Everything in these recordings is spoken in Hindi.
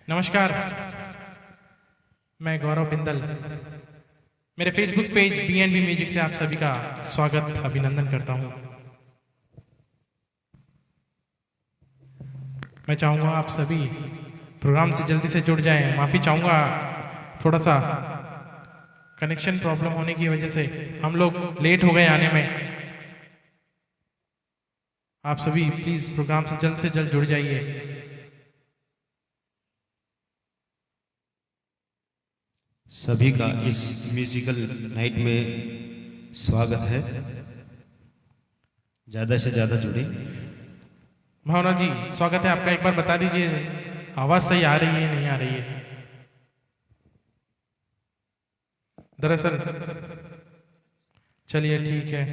नमस्कार, मैं गौरव बिंदल। मेरे फेसबुक पेज B&B म्यूजिक से आप सभी का स्वागत अभिनंदन करता हूं। मैं चाहूँगा आप सभी प्रोग्राम से जल्दी से जुड़ जाएं। माफ़ी चाहूँगा, थोड़ा सा कनेक्शन प्रॉब्लम होने की वजह से हम लोग लेट हो गए आने में। आप सभी प्लीज़ प्रोग्राम से जल्द जुड़ जाइए। सभी का इस म्यूजिकल नाइट में स्वागत है। ज़्यादा से ज़्यादा जुड़े। भावना जी, स्वागत है आपका। एक बार बता दीजिए आवाज़ सही आ रही है नहीं आ रही है। दरअसल चलिए ठीक है,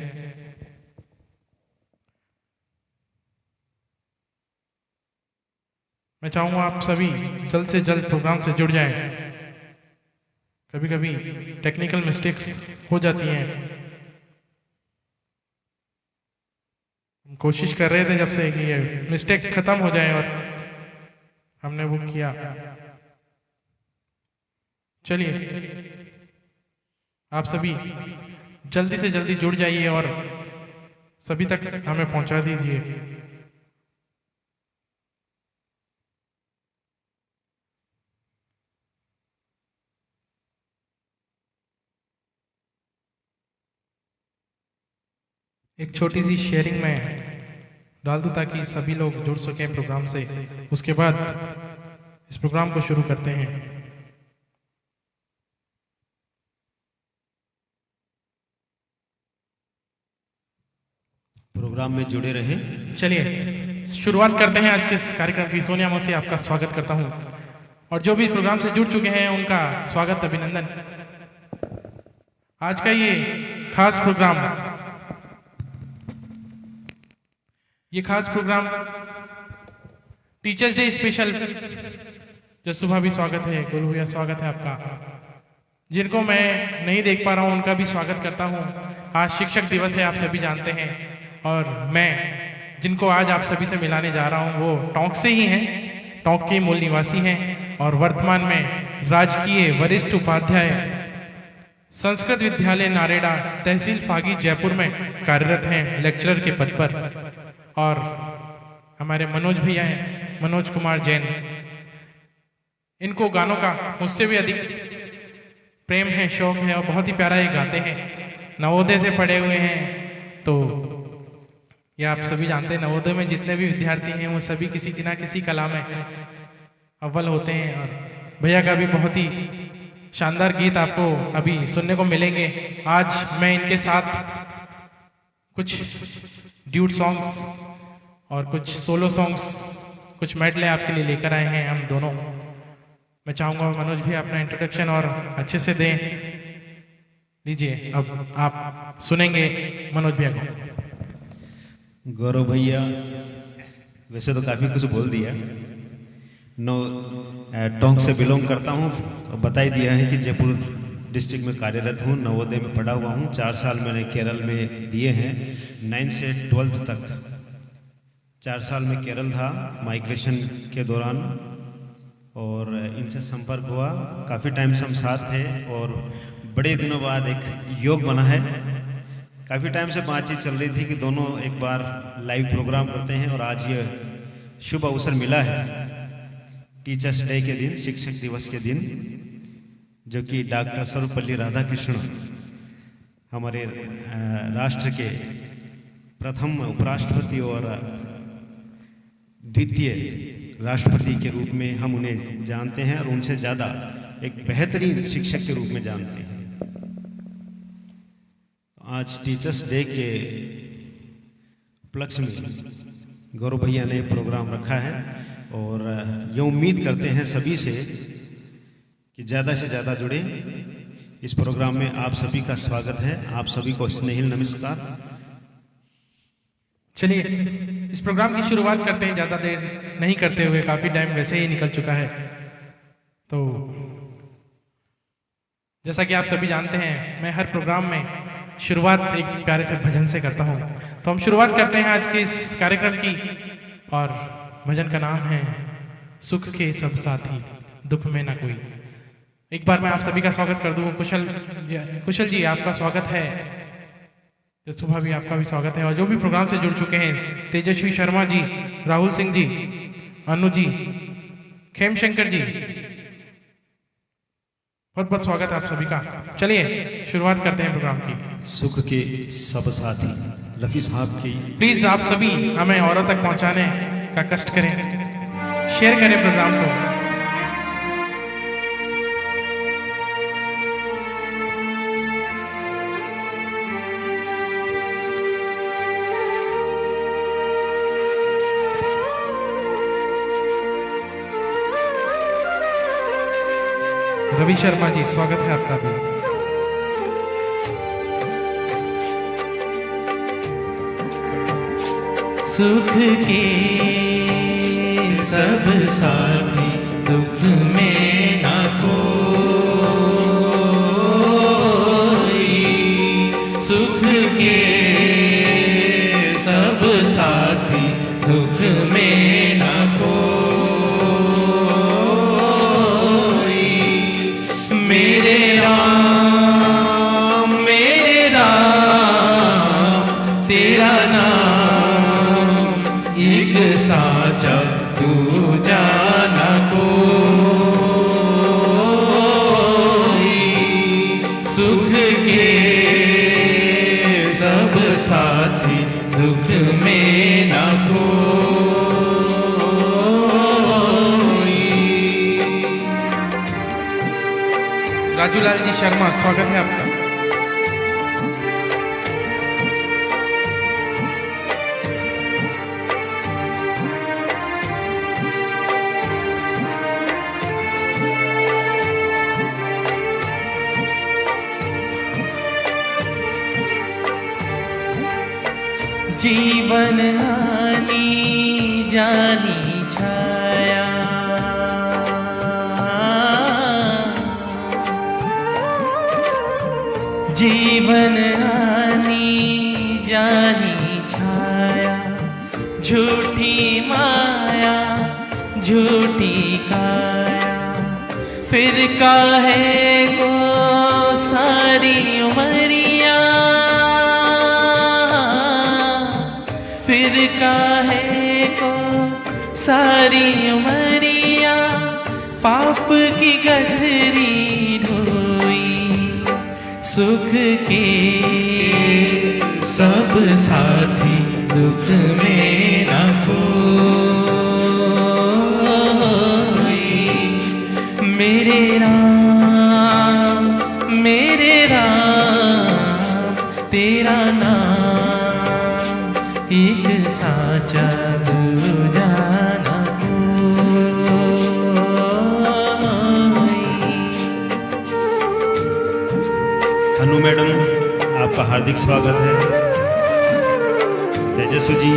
मैं चाहूँगा आप सभी जल्द से जल्द प्रोग्राम से जुड़ जाएं। कभी कभी टेक्निकल मिस्टेक्स हो जाती हैं। हम कोशिश कर रहे थे जब से कि ये मिस्टेक खत्म हो जाए और हमने वो किया। चलिए आप सभी जल्दी से जल्दी जुड़ जाइए और सभी तक हमें पहुंचा दीजिए। एक छोटी सी शेयरिंग में डाल दूं ताकि सभी लोग जुड़ सकें प्रोग्राम से। उसके बाद इस प्रोग्राम को शुरू करते हैं। प्रोग्राम में जुड़े रहें। चलिए शुरुआत करते हैं आज के इस कार्यक्रम की। सोनिया मौसी आपका स्वागत करता हूं और जो भी प्रोग्राम से जुड़ चुके हैं उनका स्वागत अभिनंदन। आज का ये खास प्रोग्राम टीचर्स डे स्पेशल। जो सुबह भी स्वागत है, गुरु भैया स्वागत है आपका। जिनको मैं नहीं देख पा रहा हूं उनका भी स्वागत करता हूं। आज शिक्षक दिवस है, आप सभी जानते हैं, और मैं जिनको आज आप सभी से मिलाने जा रहा हूं वो टोंक से ही हैं। टोंक के मूल निवासी हैं और वर्तमान में राजकीय वरिष्ठ उपाध्याय संस्कृत विद्यालय नारेड़ा, तहसील फागी, जयपुर में कार्यरत हैं लेक्चरर के पद पर। और हमारे मनोज भैया हैं, मनोज कुमार जैन। इनको गानों का मुझसे भी अधिक प्रेम है, शौक है और बहुत ही प्यारा ये गाते हैं। नवोदय से पढ़े हुए हैं, तो ये आप सभी जानते हैं नवोदय में जितने भी विद्यार्थी हैं वो सभी किसी ना किसी कला में अव्वल होते हैं। और भैया का भी बहुत ही शानदार गीत आपको अभी सुनने को मिलेंगे। आज मैं इनके साथ कुछ ड्यूट सॉन्ग्स और कुछ सोलो सॉन्ग्स, कुछ मेडले आपके लिए लेकर आए हैं हम दोनों। मैं चाहूँगा मनोज भी अपना इंट्रोडक्शन और अच्छे से दें। लीजिए, अब आप सुनेंगे मनोज भैया को। गौरव भैया वैसे तो काफ़ी कुछ बोल दिया। टोंक से बिलोंग करता हूँ और बता ही दिया है कि जयपुर डिस्ट्रिक्ट में कार्यरत हूँ। नवोदय में पढ़ा हुआ हूँ। 4 साल मैंने केरल में दिए हैं, 9 से 12 तक। 4 साल में केरल था माइग्रेशन के दौरान और इनसे संपर्क हुआ। काफ़ी टाइम से हम साथ थे और बड़े दिनों बाद एक योग बना है। काफ़ी टाइम से बातचीत चल रही थी कि दोनों एक बार लाइव प्रोग्राम करते हैं और आज ये शुभ अवसर मिला है टीचर्स डे के दिन, शिक्षक दिवस के दिन, जो कि डॉक्टर सर्वपल्ली राधाकृष्णन हमारे राष्ट्र के प्रथम उपराष्ट्रपति और द्वितीय राष्ट्रपति के रूप में हम उन्हें जानते हैं और उनसे ज़्यादा एक बेहतरीन शिक्षक के रूप में जानते हैं। आज टीचर्स डे के उपलक्ष्य में गौरव भैया ने प्रोग्राम रखा है और ये उम्मीद करते हैं सभी से कि ज़्यादा से ज़्यादा जुड़े। इस प्रोग्राम में आप सभी का स्वागत है। आप सभी को स्नेहिल नमस्कार। चलिए इस प्रोग्राम की शुरुआत करते हैं, ज़्यादा देर नहीं करते हुए। काफ़ी टाइम वैसे ही निकल चुका है। तो जैसा कि आप सभी जानते हैं, मैं हर प्रोग्राम में शुरुआत एक प्यारे से भजन से करता हूँ। तो हम शुरुआत करते हैं आज के इस कार्यक्रम की और भजन का नाम है सुख के सब साथी, दुख में ना कोई। एक बार मैं आप सभी का स्वागत कर दूं। कुशल जी आपका स्वागत है, सुबह भी आपका भी स्वागत है, और जो भी प्रोग्राम से जुड़ चुके हैं, तेजस्वी शर्मा जी, राहुल सिंह जी, अनु जी, खेम शंकर जी, बहुत बहुत स्वागत है आप सभी का। चलिए शुरुआत करते हैं प्रोग्राम की। सुख के सब साथी रफी साहब की प्लीज आप सभी हमें औरों तक पहुंचाने का कष्ट करें, शेयर करें प्रोग्राम को। रवि शर्मा जी स्वागत है आपका भी। सुख के सब साथी, दुख में ना कोई। सुख के सब साथी, दुख में ना कोई। मेरे राम तेरा नाम एक साचा, तू जाना कोई। सुख के सब साथी, दुख में ना कोई। राजूलाल जी शर्मा स्वागत है आपका। जीवन हानि जानी छाया, जीवन हानि जानी छाया। झूठी माया झूठी काया, फिर काहे को सारी उमरिया। फिर काहे को सारी उमरिया, पाप की गठरी ढोई। सुख के सब साथी, दुख में ना कोई। मेरे राम तेरा नाम एक साचा, दूजा ना कोई। अनु मैडम आपका हार्दिक स्वागत है। तेजस्वी जी,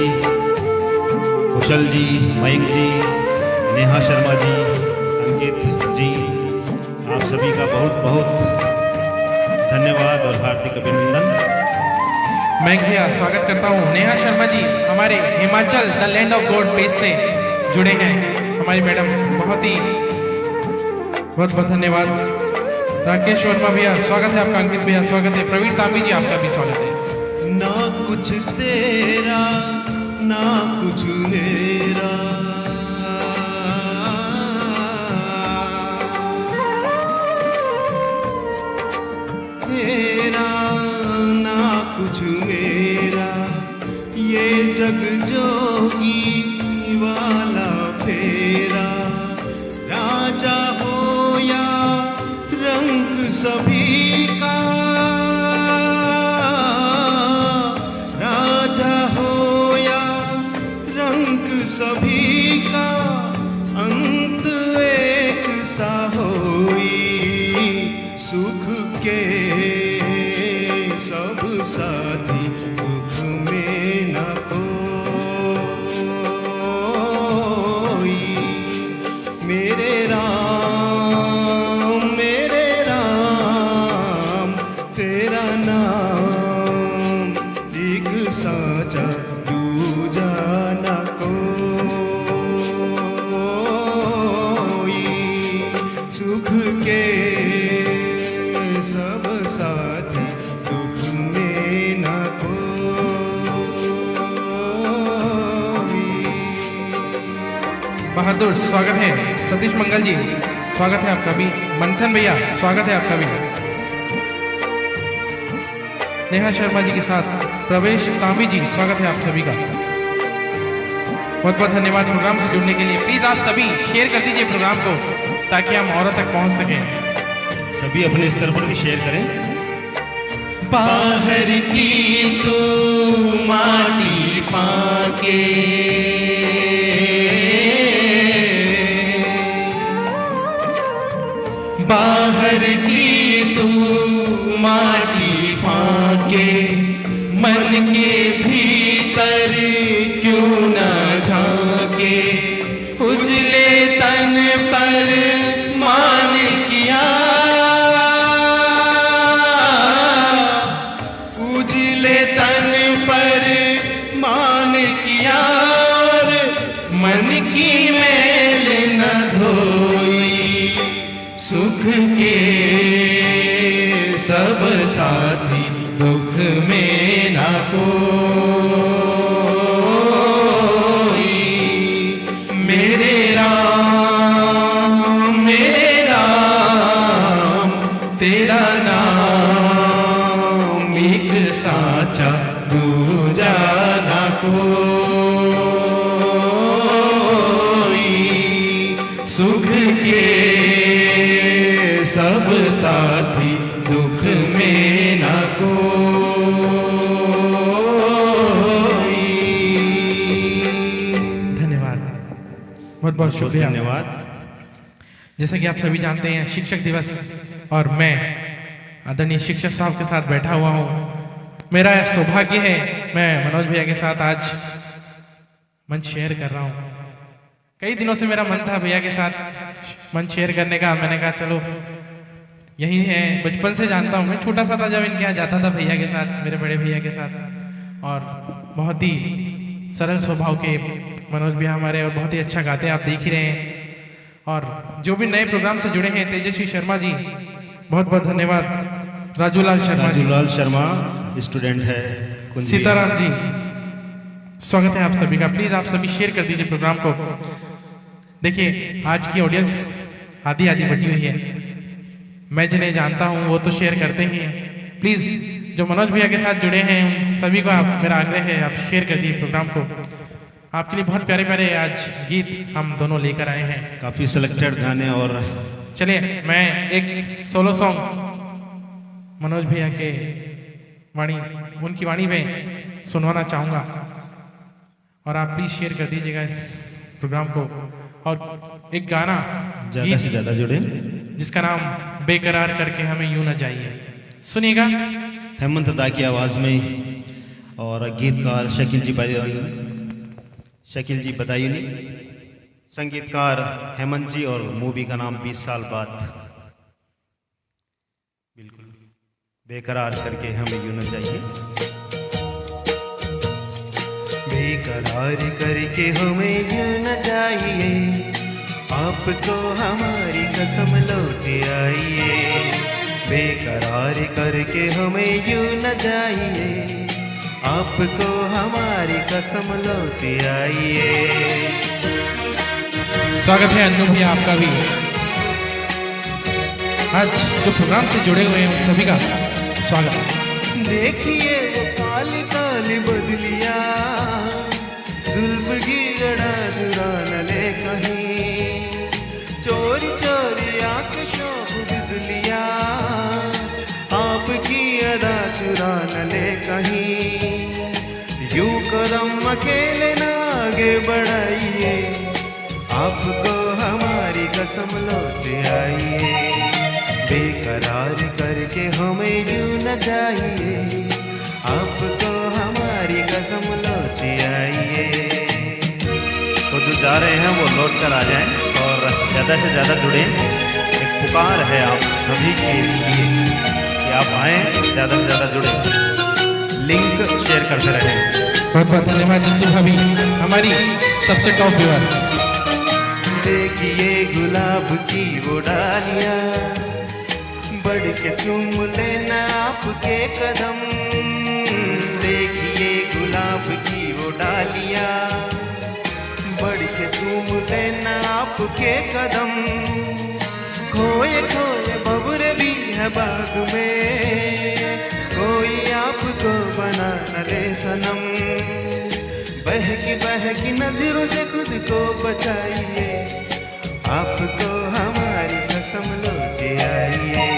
कुशल जी, मयंक जी, नेहा शर्मा जी, अंकित जी, आप सभी का बहुत बहुत धन्यवाद और हार्दिक अभिनंदन। मैं भैया स्वागत करता हूँ। नेहा शर्मा जी हमारे Himachal the land of God page से जुड़े हैं, हमारी मैडम, बहुत बहुत धन्यवाद। राकेश वर्मा भैया स्वागत है आपका। अंकित भैया स्वागत है। प्रवीण तांबी जी आपका भी स्वागत है। ना कुछ तेरा ना कुछ मेरा, तेरा ना कुछ मेरा। ये जग जोगी वाला फेरा, राजा हो या रंग सभी का। राजा हो या रंग सभी का, अंत एक सा होई। सुख के सब साथी, दुख में न कोई। मेरे राम तेरा नाम एक साचा, दूजा न कोई। बहुत स्वागत है। सतीश मंगल जी स्वागत है आपका भी। मंथन भैया स्वागत है आपका भी। नेहा शर्मा जी के साथ प्रवेश तामी जी स्वागत है आप सभी का। बहुत बहुत धन्यवाद प्रोग्राम से जुड़ने के लिए। प्लीज आप सभी शेयर कर दीजिए प्रोग्राम को ताकि हम औरों तक पहुंच सकें। सभी अपने स्तर पर भी शेयर करें। बाहर की तू माटी फाके, बाहर की तू माटी फाके, मन के भीतर क्यों न झांके, उजले तन पर मान किया, उजले तन पर मान किया, मन की मैल न धोई, सुख के सब साथी दुख में न कोई, मेरे राम तेरा नाम एक साचा दूजा न कोई, सुख के सब साथी दुख में न कोई। धन्यवाद, बहुत बहुत शुक्रिया। धन्यवाद। जैसा कि आप सभी जानते हैं शिक्षक दिवस और मैं आदरणीय शिक्षक साहब के साथ बैठा हुआ हूँ। मेरा यह सौभाग्य है मैं मनोज भैया के साथ आज मंच शेयर कर रहा हूँ। कई दिनों से मेरा मन था भैया के साथ मंच शेयर करने का। मैंने कहा चलो यही है, बचपन से जानता हूँ। मैं छोटा सा था जब इनके यहाँ जाता था भैया के साथ, मेरे बड़े भैया के साथ, और बहुत ही सरल स्वभाव के मनोज भैया हमारे, और बहुत ही अच्छा गाते हैं, आप देख ही रहे हैं। और जो भी नए प्रोग्राम से जुड़े हैं, तेजस्वी शर्मा जी बहुत बहुत धन्यवाद। राजूलाल शर्मा जी, राजूलाल शर्मा स्टूडेंट है। सीताराम जी स्वागत है आप सभी का। प्लीज आप सभी शेयर कर दीजिए प्रोग्राम को। देखिए आज की ऑडियंस आधी आधी बटी हुई है। मैं जिन्हें जानता हूं वो तो शेयर करते ही हैं। प्लीज जो मनोज भैया के साथ जुड़े हैं उन सभी को मेरा आग्रह है आप शेयर कर दीजिए प्रोग्राम को। आपके लिए बहुत प्यारे प्यारे आज गीत हम दोनों लेकर आए हैं, काफी सिलेक्टेड गाने। और चलिए मैं एक सोलो सॉन्ग मनोज भैया के वाणी, उनकी वाणी में सुनवाना चाहूंगा और आप प्लीज शेयर कर दीजिएगा इस प्रोग्राम को। और एक गाना ज्यादा से ज्यादा जुड़े, जिसका नाम बेकरार करके हमें यूं न जाइए, सुनिएगा। हेमंत दा की आवाज में, और गीतकार शकील जी बदायूनी, संगीतकार हेमंत जी, और मूवी का नाम 20 साल बाद। बिल्कुल बेकरार करके हमें यूं न जाइए, बेकरार करके हमें यूं न जाइए, आपको हमारी कसम लौट आइए, बेकरार करके हमें यूं न जाइए, आपको हमारी कसम लौट आइए। स्वागत है अन्नू भैया आपका भी। आज जो प्रोग्राम से जुड़े हुए हैं उन सभी का स्वागत। देखिए वो काली काली बदलिया, जुल्फ की गड़ा जुरा न ले कहीं, चोरी चोरी आंखें शौक बिजलिया, आपकी अदा चुरा न ले कहीं, यूं कदम अकेले न आगे बढ़ाइए, आपको हमारी कसम लौट आइए, बेकरार करके हमें यूं न जाइए, आपको हमारी कसम लौट आइए। तो जो जा रहे हैं वो लौट कर आ जाएं और ज़्यादा से ज़्यादा जुड़े। एक पुकार है आप सभी के लिए कि आप आएँ, ज़्यादा से ज़्यादा जुड़े, लिंक शेयर करते रहें। बहुत बहुत धन्यवाद जिसु भाभी, हमारी सबसे टॉप व्यूअर। देखिए गुलाब की वो डालियाँ, बढ़ के चूम लेना आपके कदम, देखिए गुलाब की वो डालियाँ, बढ़ के चूम लेना आप आपके कदम, खोए खोए भंवर भी है बाग में, कोई आपको बना न ले सनम। बहकी नजरों से खुद को बचाइए, आपको हमारी कसम लौट आइए,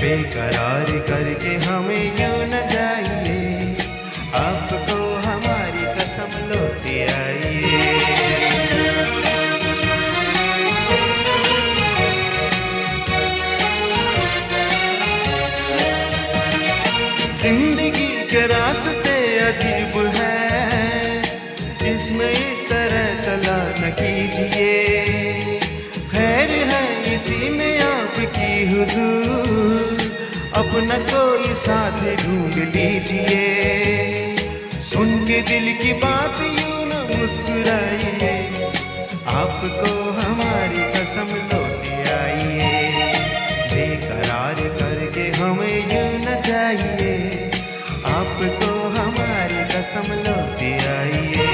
बेकरार करके हमें यूं न जाइए, आपको हमारी कसम लौट आइए। जिंदगी के रास्ते अजीब है, इसमें इस तरह चला न कीजिए, खैर है इसी में आपकी हुजूर, अपना कोई साथ ढूंढ लीजिए। सुन के दिल की बात यूं न मुस्कुराइए, आपको हमारी कसम लौट आइए, बेकरार करके हमें यूं न जाइए, आपको हमारी कसम लौट आइए,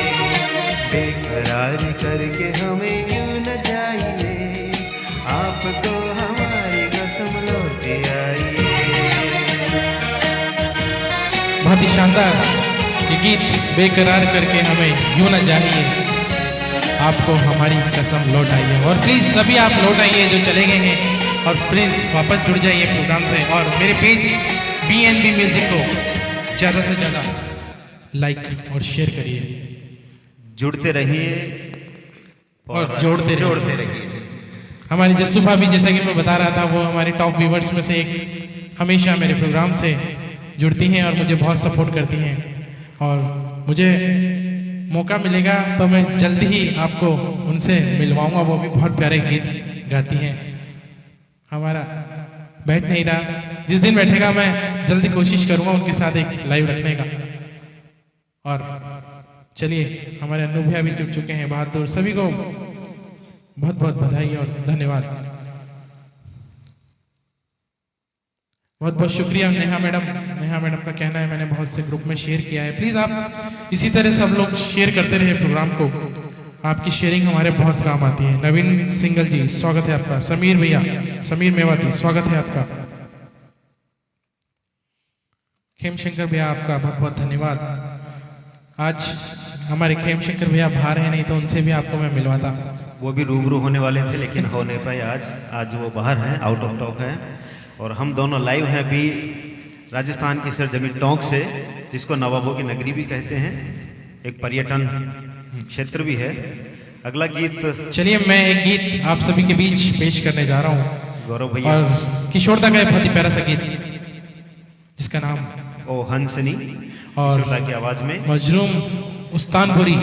बेकरार करके हमें यूं न जाइए, आपको हमारी कसम लौट आइए। बहुत ही शानदार ये गीत, बेकरार करके हमें यूं न जाइए, आपको हमारी कसम लौट आइए। और प्लीज़ सभी आप लौट आइए जो चले गए हैं, और प्लीज़ वापस जुड़ जाइए प्रोग्राम से, और मेरे पेज BNB म्यूजिक को ज़्यादा से ज़्यादा लाइक और शेयर करिए, जुड़ते रहिए और जोड़ते रहिए। हमारी जस्सू भाभी, जैसा कि मैं बता रहा था, वो हमारे टॉप व्यूवर्स में से एक, हमेशा मेरे प्रोग्राम से जुड़ती हैं और मुझे बहुत सपोर्ट करती हैं, और मुझे मौका मिलेगा तो मैं जल्दी ही आपको उनसे मिलवाऊंगा। वो भी बहुत प्यारे गीत गाती हैं। हमारा बैठ नहीं रहा, जिस दिन बैठेगा मैं जल्दी कोशिश करूंगा उनके साथ एक लाइव रखने का। और चलिए, हमारे अनु भैया भी जुड़ चुके हैं बहादुर, सभी को बहुत बहुत बधाई और धन्यवाद। बहुत बहुत शुक्रिया नेहा मैडम का कहना है मैंने बहुत से ग्रुप में शेयर किया है। प्लीज आप इसी तरह सब लोग शेयर करते रहे प्रोग्राम को, आपकी शेयरिंग हमारे बहुत काम आती है। नवीन सिंगल जी स्वागत है आपका, समीर भैया, समीर मेवाती स्वागत है आपका, खेमशंकर भैया आपका बहुत बहुत धन्यवाद। आज हमारे खेमशंकर भैया बाहर हैं, नहीं तो उनसे भी आपको मैं मिलवाता। वो भी रूबरू होने वाले थे लेकिन हो नहीं पाए आज वो बाहर हैं, आउट ऑफ टॉक हैं, और हम दोनों लाइव हैं अभी राजस्थान की सरजमीन टोंक से, जिसको नवाबों की नगरी भी कहते हैं, एक पर्यटन क्षेत्र भी है। अगला गीत, चलिए मैं एक गीत आप सभी के बीच पेश करने जा रहा हूँ, गौरव भैया और किशोरदा का एक बहुत ही प्यारा सा गीत जिसका नाम ओ हंसनी, और की आवाज में मजरूम उस्तानपुरी,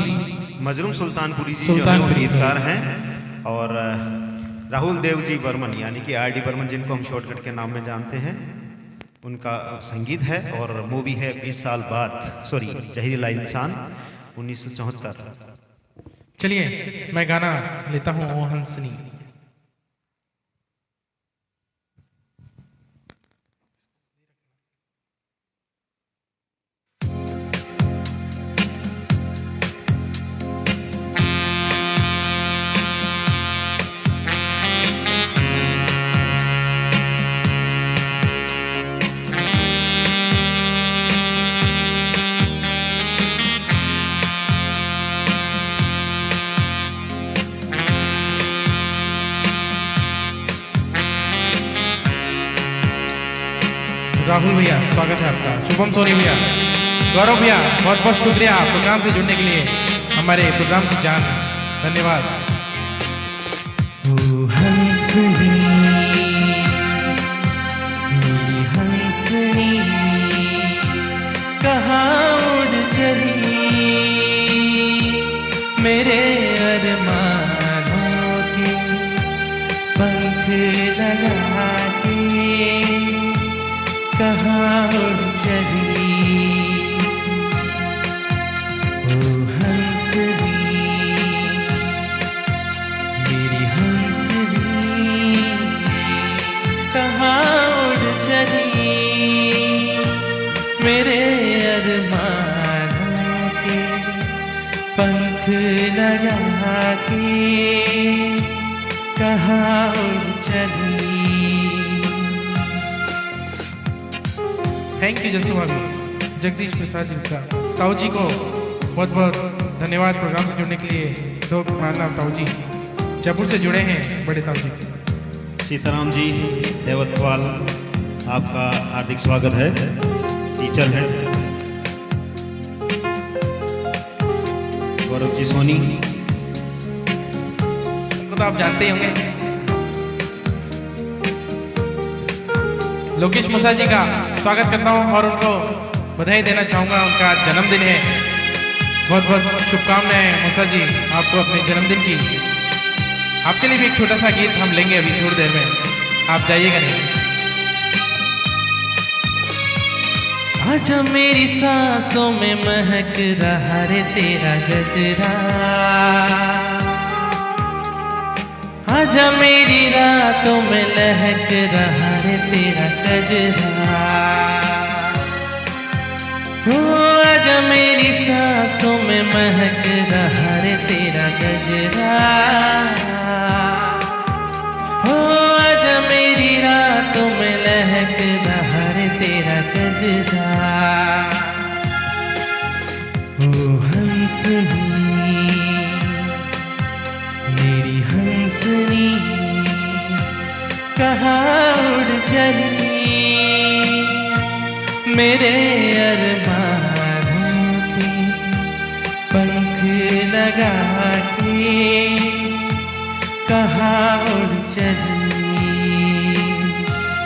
मजरूम सुल्तानपुरी जी सुल्तानपुरी गीतकार हैं, और राहुल देव जी बर्मन यानी कि RD बर्मन, जिनको हम शॉर्टकट के नाम में जानते हैं, उनका संगीत है। और मूवी है 20 साल बाद, सॉरी जहरीला इंसान 1974। चलिए मैं गाना लेता हूँ ओ हंसनी। राहुल भैया स्वागत है आपका, शुभम सोनी भैया, गौरव भैया बहुत बहुत शुक्रिया प्रोग्राम से जुड़ने के लिए, हमारे प्रोग्राम की जान, धन्यवाद। ओ हंसनी मेरी हंसनी कहाँ उड़ चली, मेरे अरमानों के पंख लगा के कहाँ उड़ चली। ओ हंसनी मेरी हंसनी कहाँ उड़ चली, मेरे अरमानों के पंख लगा के कहाँ उड़ चली। थैंक यू जसू भाभी, जगदीश प्रसाद जी का, ताऊ जी को बहुत बहुत धन्यवाद प्रोग्राम से जुड़ने के लिए। दो नाम ताऊ जी जयपुर से जुड़े हैं, बड़े ताऊ जी। सीताराम जी देवतवाल, आपका हार्दिक स्वागत है, टीचर हैं। गौरव जी सोनी को तो आप जानते ही होंगे। लोकेश मूसा जी का स्वागत करता हूं और उनको बधाई देना चाहूंगा, उनका जन्मदिन है। बहुत बहुत शुभकामनाएं मूसा जी आपको अपने जन्मदिन की। आपके लिए भी एक छोटा सा गीत हम लेंगे अभी थोड़ी देर में, आप जाइएगा नहीं। आजा मेरी सांसों में महक रहा रे तेरा गजरा, आजा मेरी रातों में लहक रहा रे तेरा गजरा। हो आजा मेरी सांसों में महक रहा रे तेरा गजरा। हो आजा मेरी रातों में लहक रहा रे तेरा गजरा। ओ हंसनी मेरी हंसनी कहाँ उड़ चली, मेरे अरमानों पे पंख लगा के कहाँ उड़ चली।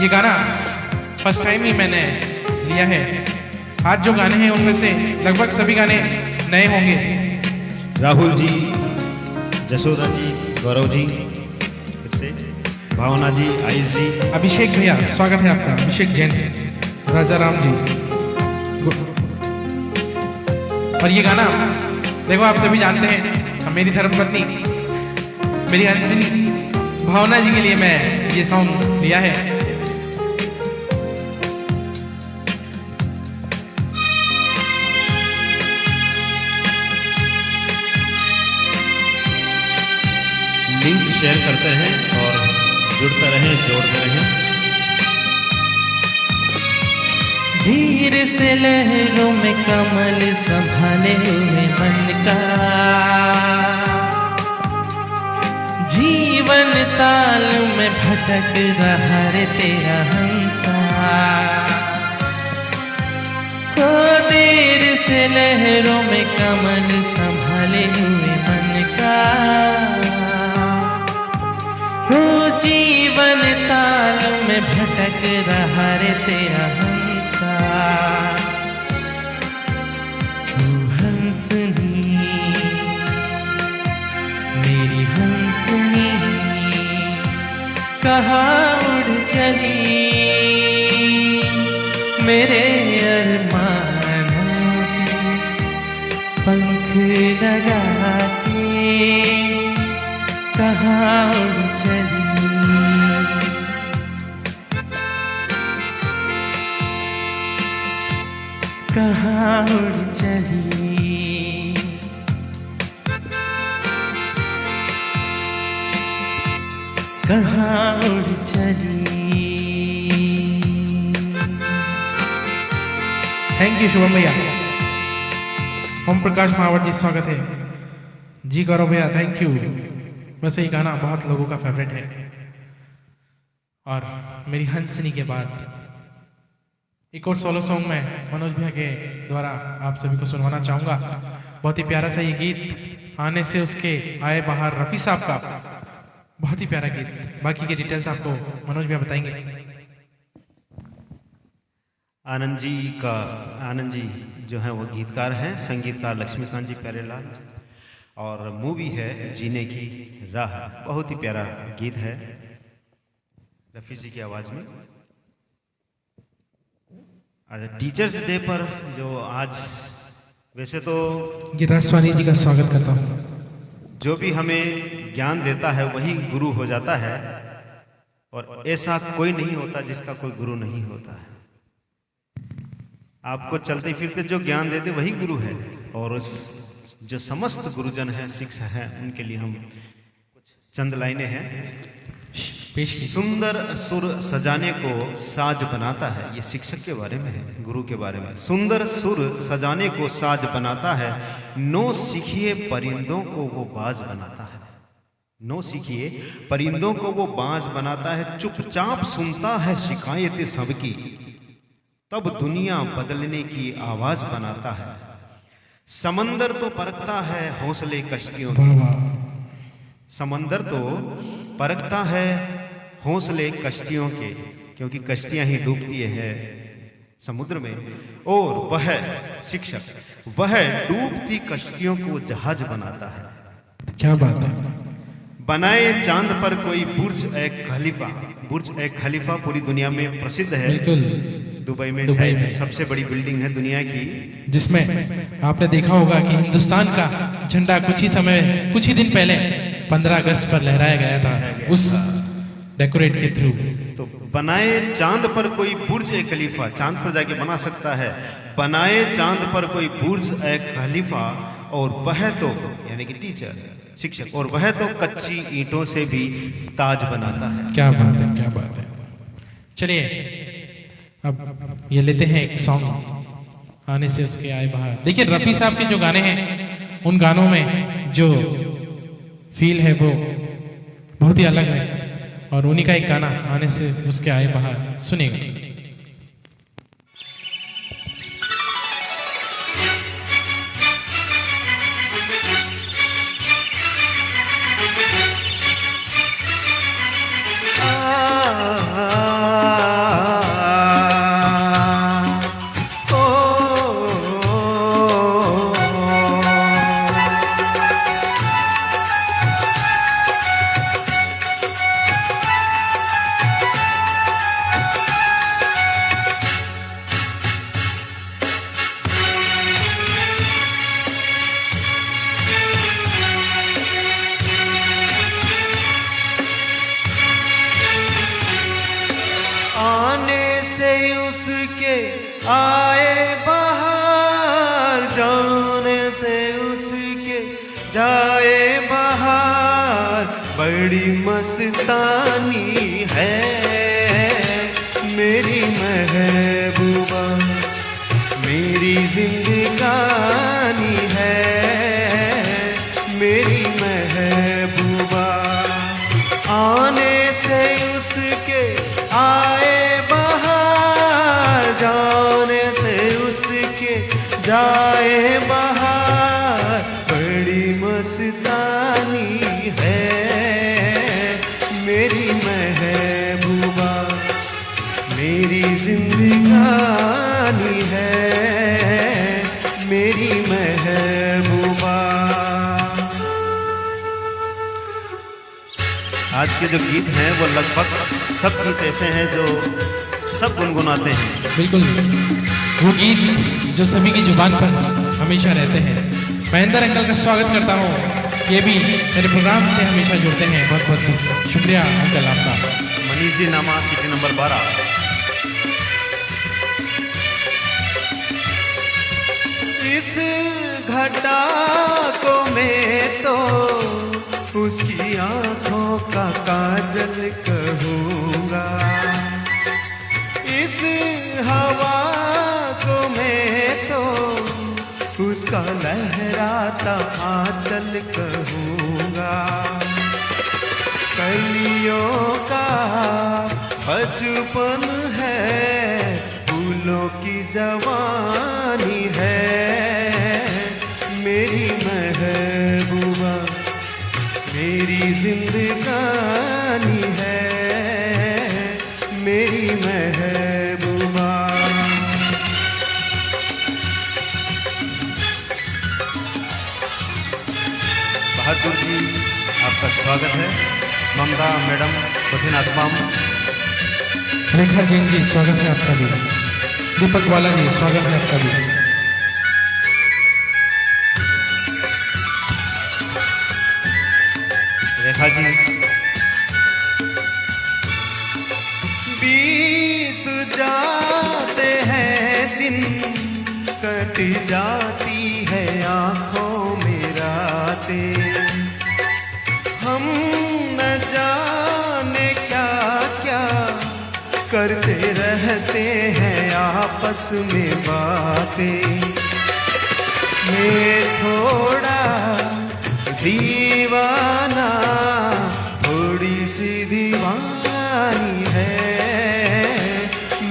ये गाना फर्स्ट टाइम ही मैंने लिया है। आज जो गाने हैं उनमें से लगभग सभी गाने नए होंगे। राहुल जी, जसोदा जी, गौरव जी, फिर से भावना जी, आयुष जी, अभिषेक भैया स्वागत है आपका, अभिषेक जैन, राजा राम जी। और ये गाना देखो आप सभी जानते हैं, मेरी धर्मपत्नी मेरी हंसिनी भावना जी के लिए मैं ये सॉन्ग लिया है। लिंक शेयर करते हैं और जुड़ते रहें, जोड़ते रहें। धीरे से लहरों में कमल संभाले हुए मन का, जीवन ताल में भटक रहा रे तेरा हंसा। हो देर से लहरों में कमल संभाले हुए मन का। हो जीवन ताल में भटक रहा रे तेरा हंसा। तू हंसनी मेरी हंसनी कहाँ उड़ चली, मेरे अरमानों के पंख लगा के कहाँ उड़ चली। कहाँ उड़ चली। कहाँ उड़ चली। थैंक यू शुभम भैया। ओम प्रकाश महावर जी स्वागत है जी। गौरव भैया थैंक यू। वैसे ये गाना बहुत लोगों का फेवरेट है। और मेरी हंसनी के बाद एक और सोलो सॉन्ग मैं मनोज भैया के द्वारा आप सभी को सुनवाना चाहूँगा। बहुत ही प्यारा सा ये गीत, आने से उसके आए बाहर रफ़ी साहब का, बहुत ही प्यारा गीत। बाकी के डिटेल्स आपको मनोज भैया बताएंगे। आनंद जी जो हैं वो गीतकार हैं, संगीतकार लक्ष्मीकांत जी प्यारेलाल, और मूवी है जीने की राह। बहुत ही प्यारा गीत है रफ़ी जी की आवाज़ में। टीचर्स डे पर जो आज, वैसे तो गिरिराज स्वानी जी का स्वागत करता हूँ। जो भी हमें ज्ञान देता है वही गुरु हो जाता है, और ऐसा कोई नहीं होता जिसका कोई गुरु नहीं होता है। आपको चलते फिरते जो ज्ञान देते वही गुरु है, और उस जो समस्त गुरुजन हैं, शिक्षक हैं, उनके लिए हम कुछ चंद लाइनें हैं। पेश कीजिए। सुंदर सुर सजाने को साज बनाता है, ये शिक्षक के बारे में है, गुरु के बारे में। सुंदर सुर सजाने को साज बनाता है, नो सीखिए परिंदों को वो बाज बनाता है। नो सीखिए परिंदों को वो बाज बनाता है, चुपचाप सुनता है शिकायतें सबकी, तब दुनिया बदलने की आवाज बनाता है। समंदर तो परखता है हौसले कश्तियों के, समंदर तो परखता है हौसले कश्तियों के, क्योंकि कश्तियां ही डूबती है समुद्र में, और वह शिक्षक वह डूबती कश्तियों को जहाज बनाता है। क्या बात है। बनाए चांद पर कोई बुर्ज ए खलीफा। बुर्ज ए खलीफा पूरी दुनिया में प्रसिद्ध है। बिल्कुल। दुबई में दुबई शायद में। सबसे बड़ी बिल्डिंग है दुनिया की, जिसमें आपने देखा होगा कि हिंदुस्तान का झंडा कुछ ही दिन पहले 15 अगस्त पर लहराया गया था उस डेकोरेट के थ्रू। तो बनाए चांद पर कोई बुर्ज ए खलीफा, चांद पर जाके बना सकता है। बनाए चांद पर कोई बुर्ज ए खलीफा, और वह तो यानी कि टीचर शिक्षक, और वह तो कच्ची ईंटों से भी ताज बनाता है। क्या बात है, क्या बात है। चलिए अब ये लेते हैं एक सॉन्ग, आने से उसके आए बाहर। देखिए रफी साहब के जो गाने हैं, उन गानों में जो फील है वो बहुत ही अलग है, और उन्हीं का एक गाना आने से उसके आए बाहर सुनिएगा। आने से उसके आए बाहर, जाने से उसके जाए बाहर, बड़ी मस्तानी है मेरी महबूबा, मेरी जिंदगानी है मेरी महबूबा। आने से उसके आए बाहर, जाने से उसके जाए बाहर, बड़ी मस्तानी है मेरी महबूबा, मेरी जिंदगानी है मेरी महबूबा। आज के जो गीत हैं वो लगभग सब गीत ऐसे हैं जो सब गुनगुनाते हैं। बिल्कुल, वो गीत जो सभी की जुबान पर हमेशा रहते हैं। महेंद्र अंकल का स्वागत करता हूँ, ये भी मेरे प्रोग्राम से हमेशा जुड़ते हैं। बहुत बहुत शुक्रिया अंकल आपका। मनीष जी नामा, सिटी नंबर 12। इस घटा को मैं तो उसकी आंखों का काजल कहूँगा, इस हवा को मैं तो उसका लहराता आंचल कहूँगा। कलियों का बचपन है, फूलों की जवानी है मेरी महबूबा, मेरी जिंदगानी है मेरी महबूबा। बहादुर जी आपका स्वागत है। ममता मैडम, कठिन आत्मा, रेखा जैन जी स्वागत है आपका भी। दीपक वाला जी स्वागत है आपका भी। रेखा जी। बीत जाते हैं दिन, कट जाती है आंखों में रातें, हम करते रहते हैं आपस में बातें। मैं थोड़ा दीवाना, थोड़ी सी दीवानी है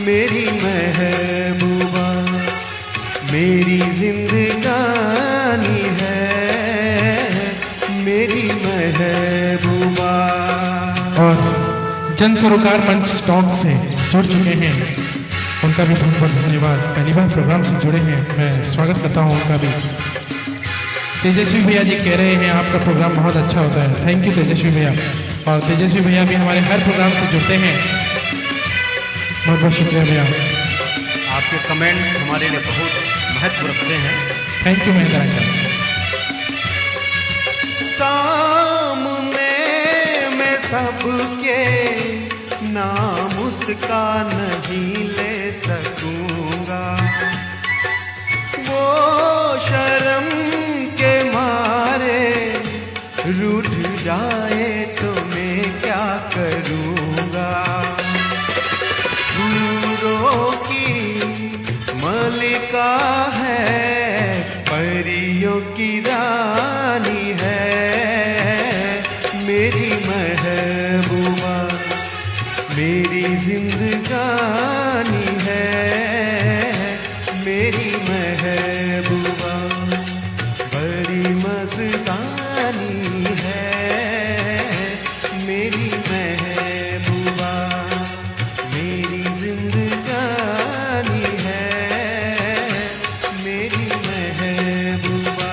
मेरी महबूबा, मेरी जिंदगानी है मेरी महबूबा। और जन सरोकार मंच टॉक से जुड़ चुके हैं, उनका भी बहुत बहुत धन्यवाद। पहली बार प्रोग्राम से जुड़े हैं, मैं स्वागत करता हूं उनका भी। तेजस्वी भैया जी कह रहे हैं आपका प्रोग्राम बहुत अच्छा होता है। थैंक यू तेजस्वी भैया। और तेजस्वी भैया भी हमारे हर प्रोग्राम से जुड़ते हैं, बहुत बहुत शुक्रिया भैया। आपके कमेंट्स हमारे लिए बहुत महत्व रखते हैं। Thank you Mahendra uncle. सामने मैं सबके नाम उसका नहीं ले सकूंगा, वो शर्म के मारे रूठ जाए तो मैं क्या करूंगा। फूलों की मलिका है, परियों की रानी है मेरी महबूबा, मेरी जिंदगानी है मेरी महबूबा, बड़ी मस्तानी है मेरी महबूबा, मेरी जिंदगानी है मेरी महबूबा।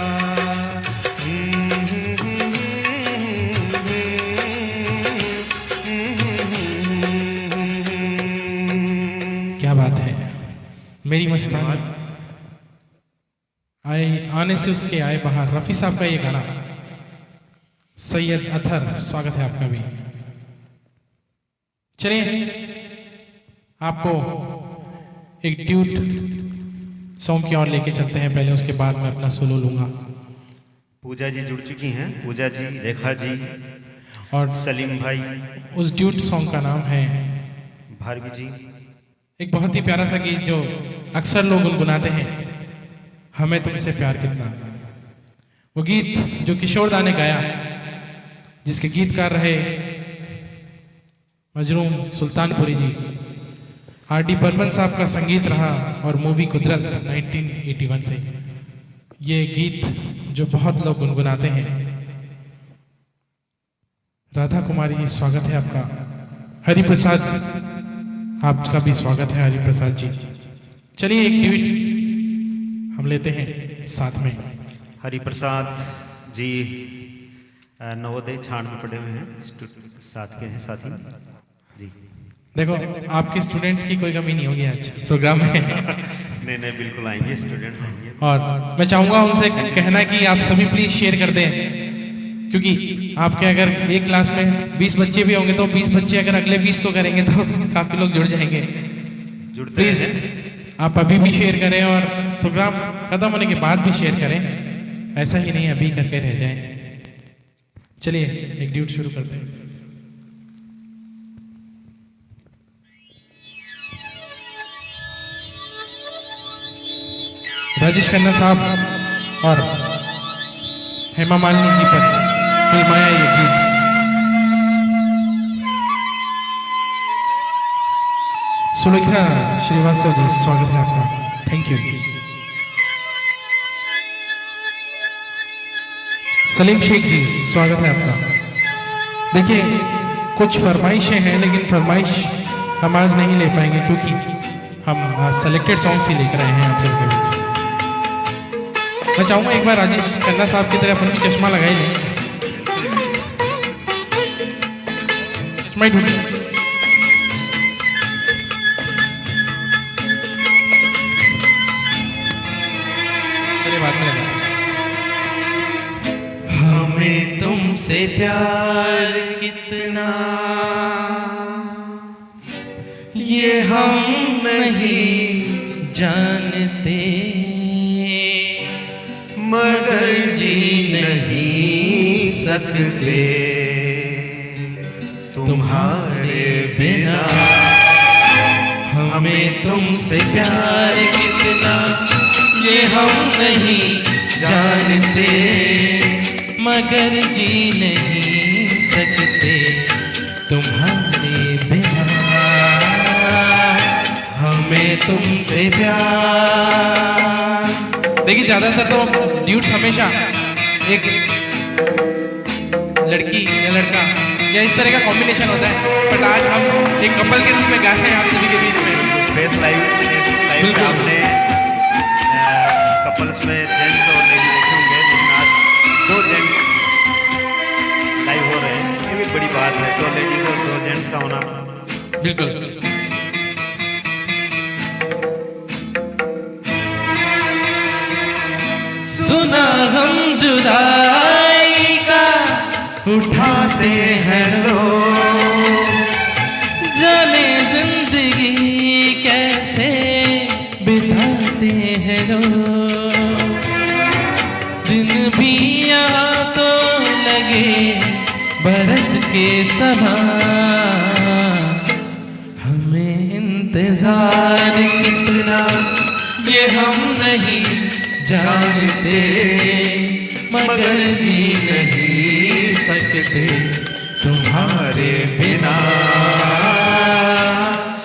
क्या बात है, मेरी मस्तानी। आए आने से उसके आए बाहर, रफ़ी साहब का ये गाना। सैयद अथर, स्वागत है आपका भी। चलिए आपको एक ड्यूट सॉन्ग की ओर लेके चलते हैं, पहले उसके बाद मैं अपना सोलो लूंगा। पूजा जी जुड़ चुकी हैं, पूजा जी, रेखा जी और सलीम भाई, उस ड्यूट सॉन्ग का नाम है भारवी जी। एक बहुत ही प्यारा सा गीत जो अक्सर लोग गुनगुनाते हैं, हमें तुमसे प्यार कितना। वो गीत जो किशोर दा ने गाया, जिसके गीतकार रहे मजरूम सुल्तानपुरी जी, आर.डी. बर्मन साहब का संगीत रहा और मूवी कुदरत 1981 से ये गीत जो बहुत लोग गुनगुनाते हैं। राधा कुमारी जी, स्वागत है आपका। हरि प्रसाद, आपका भी स्वागत है हरि प्रसाद जी। चलिए एक ट्वीट हम लेते हैं साथ में। हरि प्रसाद जी नवोदय छाण में पढ़े हुए हैं, साथ के हैं साथी जी। देखो आपके स्टूडेंट्स की कोई कमी नहीं होगी आज प्रोग्राम में। नहीं बिल्कुल आएंगे, स्टूडेंट्स आएंगे। और मैं चाहूंगा उनसे कहना कि आप सभी प्लीज शेयर कर दें, क्योंकि आपके अगर एक क्लास में 20 बच्चे भी होंगे तो 20 बच्चे अगर अगले 20 को करेंगे तो काफी लोग जुड़ जाएंगे। प्लीज आप अभी भी शेयर करें और प्रोग्राम खत्म होने के बाद भी शेयर करें, ऐसा ही नहीं अभी करके रह जाए। चलिए एक ड्यूट शुरू करते हैं। राजेश खन्ना साहब और हेमा मालिनी जी पर फिल्माया ये गीत। सुलेखा श्रीवास्तव जी, स्वागत है आपका। Thank you. सलीम शेख जी, स्वागत है आपका। देखिए कुछ फरमाइशें हैं, लेकिन फरमाइश हम आज नहीं ले पाएंगे क्योंकि हम सेलेक्टेड सॉन्ग्स ही लेकर आए हैं आप सबके बीच। मैं चाहूंगा एक बार राजेश खन्ना साहब की तरह अपन भी चश्मा लगाई लें। चश्मा ही ढूंढे। चलिए बात में लगा। हमें तुमसे प्यार कितना ये हम नहीं जानते, मगर जी नहीं सकते तुम्हारे बिना। हमें तुमसे प्यार कितना ये हम नहीं जानते, मगर जी नहीं सकते तुम्हारे बिना। हमें तुमसे प्यार। देखिए ज्यादातर तो ड्यूट्स हमेशा एक लड़की या लड़का या इस तरह का कॉम्बिनेशन होता है, बट आज हम एक कपल के रूप में गा रहे हैं आप सभी के बीच में। फेस लाइव में आपने कपल्स में जेंट्स और लेडी देखे होंगे, लेकिन आज 2 जेंट्स लाइव हो रहे हैं, ये भी बड़ी बात है। 2 लेडीज और 2 जेंट्स का होना। बिल्कुल। सुना हम जुदाई का उठाते हैं लोग, जाने जिंदगी कैसे बिताते हैं लोग। दिन भी यहाँ तो लगे बरस के समान, हमें इंतजार कितना ये हम नहीं जानते, मगर जी नहीं सकते तुम्हारे बिना।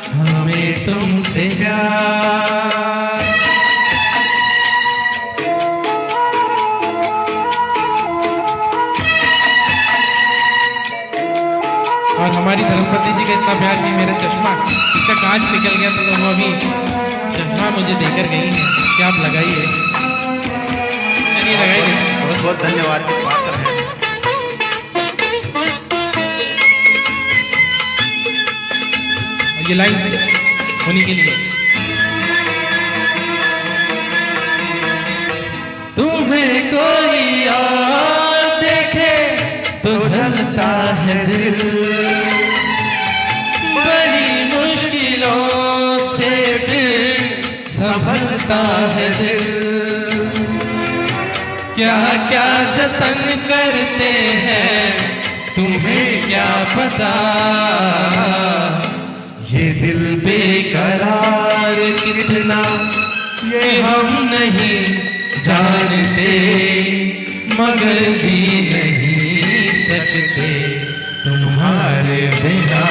हमें तुमसे प्यार। और हमारी धर्मपति जी का इतना प्यार कि मेरा चश्मा इसका कांच निकल गया तो वो अभी चश्मा मुझे देकर गई है कि आप लगाइए। चलिए लगाइए। बहुत बहुत धन्यवाद। पात्र हैं। ये लाइन होने के लिए तुम्हें कोई और देखे तो जलता है दिल, बड़ी मुश्किलों से फिर संभलता है दिल। क्या क्या जतन करते हैं तुम्हें क्या पता, ये दिल बेकरार कितना ये हम नहीं जानते, मगर जी नहीं सकते तुम्हारे बिना।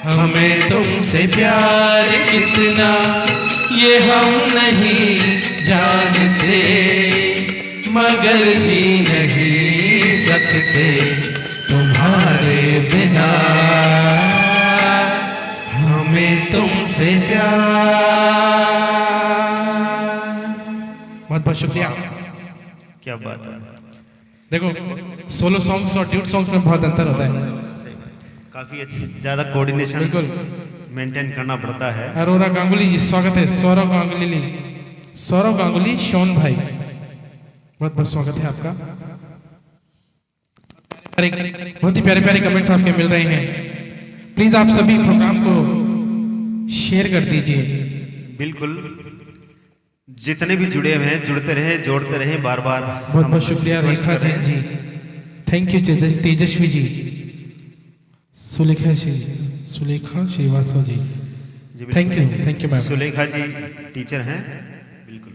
हमें तुमसे प्यार कितना ये हम नहीं जानते, मगर जी नहीं सकते तुम्हारे बिना। हमें तुमसे प्यार। बहुत बहुत शुक्रिया। क्या बात है। देखो सोलो सॉन्ग्स और ड्यूट सॉन्ग्स में बहुत अंतर होता है। काफी ज्यादा कोऑर्डिनेशन बिल्कुल मेंटेन करना पड़ता है। अरोरा गांगुली जी स्वागत है। सौरव गांगुली शोन भाई बहुत बहुत स्वागत है आपका। बहुत ही प्यारे प्यारे कमेंट्स आपके मिल रहे हैं। प्लीज आप सभी प्रोग्राम को शेयर कर दीजिए। बिल्कुल, जितने भी जुड़े हुए हैं जुड़ते रहे, जोड़ते रहे बार बार। बहुत बहुत शुक्रिया Rekha Jain ji, thank you Tejaswi ji, Sulekha Srivastava ji, thank you ma'am. Sulekha ji teacher हैं बिल्कुल,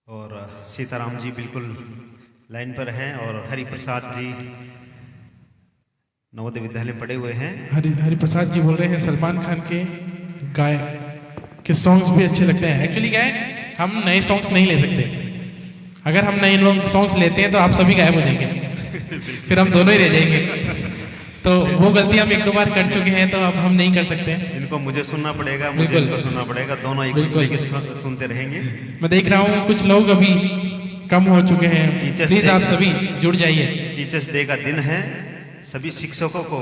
और सीताराम जी बिल्कुल लाइन पर हैं, और हरि प्रसाद जी नवोदय विद्यालय पढ़े हुए हैं। हरि प्रसाद जी बोल रहे हैं सलमान खान के गाय के सॉन्ग्स भी अच्छे लगते हैं। एक्चुअली क्या है, हम नए सॉन्ग्स नहीं ले सकते। अगर हम नए लोग सॉन्ग्स लेते हैं तो आप सभी गायब हो जाएंगे, फिर हम दोनों ही रह जाएंगे। तो वो गलती हम 1-2 बार कर चुके हैं, तो अब हम नहीं कर सकते हैं। इनको मुझे सुनना पड़ेगा, मुझे इनको सुनना पड़ेगा, दोनों एक दूसरे के सुनते रहेंगे। मैं देख रहा हूँ कुछ लोग अभी कम हो चुके हैं, प्लीज आप सभी जुड़ जाइए। टीचर्स डे का दिन है, सभी शिक्षकों को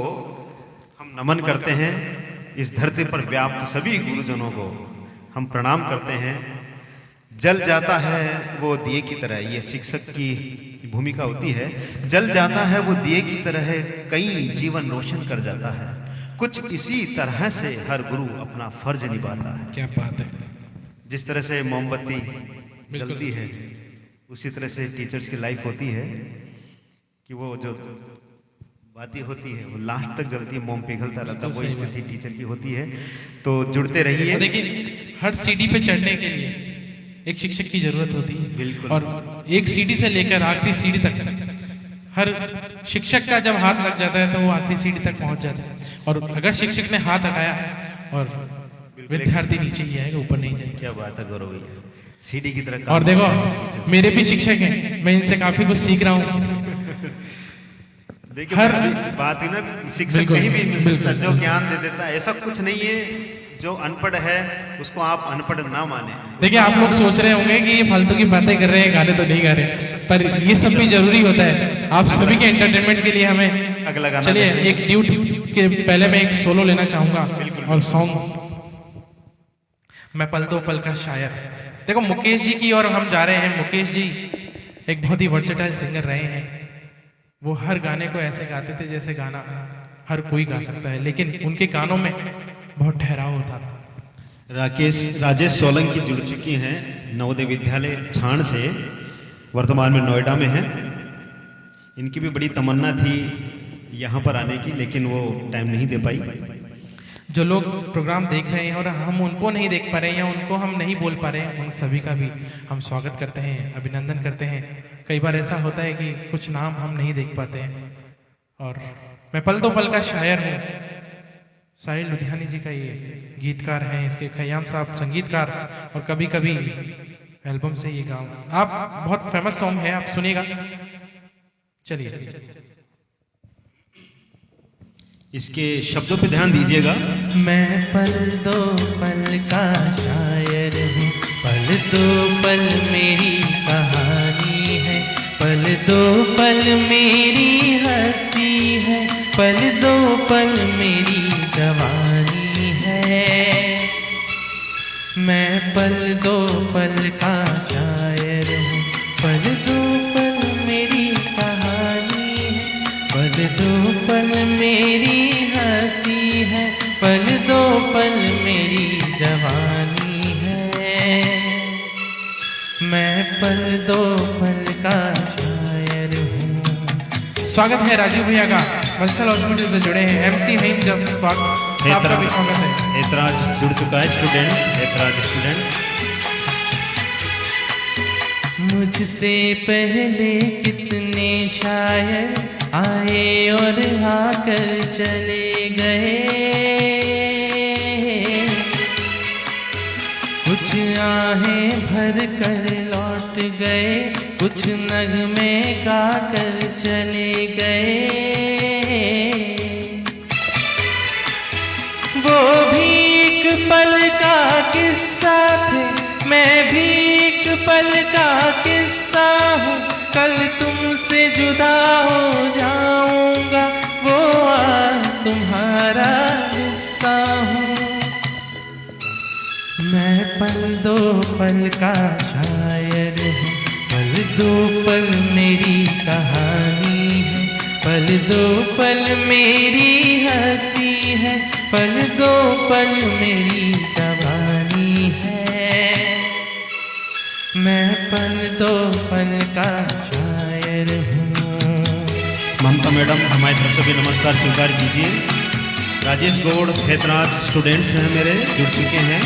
हम नमन करते हैं। इस धरती पर व्याप्त सभी गुरुजनों को हम प्रणाम करते हैं। जल जाता है वो दिए की तरह, ये शिक्षक की भूमिका होती है। जल जाता है वो दिए की तरह, कई जीवन रोशन कर जाता है। कुछ इसी तरह से हर गुरु अपना फर्ज निभाता है। क्या बात है। जिस तरह से मोमबत्ती जलती है, उसी तरह से टीचर्स की लाइफ होती है कि वो जो बात ही होती है, वो लास्ट तक जलती है, मोम पिघलता रहता है, वो स्थिति टीचर की होती है। तो जुड़ते रहिए। देखिए हर सीढ़ी पे चढ़ने के लिए एक शिक्षक की जरूरत होती है। बिल्कुल। और एक सीढ़ी से लेकर आखिरी सीढ़ी तक हर शिक्षक का जब हाथ लग जाता है तो वो आखिरी सीढ़ी तक पहुंच जाता है। और अगर शिक्षक ने हाथ हटाया और विद्यार्थी नीचे ही आएगा, ऊपर नहीं जाएगा। क्या बात है गौरव भैया, सीढ़ी की तरह। और देखो मेरे भी शिक्षक हैं, मैं इनसे काफी कुछ सीख रहा हूँ। देखिए हर बात है ना, शिक्षक कहीं भी मिल सकता है जो ज्ञान दे देता है, ऐसा कुछ नहीं है। जो अनपढ़ है उसको आप अनपढ़ ना माने। देखिए आप लोग सोच रहे होंगे कि ये फालतू की बातें कर रहे हैं, गाने तो नहीं गा रहे, पर ये सब भी जरूरी होता है आप सभी के एंटरटेनमेंट के लिए। हमें अगला गाना चलिए एक ड्यूट के पहले मैं एक सोलो लेना चाहूंगा और सॉन्ग मैं पल दो पल का शायर। देखो मुकेश जी की ओर हम जा रहे हैं। मुकेश जी एक बहुत ही वर्सेटाइल सिंगर रहे हैं। वो हर गाने को ऐसे गाते थे जैसे गाना हर कोई गा सकता है, लेकिन उनके गानों में बहुत ठहराव होता था। राजेश सोलंकी जुड़ चुकी हैं नवोदय विद्यालय छाण से, वर्तमान में नोएडा में हैं। इनकी भी बड़ी तमन्ना थी यहाँ पर आने की, लेकिन वो टाइम नहीं दे पाई। जो लोग प्रोग्राम देख रहे हैं और हम उनको नहीं देख पा रहे हैं या उनको हम नहीं बोल पा रहे हैं, उन सभी का भी हम स्वागत करते हैं, अभिनंदन करते हैं। कई बार ऐसा होता है कि कुछ नाम हम नहीं देख पाते हैं। और मैं पल दो पल का शायर हूँ, साहिल लुधियानी जी का ये गीतकार हैं, इसके खयाम साहब संगीतकार, और कभी कभी एल्बम से ये गाऊं। आप बहुत फेमस सॉन्ग है, आप सुनिएगा। चलिए इसके शब्दों पे ध्यान दीजिएगा। मैं पल दो पल का शायर हूँ, पल दो पल मेरी कहानी है, पल दो पल मेरी हस्ती है, पल दो पल मेरी जवानी है। मैं पल दो पल का शायर हूँ, पल दो पल मेरी कहानी है, पल दो पल मेरी हस्ती है, पल दो पल मेरी जवानी है। मैं पल दो पल का शायर हूँ। स्वागत है राजीव भैया का, वत्सल हॉस्पिटल से जुड़े हैं। एमसी हिंद जब स्वागत, आपका भी स्वागत है। ऐतराज जुड़ चुका है, स्टूडेंट ऐतराज स्टूडेंट। मुझसे पहले कितने शायर आए और आकर चले गए, कुछ आहें भर कर लौट गए, कुछ नगमे गा कर चले गए। वो भी एक पल का किस्सा थे, मैं भी एक पल का किस्सा हूँ। कल तुमसे जुदा हो जाऊंगा, वो आज तुम्हारा हिस्सा हूँ। मैं पल दो पल का शायर हूँ, पल दो पल मेरी कहानी है, पल दो पल मेरी हस्ती है, पल दो पल मेरी जवानी है। मैं पल दो पल का शायर हूँ। ममता मैडम हमारी तरफ से भी नमस्कार स्वीकार कीजिए। राजेश गौड़ ऐतराज स्टूडेंट्स हैं मेरे, जुड़ चुके हैं।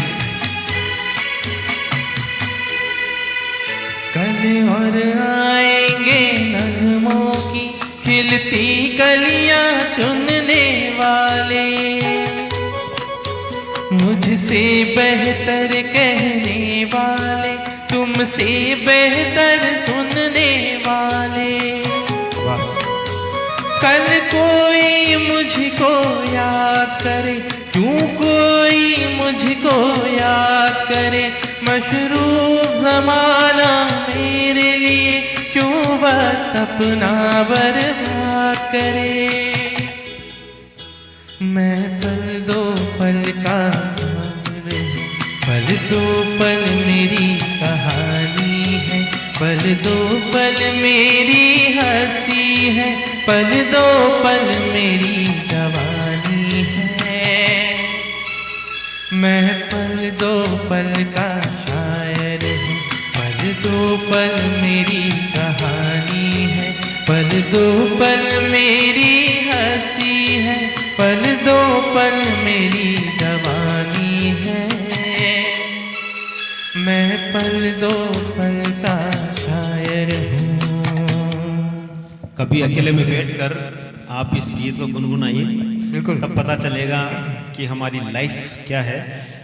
कल और आएंगे नगमों की खिलती कलियां चुनने वाले, मुझसे बेहतर कहने वाले, तुमसे बेहतर सुनने वाले। कल कोई मुझको याद करे, क्यों कोई मुझको याद करे, मशरूफ जमाना मेरे लिए क्यों वक्त अपना बर्बाद करे। मैं पल दो पल का शायर हूँ, पल दो पल मेरी कहानी है, पल दो पल मेरी हस्ती है, पल दो पल मेरी जवानी है। मैं पल दो पल का शायर हूँ, पल दो पल मेरी कहानी है, पल दो पल मेरी कभी अकेले में बैठकर आप इस गीत को गुनगुनाइए, बिल्कुल। तब पता चलेगा कि हमारी लाइफ क्या है।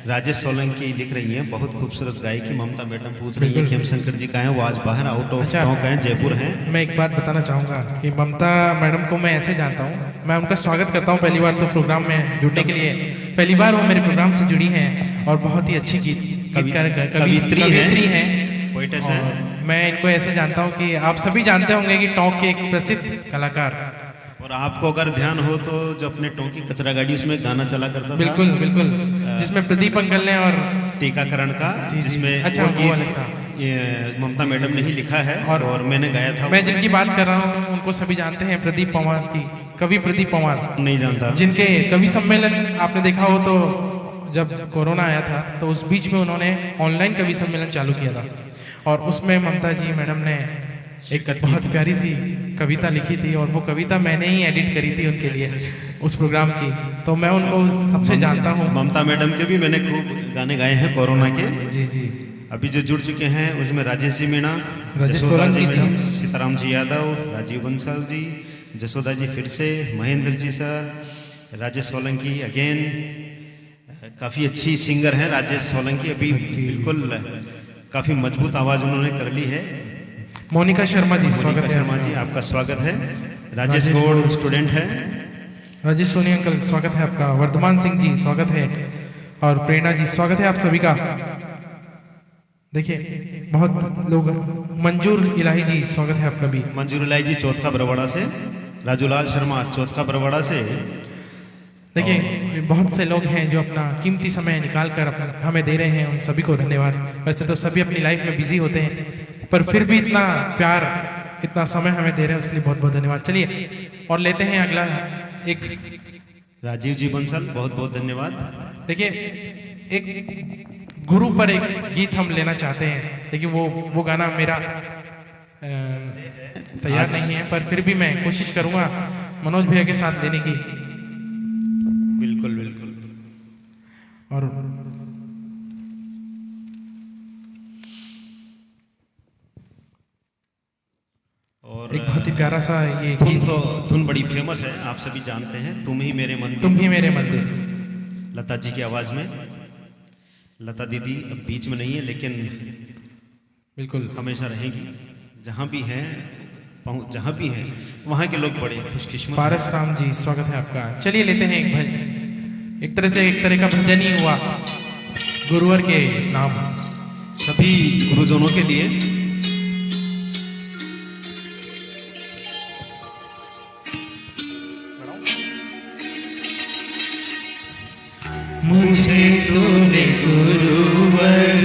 राजेश सोलंकी लिख रही हैं, बहुत खूबसूरत गायकी। ममता मैडम पूछ रही है कि हम शंकर जी का हैं, वो आज बाहर आउट ऑफ अच्छा। टॉक हैं, जयपुर हैं। मैं एक बात बताना चाहूँगा कि ममता मैडम को मैं ऐसे जानता हूँ, मैं उनका स्वागत करता हूँ पहली बार तो प्रोग्राम में जुड़ने के लिए। पहली बार वो मेरे प्रोग्राम से जुड़ी हैं और बहुत ही अच्छी कवित्री हैं, पोएटेस हैं। और मैं इनको ऐसे जानता हूँ कि आप सभी जानते होंगे कि टॉक के एक प्रसिद्ध कलाकार। और आपको अगर ध्यान हो तो जो अपने टोंकी कचरा गाड़ी उसमें गाना चला करता था, बिल्कुल बिल्कुल, जिसमें प्रदीप अंकल ने और टीकाकरण का, जी, जिसमें अच्छा, वो वो वाला गीत था। ये ममता मैडम ने ही लिखा है और मैंने गाया था। मैं जिनकी बात कर रहा हूँ उनको सभी जानते हैं, प्रदीप पंवार की, कवि प्रदीप पंवार, नहीं जानता। जिनके कवि सम्मेलन आपने देखा हो तो जब कोरोना आया था तो उस बीच में उन्होंने ऑनलाइन कवि सम्मेलन चालू किया था और उसमें ममता जी मैडम ने एक बहुत प्यारी सी कविता लिखी थी और वो कविता मैंने ही एडिट करी थी उनके लिए उस प्रोग्राम की, तो मैं उनको तब से जानता हूँ। ममता मैडम के भी मैंने खूब गाने गाए हैं कोरोना के। जी जी। अभी जो जुड़ चुके हैं उसमें राजेश जी मीणा, राजेश जसोदा सोलंकी जी जी। मैडम, सीताराम जी यादव, राजीव बंसल जी, जसोदा जी फिर से, महेंद्र जी सर, राजेश सोलंकी अगेन। काफ़ी अच्छी सिंगर हैं राजेश सोलंकी, अभी बिल्कुल काफ़ी मजबूत आवाज़ उन्होंने कर ली है। मोनिका शर्मा जी स्वागत मोनिका है। शर्मा जी आपका स्वागत है। राजेश गौड़ स्टूडेंट है। राजेश सोनी अंकल स्वागत है आपका। वर्धमान सिंह जी स्वागत है और प्रेरणा जी स्वागत है आप सभी का। देखिए बहुत लोग, मंजूर इलाही जी स्वागत है आपका भी। मंजूर इलाही जी चौथा बरवाड़ा से, राजूलाल शर्मा चौथा बरवाड़ा से। देखिए बहुत से लोग हैं जो अपना कीमती समय निकाल कर अपना हमें दे रहे हैं, उन सभी को धन्यवाद। वैसे तो सभी अपनी लाइफ में बिजी होते हैं पर फिर भी इतना प्यार, इतना समय हमें दे रहे हैं उसके लिए बहुत बहुत धन्यवाद। चलिए और लेते हैं अगला एक। राजीव जी बंसल बहुत बहुत धन्यवाद। देखिए एक गुरु पर एक गीत हम लेना चाहते हैं, देखिए वो गाना मेरा तैयार नहीं है पर फिर भी मैं कोशिश करूंगा मनोज भैया के साथ लेने की। बिल्कुल बिल्कुल। और एक बहुत ही प्यारा सा ये धुन, तो धुन बड़ी फेमस है, आप सभी जानते हैं, तुम ही मेरे मंदिर। तुम ही मेरे मंदिर, लता जी की आवाज में। लता दीदी अब बीच में नहीं है लेकिन बिल्कुल हमेशा रहेंगी। जहाँ भी हैं, जहाँ भी हैं वहाँ के लोग बड़े खुशकिस्मत। पारस राम जी स्वागत है आपका। चलिए लेते हैं एक भजन, एक तरह का भजन ही हुआ गुरुवर के नाम, सभी गुरुजनों के लिए। मुझे तूने गुरुवर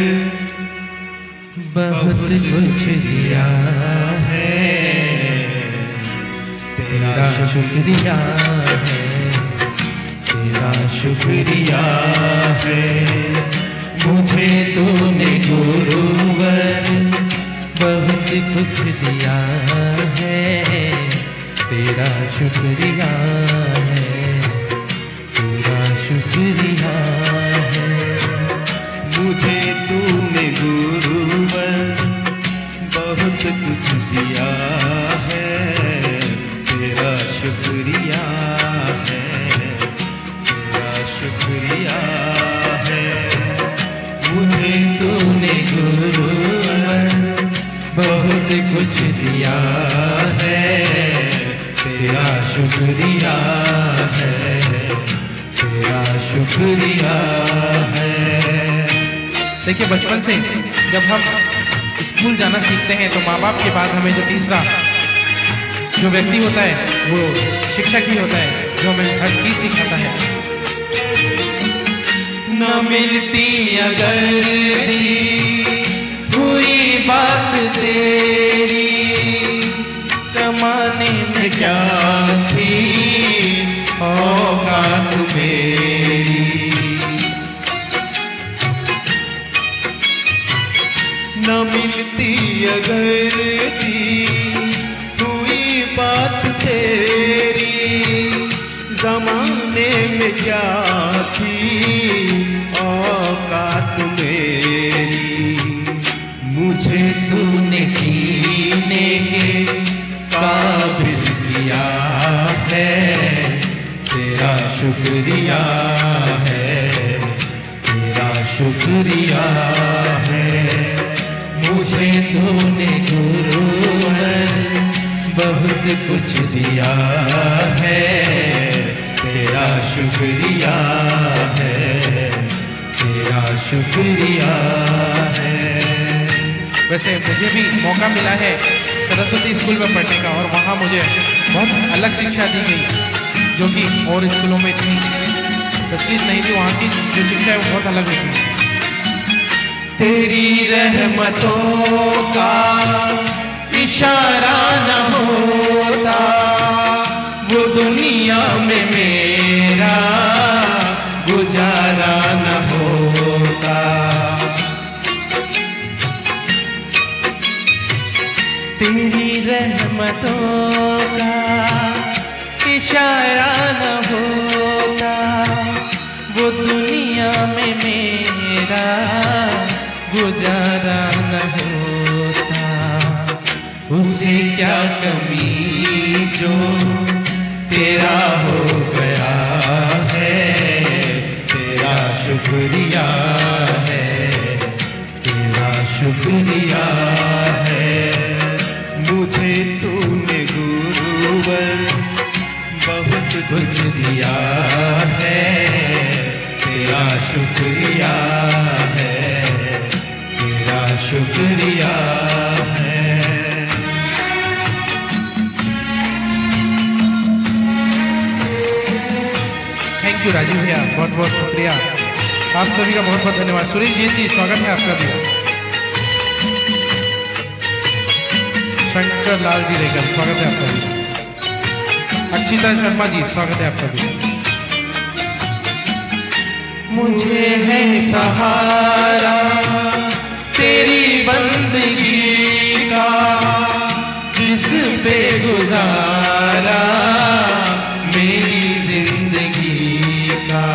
बहुत कुछ दिया है, तेरा शुक्रिया है, तेरा शुक्रिया है। मुझे तूने गुरुवर बहुत कुछ दिया है, तेरा शुक्रिया है, तेरा शुक्रिया है। मुझे तूने गुरुवर बहुत कुछ दिया है, तेरा शुक्रिया है, तेरा शुक्रिया है। मुझे तूने गुरुवर बहुत कुछ दिया है, तेरा शुक्रिया है, तेरा शुक्रिया है। देखिए बचपन से जब हम स्कूल जाना सीखते हैं तो माँ बाप के बाद हमें जो तीसरा जो व्यक्ति होता है वो शिक्षक ही होता है, जो हमें हर चीज सिखाता है। न मिलती अगर दी हुई बात तेरी, जमाने में क्या थी औकात मेरी। न मिलती अगर दी हुई बात तेरी, जमाने में क्या थी औकात मेरी। मुझे तूने जीने के काबिल शुक्रिया है, तेरा शुक्रिया है। मुझे तूने गुरुवर बहुत कुछ दिया है, तेरा शुक्रिया है, तेरा शुक्रिया है। वैसे मुझे भी मौका मिला है सरस्वती स्कूल में पढ़ने का, और वहाँ मुझे बहुत अलग शिक्षा दी गई जो कि और स्कूलों में इतनी प्रचलित नहीं थी। वहाँ की जो शिक्षा है वो बहुत अलग होती है। तेरी रहमतों का इशारा न होता, वो दुनिया में मेरा गुजारा न होता। तेरी रहमतों का इशारा न होता, वो दुनिया में मेरा गुजारा न होता। उसे क्या कमी जो तेरा हो गया है, तेरा शुक्रिया है, तेरा शुक्रिया है। मुझे तूने गुरुवर बहुत कुछ दिया है, तेरा शुक्रिया है, तेरा शुक्रिया है। थैंक यू राजीव भैया, बहुत बहुत शुक्रिया। आप सभी का बहुत बहुत धन्यवाद। सुरेश जी, स्वागत है आपका भी। शंकर लाल जी रेगल, स्वागत है आपका भी। अक्षिता शर्मा जी, स्वागत है आपका भी। मुझे है सहारा तेरी बंदगी का, जिस पे गुजारा मेरी जिंदगी का।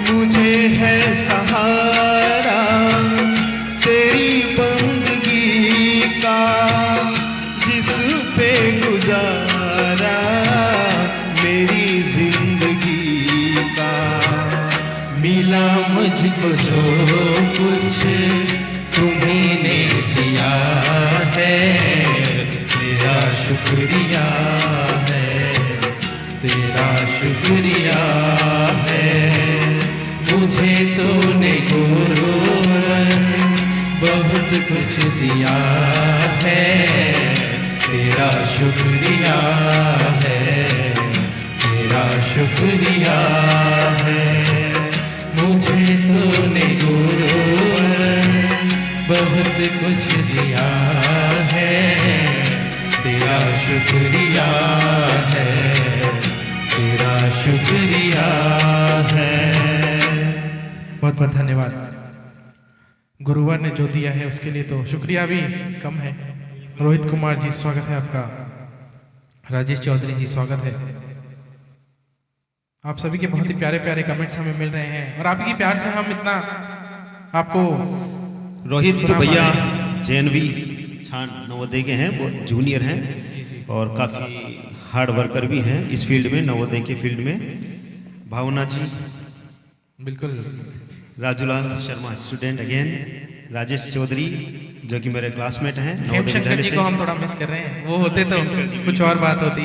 मुझे है सहारा तेरी बंदगी का, जिस पे गुजारा मेरी जिंदगी का। मिला मुझको जो कुछ तुम्हीं ने दिया है, तेरा शुक्रिया है, तेरा शुक्रिया है। मुझे तूने गुरुवर बहुत कुछ दिया है, तेरा शुक्रिया है, तेरा शुक्रिया है। मुझे तूने गुरुवर बहुत कुछ दिया है, तेरा शुक्रिया है, तेरा शुक्रिया है। बहुत बहुत धन्यवाद। गुरुवर ने जो दिया है उसके लिए तो शुक्रिया भी कम है। रोहित कुमार जी, स्वागत है आपका। राजेश चौधरी जी, स्वागत है। आप सभी के बहुत ही प्यारे प्यारे कमेंट्स हमें मिल रहे हैं, और आपकी प्यार से हम इतना आपको। रोहित भैया जैनवी छान नवोदय के हैं, वो जूनियर हैं और काफ़ी हार्ड वर्कर भी हैं इस फील्ड में, नवोदय के फील्ड में। भावना जी, बिल्कुल। Rajulal Sharma student again. राजेश चौधरी जो कि मेरे क्लासमेट हैं खेम नवोदय शंकर विद्यालय जी से। को हम थोड़ा मिस कर रहे हैं, वो होते तो कुछ और बात होती।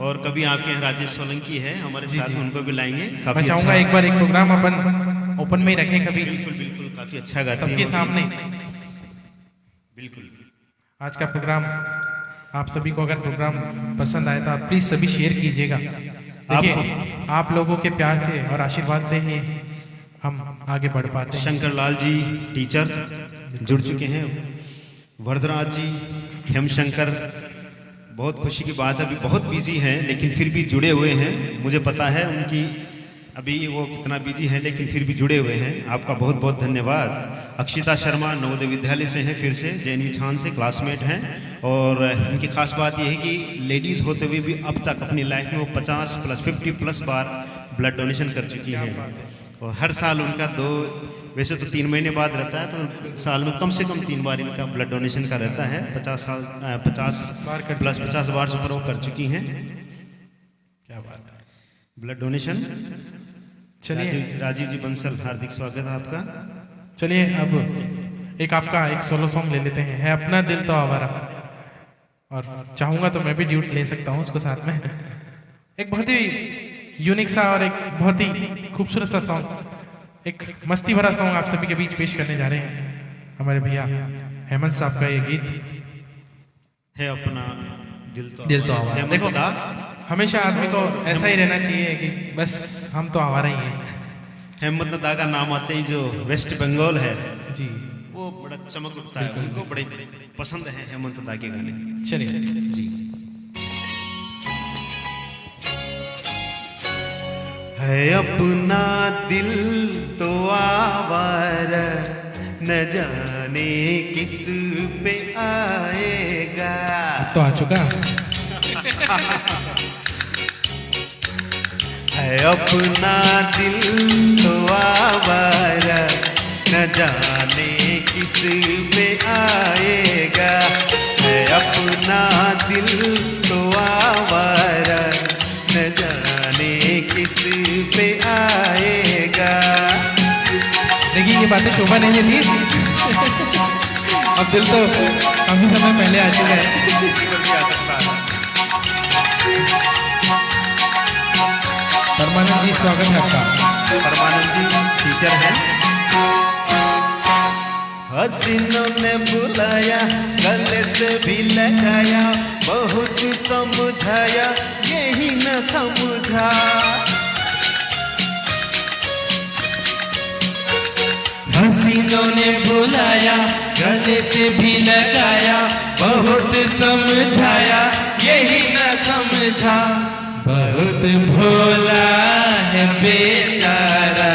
और कभी आपके यहाँ राजेश सोलंकी है हमारे साथ, उनको भी लाएंगे। मैं काफ़ी चाहूंगा अच्छा, एक बार एक प्रोग्राम अपन ओपन में ही रखें कभी, बिल्कुल बिल्कुल, काफ़ी अच्छा गाती हैं सबके वो। सामने। बिल्कुल। आज का प्रोग्राम आप सभी को अगर प्रोग्राम पसंद आए तो आप प्लीज सभी शेयर कीजिएगा। देखिए, आप लोगों के प्यार से और आशीर्वाद से ही हम आगे बढ़ पाते हैं। शंकर लाल जी टीचर जुड़ चुके हैं। वरदराज जी, खेमशंकर, बहुत खुशी की बात है, अभी बहुत बिजी हैं लेकिन फिर भी जुड़े हुए हैं। मुझे पता है उनकी अभी वो कितना बिजी है लेकिन फिर भी जुड़े हुए हैं। आपका बहुत बहुत धन्यवाद। अक्षिता शर्मा नवोदय विद्यालय से हैं, फिर से JNU छान से क्लासमेट हैं। और इनकी खास बात यह है कि लेडीज़ होते हुए भी अब तक अपनी लाइफ में वो 50+ बार ब्लड डोनेशन कर चुकी हैं। और हर साल उनका वैसे तो 3 महीने बाद रहता है, तो साल में कम से कम 3 बार इनका ब्लड डोनेशन का रहता है। 50 बार से ऊपर वो कर चुकी हैं। क्या बात है, ब्लड डोनेशन। चलिए राजीव जी बंसल, हार्दिक स्वागत है आपका। चलिए अब एक सोलो सॉन्ग ले लेते हैं, है अपना दिल तो आवारा। और चाहूंगा तो मैं भी ड्यूट ले सकता हूँ उसको साथ में। एक बहुत ही यूनिक सा और एक बहुत ही खूबसूरत सा सॉन्ग, एक मस्ती भरा सॉन्ग आप सभी के बीच पेश करने जा रहे हैं। हमारे भैया हेमंत साहब का ये गीत है अपना दिल तो आवारा। देखो हमेशा आदमी को ऐसा ही रहना चाहिए कि बस हम तो आवारा ही हैं। हेमंत दा का नाम आते ही जो वेस्ट बंगाल है जी, वो बड़ा चमक उठता है। उनको बड़े पसंद है हेमंत दा के गाने। चलिए जी। है अपना दिल तो आवारा, न जाने किस पे आएगा। तो आ चुका है अपना दिल तो आवारा, न जाने किस पे आएगा। है अपना दिल तो आवारा, न जाने किस पे आएगा। देखिए ये बातें शोभा नहीं थी। अब दिल तो काफी समय पहले आ चुका है। परमानंद जी स्वागत है आपका। परमानंद जी टीचर हैं। हसीनों ने बुलाया, गले से भी लगाया, बहुत समझाया, यही न समझा। हसीनों ने बुलाया, गले से भी लगाया, बहुत समझाया, यही न समझा। बहुत भोला है बेचारा,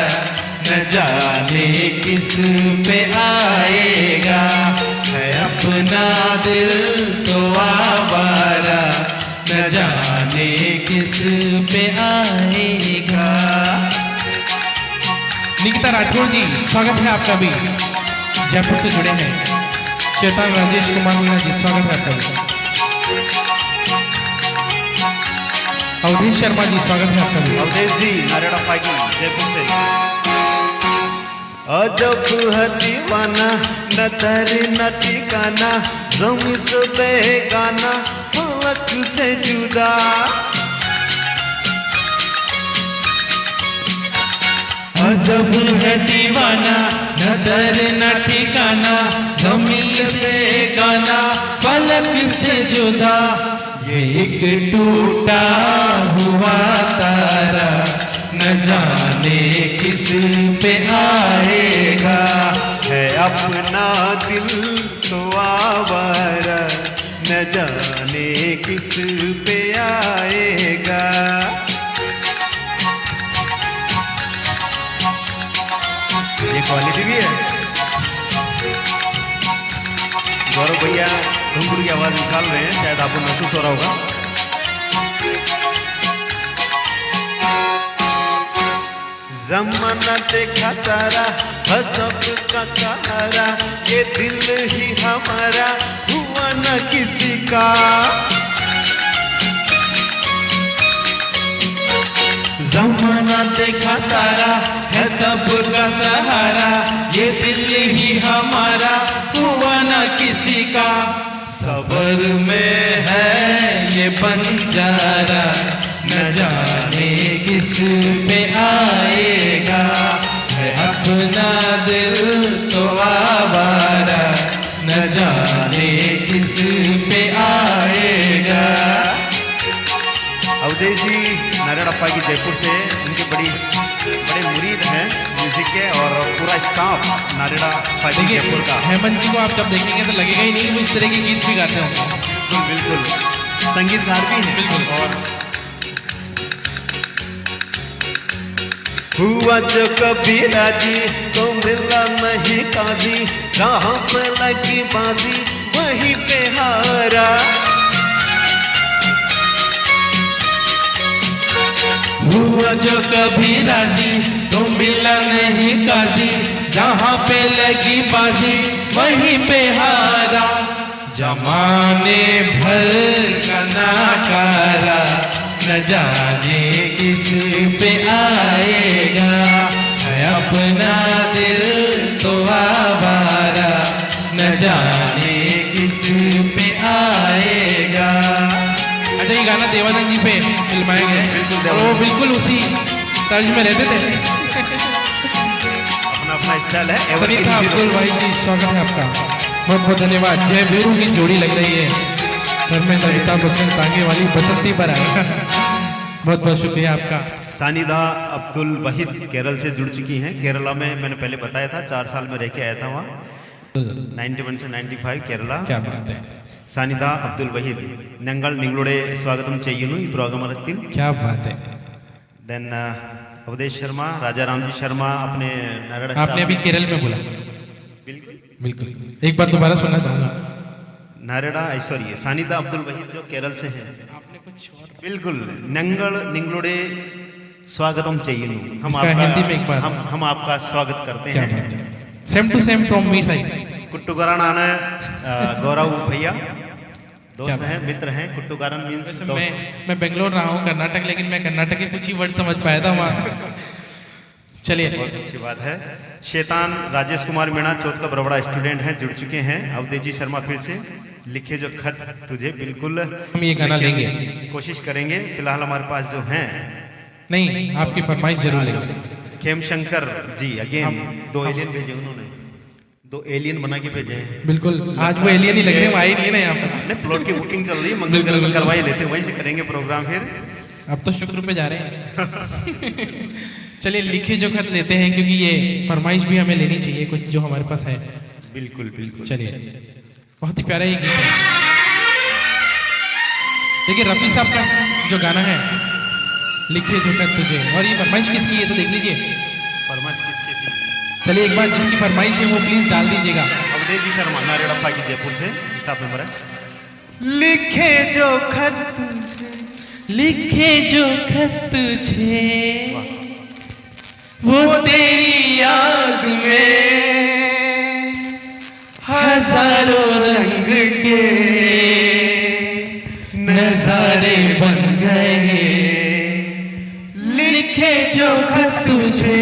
न जाने किस पे आएगा। है अपना दिल तो आवारा, न जाने किस पे आएगा। निकिता राठौर जी स्वागत है आपका भी, जयपुर से जुड़े हैं। चेतन राजेश कुमार मीना जी स्वागत है आपका। अवधेश शर्मा जी स्वागत है आपका भी। अवधेश जी नारायण फागी जयपुर से। अजब है दीवाना, न तर न ठिकाना, जमी से बेगाना, फलक से जुदा। अजब है दीवाना, न तर न ठिकाना, जमी से बेगाना, फलक से जुदा। ये एक टूटा हुआ तारा, न जाने किस पे आएगा। है अपना दिल तो आवारा, न जाने किस पे आएगा। ये क्वालिटी भी है। गौरव भैया घुंघरू की आवाज निकाल रहे हैं, शायद आपको महसूस हो रहा होगा। जमाना देखा सारा, हसब का सहारा, ये दिल ही हमारा हुआ न किसी का। जमाना देखा सारा, है सबका सहारा, ये दिल ही हमारा हुआ न किसी का। सबर में है ये बंजारा, न जाने किस पे आएगा। है अपना दिल तो आवारा, न जाने किस पे आएगा। अवधेश जी नारायण अप्पा की जयपुर से, उनके बड़े मुरीद हैं म्यूजिक के, और पूरा स्टाफ नारायण अप्पा जी जयपुर का। हेमंत जी को आप जब देखेंगे तो लगेगा ही नहीं वो इस तरह के गीत भी गाते होंगे। बिल्कुल संगीतकार भी हैं। बिल्कुल। और हुआ जो कभी राजी तो मिला नहीं काजी, जहाँ पे लगी बाजी वहीं पे हारा। हुआ जो कभी राजी तो मिला नहीं काजी, जहाँ पे लगी बाजी वहीं पे हारा। जमाने भर का नाकारा, न जाने किस पे आएगा, है अपना दिल तो आवारा, न जाने किस पे आएगा। अच्छा, ये गाना देवानंद जी पे फिल्माया गया है, वो बिल्कुल उसी तर्ज में रहते थे। अपना अपना स्टाइल है। सरिता अब्दुल भाई जी, स्वागत है आपका, बहुत बहुत धन्यवाद। जय वीरू की जोड़ी लग रही है घर में, सरिता बच्चन तांगे वाली बसंती पर आए। बहुत बहुत शुक्रिया आपका। सानिदा अब्दुल वहीद केरल से जुड़ चुकी हैं। केरला में मैंने पहले बताया था 4 साल में रह के आया था वहाँ, 91 से 95 केरला। क्या बात है, सानिदा अब्दुल वहीद नंगल निंगलोड़े स्वागतम चेय्युनु ई प्रोग्राम रखतील। क्या बात है। देन अवधेश शर्मा, राजा राम जी शर्मा अपने नारायण। आपने अभी केरल में बोला, बिल्कुल बिल्कुल एक बार दोबारा सुनना चाहूंगा। नारेड़ा ऐश्वर्य सानिदा अब्दुल वहीद जो केरल से हैं। बिल्कुल, नंगल निंगलोड़े स्वागतम चेय्युनु। हम इसका हिंदी में एक बार हम आपका स्वागत करते क्या हैं। बात है, same to same from me side. कुट्टूकरण आना गौरव भैया दोस्त क्या हैं, मित्र हैं। कुट्टूकरण मीन्स मैं बेंगलोर रहा हूँ कर्नाटक, लेकिन मैं कर्नाटक के कुछ ही वर्ड समझ पाया था वहाँ। चलिए, बहुत अच्छी बात है। शैतान राजेश कुमार मीणा चौथ का बड़ा स्टूडेंट हैं, जुड़ चुके हैं। अवधेश जी शर्मा फिर से लिखे जो खत तुझे, बिल्कुल हम ये गाना लेंगे, कोशिश करेंगे। फिलहाल हमारे पास जो हैं, नहीं आपकी फरमाइश जरूर लेंगे। खेम शंकर जी अगेन 2 एलियन भेजे उन्होंने, 2 एलियन बना के भेजे हैं। बिल्कुल, आज वो एलियन ही लग रहे हैं, वो आए नहीं है ना यहाँ पर। नहीं, प्लॉट की बुकिंग चल रही है, मंगल में करवाई लेते हैं, वहीं से करेंगे प्रोग्राम फिर। अब तो शुक्र पे जा रहे हैं। चलिए, लिखे जो खत लेते हैं, क्योंकि ये फरमाइश भी हमें लेनी चाहिए कुछ जो हमारे पास है। बिल्कुल बिल्कुल। चलिए, बहुत ही प्यारा ये गीत है। देखिए, रफी साहब का जो गाना है लिखे जो खत तुझे, और ये फरमाइश किसकी है तो देख लीजिए। फरमाइश किसकी थी? चलिए, एक बार जिसकी फरमाइश है वो प्लीज डाल दीजिएगा। अवधेश जी शर्मा नारेड़ा की जयपुर से स्टाफ मेंबर है। लिखे जो खत, लिखे जो खत तुझे, वो तेरी याद में हजारों रंग के नजारे बन गए। लिखे जो खत तुझे,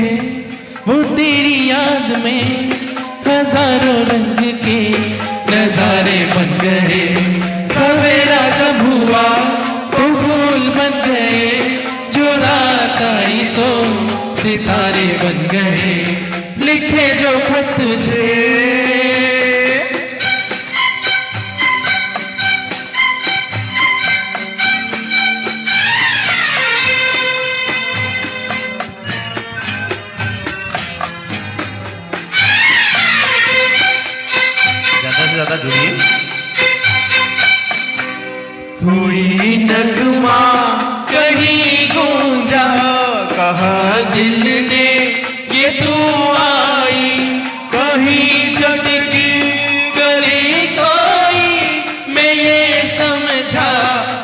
वो तेरी याद में हजारों रंग के नजारे बन गए। सवेरा जब हुआ तो फूल बन गए, जो रात आई तो सितारे बन गए। लिखे जो खत तुझे। ज्यादा से ज्यादा जुड़िए। कोई नगमा कहीं गूंजा, कहा दिल ने ये तू आई, कहीं चटकी गली कोई, मैं ये समझा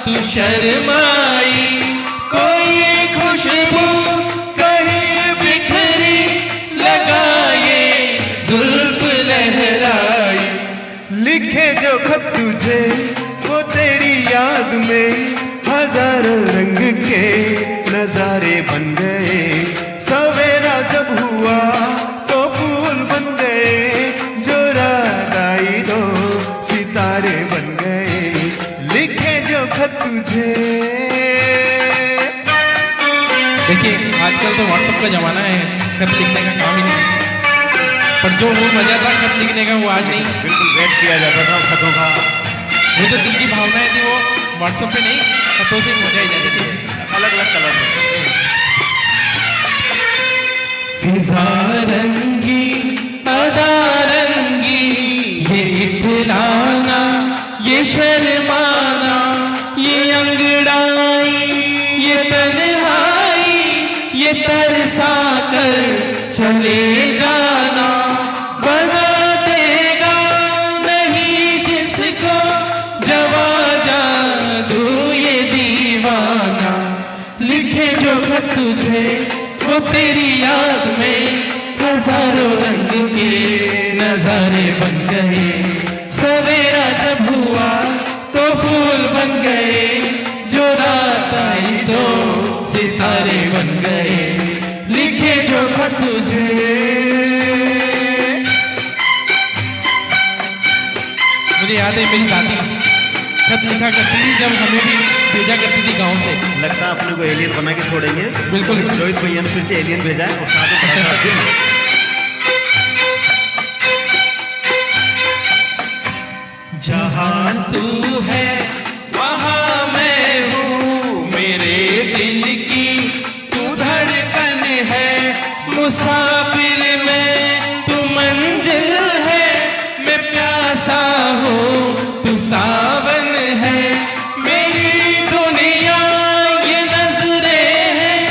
तू शर्माई। कोई खुशबू कहीं बिखरी, लगाए जुल्फ लहराई। लिखे जो खत तुझे, वो तेरी याद में हजारों रंग के नजारे बन गए। सवेरा जब हुआ तो फूल बन गए, जो रात आई तो सितारे बन गए। लिखे जो खत तुझे। देखिए, आजकल तो व्हाट्सएप का जमाना है, खत लिखने का काम ही नहीं, पर जो वो मजा था खत लिखने का वो आज नहीं। बिल्कुल वेट किया जाता था खतों का। वो जो दिल की भावनाएं थी वो व्हाट्सएप पे नहीं, खतों से पहुंचाई जाती थी, अलग अलग कलर में। फिजा रंगी अदा रंगी, ये इतलाना ये शर्माना, ये अंगड़ाई ये तन्हाई, ये ये तरसा कर चले जाना, बना देगा नहीं जिसको जवा जादू ये दीवाना। लिखे जो खत तुझे वो तेरी याद में हजारों रंग के नजारे बन गए। सवेरा जब हुआ तो फूल बन गए, जो रात आई तो सितारे बन गए। लिखे जो खत तुझे। मुझे याद है मेरी दादी खत लिखा करती थी, जब हमें भी भेजा करती थी गांव से। लगता है अपने को एलियन बना के छोड़ेंगे। बिल्कुल। रोहित भैया ने फिर से एलियन भेजा है और साथ में जहाँ तू है वहाँ मैं हूँ, मेरे दिल की तू धड़कन है। मुसाफिर में तू मंजिल है, मैं प्यासा हूँ तू सावन है। मेरी दुनिया ये नजरें हैं,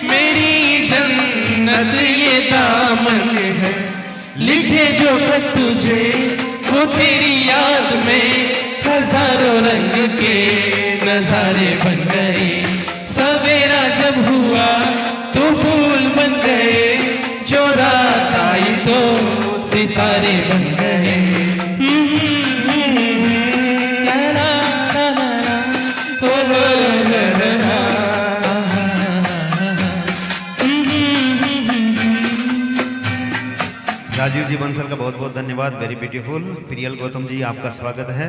मेरी जन्नत ये दामन है। लिखे जो खत तुझे वो तेरी याद में हजारों रंग के नजारे बन गए। सवेरा जब हुआ तो फूल बन गए, जो रात आई तो सितारे बन गए। ला ला ला ला ला, ओ ला ला ला ला। राजीव जी बंसल का बहुत बहुत धन्यवाद। Very beautiful. प्रियल गौतम जी आपका स्वागत है।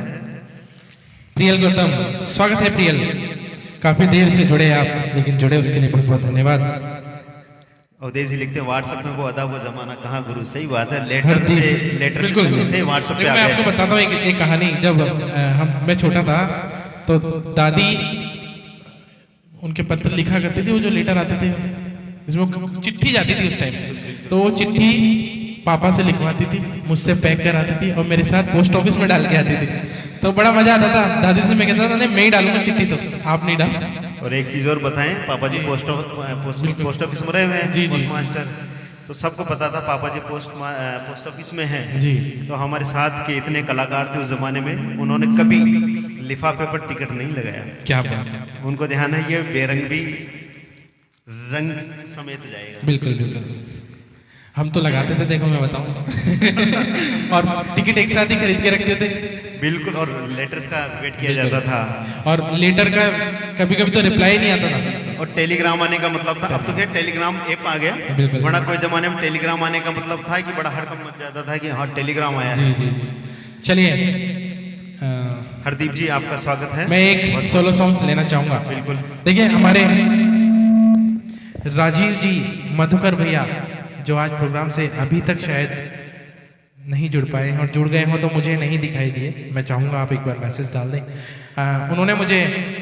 प्रियल गौतम, स्वागत है प्रियल। काफी देर से जुड़े आप, लेकिन जुड़े उसके लिए बहुत बहुत धन्यवाद। अवधेश जी लिखते हैं व्हाट्सएप में वो अदा वो जमाना कहाँ गुरु। सही बात है। लेटर थे व्हाट्सएप पे आ मैं गए। आपको बताता हूँ एक कहानी। जब मैं छोटा था तो दादी उनके पत्र लिखा करती थी, वो जो लेटर आते थे जिसमें चिट्ठी जाती थी उस टाइम, तो वो चिट्ठी पापा से लिखवाती थी, मुझसे पैक कराती थी और मेरे साथ पोस्ट ऑफिस में डाल के आती थी। तो बड़ा मजा आता था। दादी से मैं कहता था नहीं मैं ही डालूंगा चिट्ठी, तो आप नहीं डाल। और एक चीज और बताएं, पापा जी पोस्ट ऑफिस में रहे हुए हैं। जी, जी। Post master. तो सबको पता था पापा जी पोस्ट ऑफिस में हैं। जी। तो हमारे साथ के इतने कलाकार थे उस जमाने में, उन्होंने कभी लिफाफे पर टिकट नहीं लगाया। क्या बात है। उनको ध्यान है ये बेरंगी रंग समेत जाएगा। बिल्कुल बिल्कुल। हम तो लगाते थे, देखो मैं बताऊं। और टिकट एक साथ ही खरीद के रखते थे। बिल्कुल। और लेटर्स का वेट किया जाता था। और लेटर का कभी कभी तो रिप्लाई नहीं आता था। और टेलीग्राम आने का मतलब था, अब तो क्या टेलीग्राम ऐप आ गया, बिल्कुल। वरना कोई जमाने में टेलीग्राम आने का मतलब था कि बड़ा हड़कंप मच जाता था कि हाँ टेलीग्राम आया है। जी जी जी। चलिए हरदीप जी आपका स्वागत है। मैं एक सोलो सॉन्ग लेना चाहूंगा। बिल्कुल। देखिए हमारे राजीव जी मधुकर भैया जो आज प्रोग्राम से अभी तक शायद नहीं जुड़ पाए हैं, और जुड़ गए हो तो मुझे नहीं दिखाई दिए। मैं चाहूँगा आप एक बार मैसेज डाल दें। उन्होंने मुझे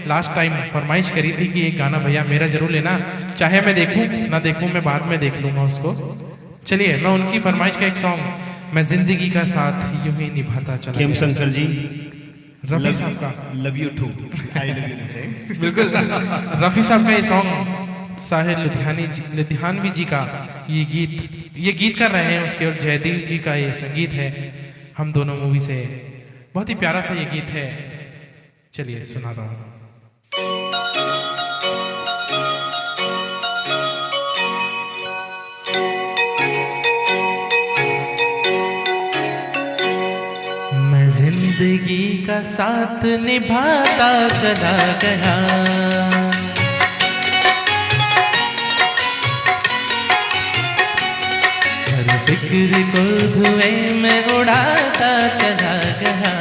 लास्ट टाइम फरमाइश करी थी कि एक गाना भैया मेरा जरूर लेना, चाहे मैं देखूं ना देखूं मैं बाद में देख लूँगा उसको। चलिए मैं उनकी फरमाइश का एक सॉन्ग मैं जिंदगी का साथ यूं ही निभाता चला खेम गया। शंकर जी रफी साहब का love you too. I love you. बिल्कुल रफी साहब का ये सॉन्ग साहिर लुधियानवी जी का ये गीत कर रहे हैं उसके, और जयदीप जी का ये संगीत है। हम दोनों मूवी से बहुत ही प्यारा सा ये गीत है। चलिए सुना रहा हूँ। मैं जिंदगी का साथ निभाता चला गया, हर फिक्र को धुएं में उड़ाता चला गया,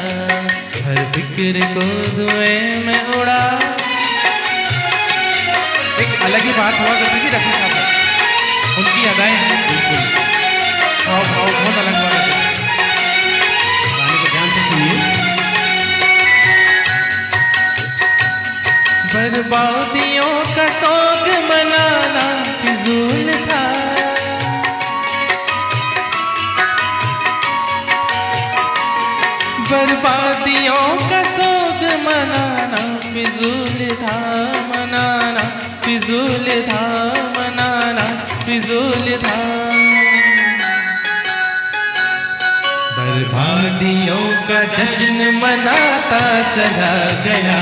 हर फिक्र को धुएं में उड़ा। एक अलग ही बात हुआ करती थी रफी साहब का, उनकी अदाएं बिल्कुल बहुत अलग हुआ करती थी। गाने को ध्यान से सुनिए। बर्बादियों का शौक मनाना फिजूल था, बर्बादियों का शौक मनाना फिजूल था, मनाना फिजूल था, मनाना डोलधाम। बर्बादियों का जश्न मनाता चला गया,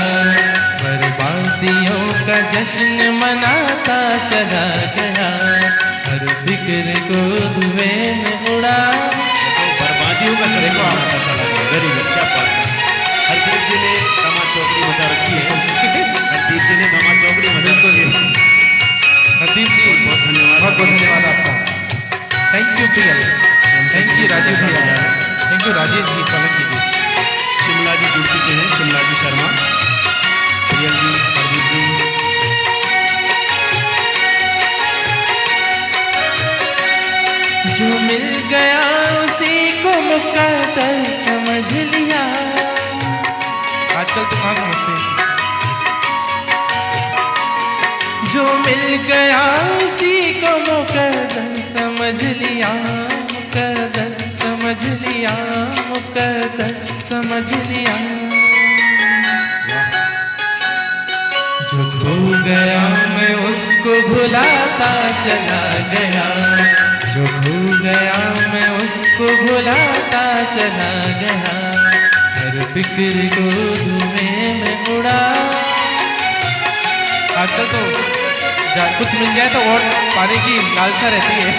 बर्बादियों का जश्न मनाता चला गया, हर फिक्र को धुएं में उड़ा। बर्बादियों का जश्न मनाता चला गया। वेरी गुड, क्या बात है। हरदीप जी ने धमा चौकड़ी मचा रखी है। हरदीप जी ने धमा चौकड़ी मचा रखी है। हरदीप जी बहुत धन्यवाद, बहुत बहुत धन्यवाद आपका। Thank you Priyal, thank you Rajeev भैया, थैंक यू राजेश जी, सोलंकी जी। शिमला जी जुड़ चुके हैं, शिमला जी शर्मा, प्रियल जी, हरदीप जी। जो मिल गया उसी को मुकद्दर समझ लिया। आजकल तो कहाँ समझते हैं। जो मिल गया उसी को मुकद्दर समझ लिया, मुकद्दर समझ लिया, मुकद्दर समझ लिया। जो खो गया मैं उसको भुलाता चला गया, जो खो गया मैं उसको भुलाता चला गया, हर फिक्र को धुएं में उड़ा। आजकल तो कुछ मिल जाए तो और पाने की लालसा रहती है।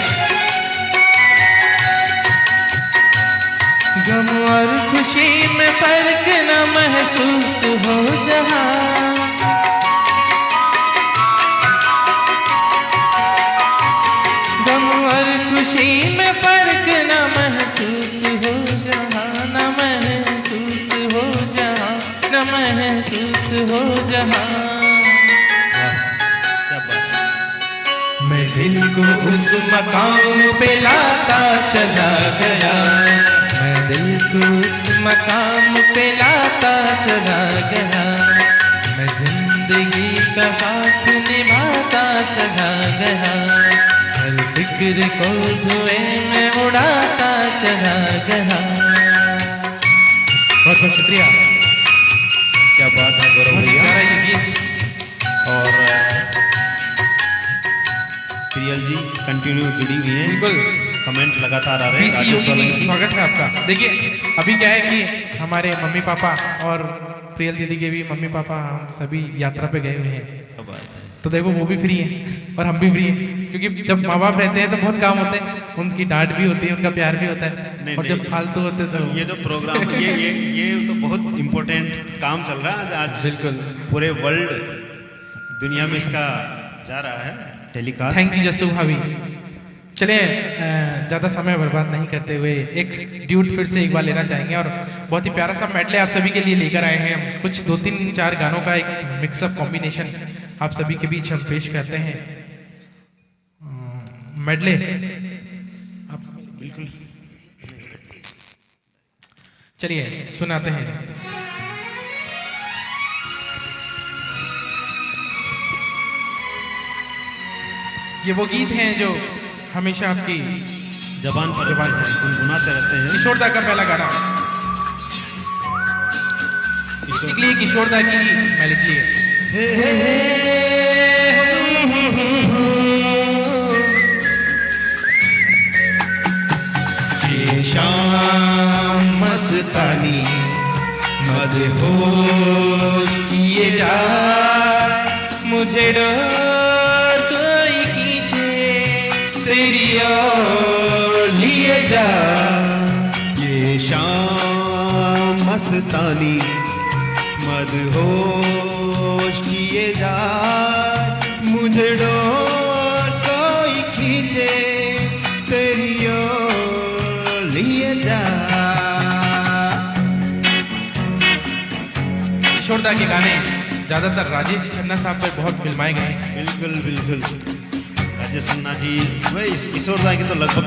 गम और खुशी में फर्क न महसूस हो जहां, गम और खुशी में फर्क न महसूस हो जहां, न महसूस हो जहां, न महसूस हो जहां। क्या बात है। मैं दिल को उस मकाम पे लाता चला गया, मैं दिल को उस मकाम पे लाता चला गया, मैं जिंदगी का साथ निभाता चला गया, हर फिक्र को धुएं में उड़ाता चला गया। बहुत बहुत शुक्रिया। क्या बात है गौरव बहुत भैया। प्यारा ये गीत। और प्रियल जी कंटिन्यू जुड़ी हुई हैं, बिल्कुल। कमेंट लगातार आ रहे हैं। पीसी राजेश योगी सोलंकी जी, जी। स्वागत है आपका। देखिए अभी क्या है कि हमारे मम्मी पापा और प्रियल दीदी के भी मम्मी पापा हम सभी यात्रा पे गए हुए हैं, क्या बात है। तो देखो वो भी फ्री है और हम भी फ्री हैं, क्योंकि जब माँ बाप रहते हैं तो बहुत काम होते हैं, उनकी डांट भी होती है, उनका प्यार भी होता है, नहीं, और जब नहीं। फालतू होते हैं तो ये जो प्रोग्राम ये तो बहुत इम्पोर्टेंट काम चल रहा है आज। बिल्कुल। पूरे वर्ल्ड दुनिया में इसका जा रहा है टेलीकास्ट। थैंक यू जसू भाभी। चलिए ज़्यादा समय बर्बाद नहीं करते हुए एक ड्यूट फिर से एक बार लेना चाहेंगे, और बहुत ही प्यारा सा मेडले आप सभी के लिए लेकर आए हैं हम। कुछ 2-3-4 गानों का एक मिक्सअप कॉम्बिनेशन आप सभी के बीच हम पेश करते हैं। मेडले आप बिल्कुल। चलिए सुनाते हैं। ये वो गीत हैं जो हमेशा आपकी जबान पर गुनगुनाते रहते हैं। किशोर दा का पहला गाना, बेसिकली किशोर दा की मेलोडी है। ये शाम मस्तानी मदहोश किए जा, मुझे डर कोई खींचे तेरी ओर लिए जा। ये शाम मस्तानी मदहोश किए जा, मुझे डोर कोई खींचे तेरी ओर लिए जा। किशोर दा के गाने ज्यादातर राजेश खन्ना साहब पे बहुत फिल्माए गए हैं। बिल्कुल बिल्कुल। राजेश खन्ना जी, वही किशोर दा की तो लगभग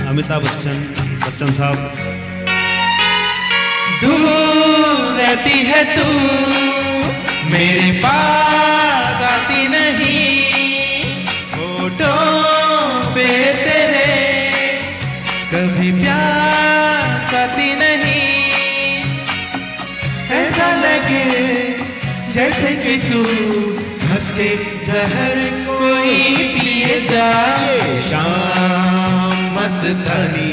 अमिताभ बच्चन साहब। दूर रहती है तू, मेरे पास आती नहीं, होठों पे तेरे कभी प्यास आती नहीं। ऐसा लगे जैसे कि तू हंस से जहर कोई पिए जाए, शाम मस्तानी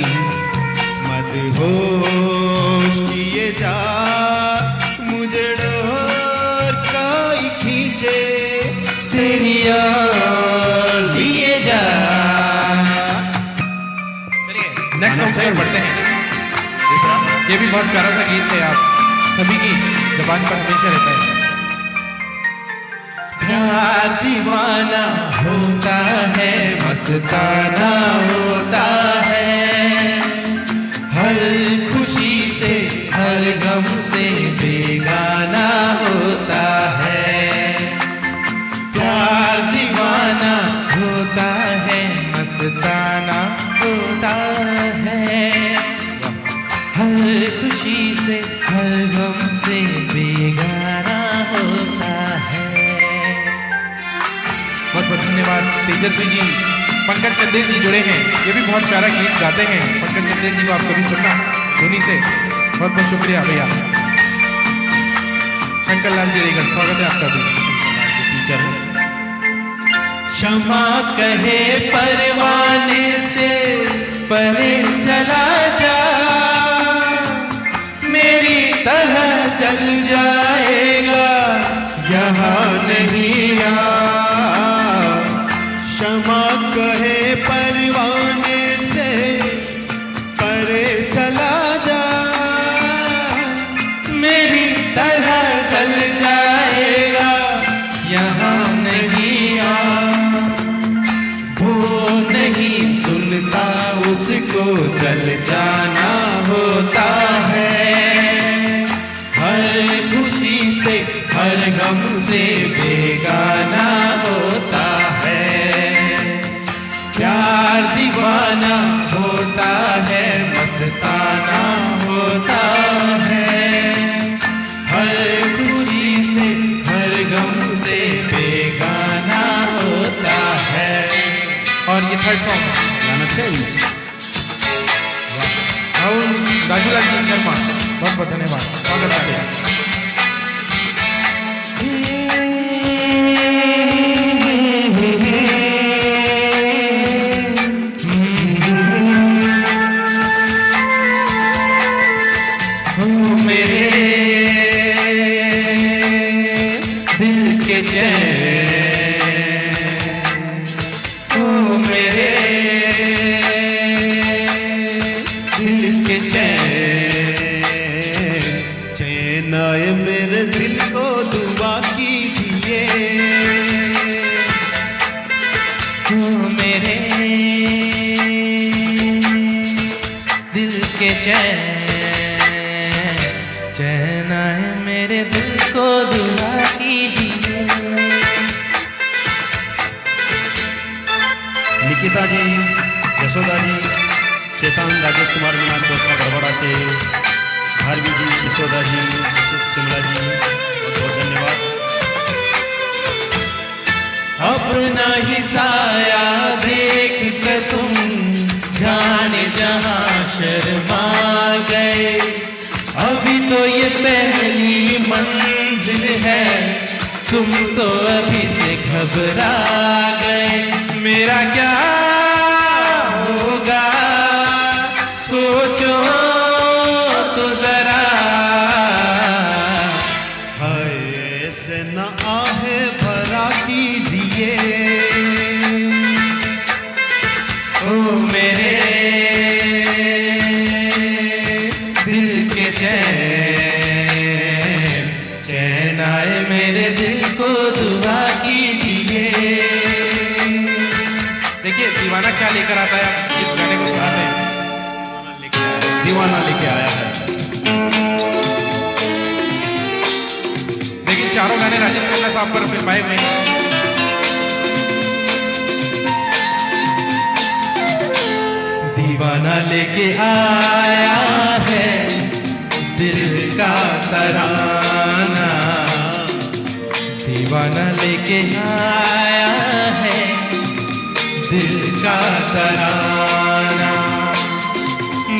मदहोश किए जा, मुझे डोर कोई खींचे तेरी ओर लिए जा। चलिए नेक्स्ट सॉन्ग से बढ़ते हैं। ये भी बहुत प्यारा सा गीत है, आप सभी की जुबान पर हमेशा रहता है। प्यार दीवाना होता है, मस्ताना होता है, हर खुशी से हर गम से बेगाना होता है। प्यार दीवाना होता है, मस्ताना होता है, हर खुशी से हर गम से बेगाना होता है। बहुत बहुत धन्यवाद तेजस्वी जी। पंकज चंदेल जी जुड़े हैं, ये भी बहुत प्यारा गीत गाते हैं। पंकज चंदेल जी को आप कभी सुनना धुनी से, बहुत बहुत शुक्रिया भैया। शंकर लाल जी रेगल, स्वागत है आपका भी। टीचर क्षमा कहे परवाने से परे चला जा, मेरी तरह जल जाएगा यहाँ नहीं आ। क्षमा कहे परवाने से परे चला जा, मेरी तरह जल जाएगा यहाँ नहीं आ। वो नहीं सुनता उसको जल जाना होता है, हर खुशी से हर गम से बेगाना होता है। प्यार दीवाना होता है, मस्ताना होता है, हर खुशी से हर गम से बेगाना होता है। और ये थर्ड सॉन्ग गाना चेंज। राहुल राजूलाल जी शर्मा, बहुत बहुत धन्यवाद, स्वागत है। मेरे दिल के चैन, ओ मेरे दिल के चैन, चैन आए मेरे दिल को दुआ कीजिए, ओ मेरे दिल के चैन, चैन आए मेरे दिल को दुआ कीजिए। निकिता जी, यशोदा जी, चेतन, राजेश कुमार मीना दोस्ता गड़बड़ा से, भारवी जी, यशोदा जी, शिमला जी, बहुत बहुत धन्यवाद। अपना ही साया देख कर तुम जाने जहां शर्मा गए, अभी तो ये पहली मंजिल है, तुम तो अभी से घबरा गए। मेरा क्या होगा सोचो तो जरा, हाय ऐसे न आहे भरा कीजिए, ओ मेरे दिल के चैन, चैन आए मेरे दिल को दुआ कीजिए। देखिए दीवाना क्या लेकर आता है, इस गाने को सुनाते हैं। दीवाना लेके आया है। लेकिन चारों गाने राजेश खन्ना साहब पर फिल्माए हुए हैं। दीवाना लेके आया है दिल का तराना, दीवाना लेके आया है दिल का तराना।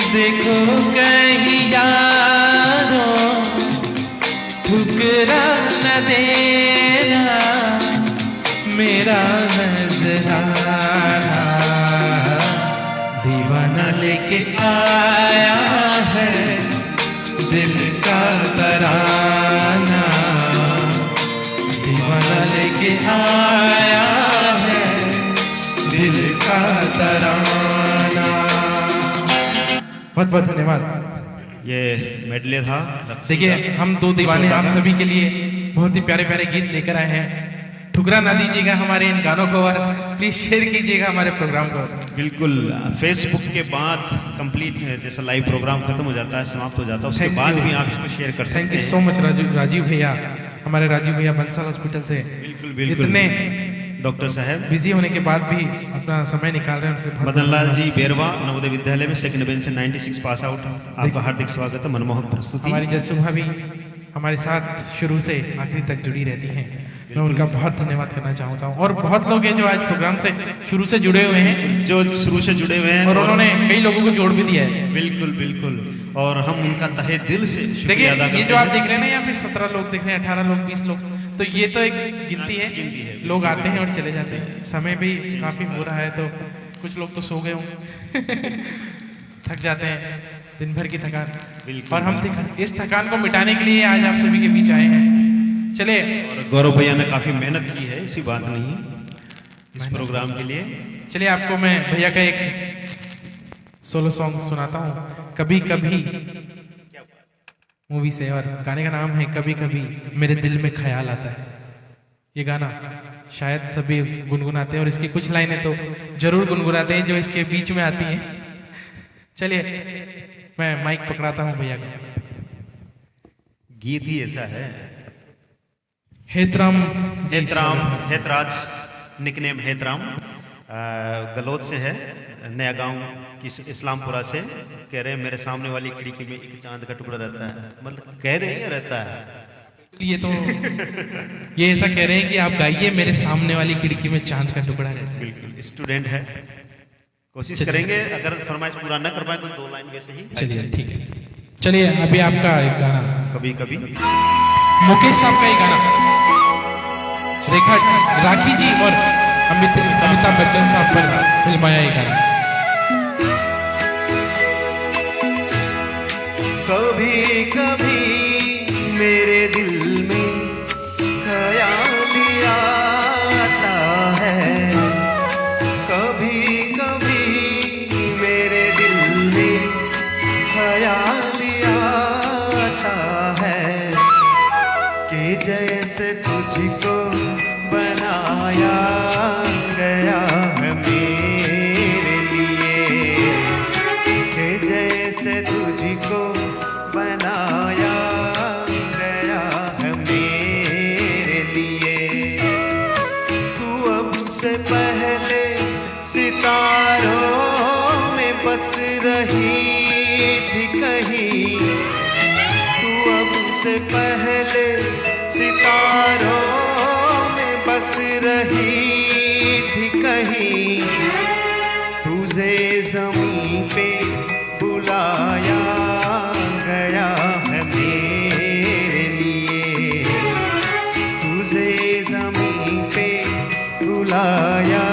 देखो कहीं यारों ठुकरा न देना, मेरा नजराना, दीवाना लेके आया है दिल का तराना, दीवाना लेके आया है दिल का तराना। बहुत बहुत धन्यवाद। ये मेडले था। देखिए हम दो दीवाने आप सभी के लिए बहुत ही प्यारे प्यारे गीत लेकर आए हैं। ठुकरा ना दीजिएगा हमारे इन गानों को और प्लीज शेयर कीजिएगा हमारे प्रोग्राम को। बिल्कुल, फेसबुक के बाद कंप्लीट जैसा लाइव प्रोग्राम खत्म हो जाता है, समाप्त हो जाता है, उसके बाद भी आप इसको शेयर कर सकते हैं। Thank you so much Rajeev भैया, हमारे राजीव भैया बंसल हॉस्पिटल से बिल्कुल बिल्कुल इतने डॉक्टर साहब बिजी होने के बाद भी अपना समय निकाल रहे हैं। उनके बहुत मदन लाल जी बेरवा नवोदय विद्यालय में सेकंड बेंच से 96 पास आउट, आपका हार्दिक स्वागत है। मनमोहक प्रस्तुति। हमारी जसुभा भी हमारे साथ शुरू से आखिरी तक जुड़ी रहती हैं, मैं उनका बहुत धन्यवाद करना चाहता हूँ। और बहुत लोग हैं जो आज प्रोग्राम से शुरू से जुड़े हुए हैं, जो शुरू से जुड़े हुए हैं और उन्होंने कई लोगों को जोड़ भी दिया है। बिल्कुल बिल्कुल, और हम उनका तहे दिल से देखिए शुक्रिया अदा करते ये जो हैं। आप देख रहे हैं ना, यहाँ पे 17 लोग देख रहे हैं, 18 लोग, 20 लोग, तो ये तो एक गिनती है। लोग आते हैं और चले जाते हैं, समय भी काफी हो रहा है, तो कुछ लोग तो सो गए होंगे थक जाते हैं दिन भर की थकान, और हम इस थकान को मिटाने के लिए आज आप सभी के बीच आए हैं। चलिए, और गौरव भैया ने काफी मेहनत की है, इसी बात नहीं इस प्रोग्राम के लिए। चलिए आपको मैं भैया का एक सोलो सॉन्ग सुनाता हूँ, कभी कभी मूवी से, और गाने का नाम है कभी कभी मेरे दिल में ख्याल आता है। ये गाना शायद सभी गुनगुनाते हैं और इसकी कुछ लाइनें तो जरूर गुनगुनाते हैं जो इसके बीच में आती हैं। चलिए मैं माइक पकड़ाता हूँ भैया का। गीत ही ऐसा है। हेतराम हेतराज निकनेम हेतराम, गलौद से है, नया गांव की इस्लामपुरा से। कह रहे हैं मेरे सामने वाली खिड़की में एक चांद का टुकड़ा रहता है, मतलब कह रहे हैं रहता है। ये तो ये ऐसा कह रहे हैं कि आप गाइए मेरे सामने वाली खिड़की में चांद का टुकड़ा रहता है। बिल्कुल, स्टूडेंट है, कोशिश करेंगे, अगर फरमाइश पूरा न कर पाए तो 2 लाइन वैसे ही। चलिए ठीक है। चलिए अभी आपका एक गाना, कभी कभी मुकेश साहब का एक गाना, रेखा राखी जी और अमिताभ बच्चन साहब पर फिल्माया एक गाना। कभी कभी मेरे दिल में ख्याल आता है, कभी कभी मेरे दिल में ख्याल आता है कि जैसे तुझको बनाया गया है मेरे लिए, कि जैसे तुझको बनाया गया है मेरे लिए। तू अब से पहले सितारों में बस रही थी कहीं, तू अब से पहले सितारों में बस रही थी कहीं, तुझे ज़मीं पे बुलाया गया है मेरे लिए, तुझे ज़मीं पे बुलाया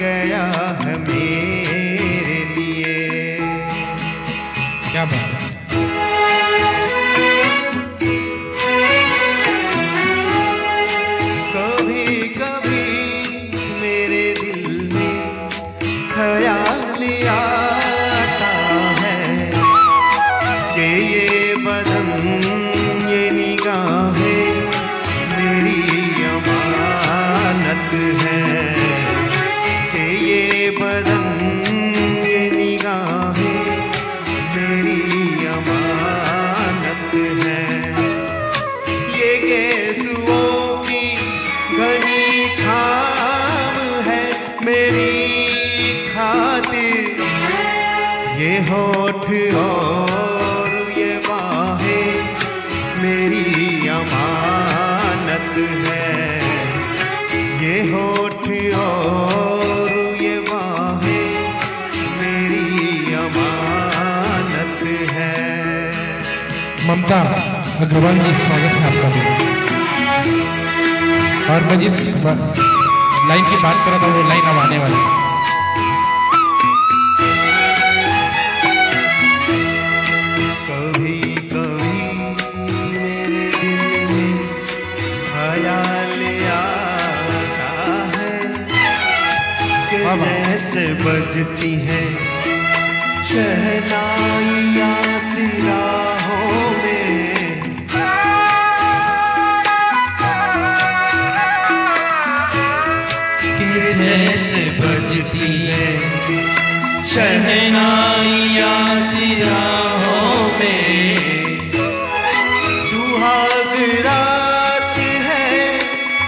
गया है मेरे लिए। क्या बात है। कभी कभी मेरे दिल में ख्याल आता है कि ये बदन ये निगाहें मेरी अमानत है, कि ये बदन ये निगाहें मेरी अमानत है। ये गेसुओं की घनी छाम है मेरी खातिर, ये होठ और ये बाहें मेरी अमानत है, ये होठ और ये बाहें मेरी अमानत है। ममता अग्रवाल जी स्वागत है आपका भी। और मैं जिस लाइन की बात कर रहा था, वो लाइन अब आने वाला है। कभी कभी मेरे दिल में ख्याल आता है कि जैसे बजती है शहनाइयाँ सिराहों में, जैसे बजती है शहनाइयाँ सिराहों में। सुहाग रात है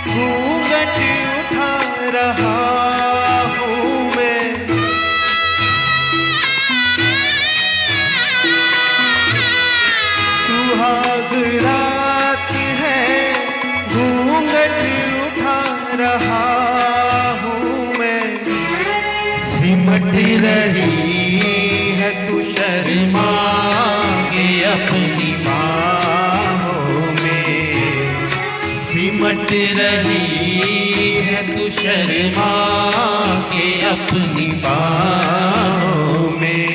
घूंघट उठा रहा हूँ मैं, सुहाग रात है घूंघट उठा रहा हूँ मैं। सिमट रही है तू शर्मा के अपनी बाहों में, सिमट रही है तू शर्मा के अपनी बाहों में।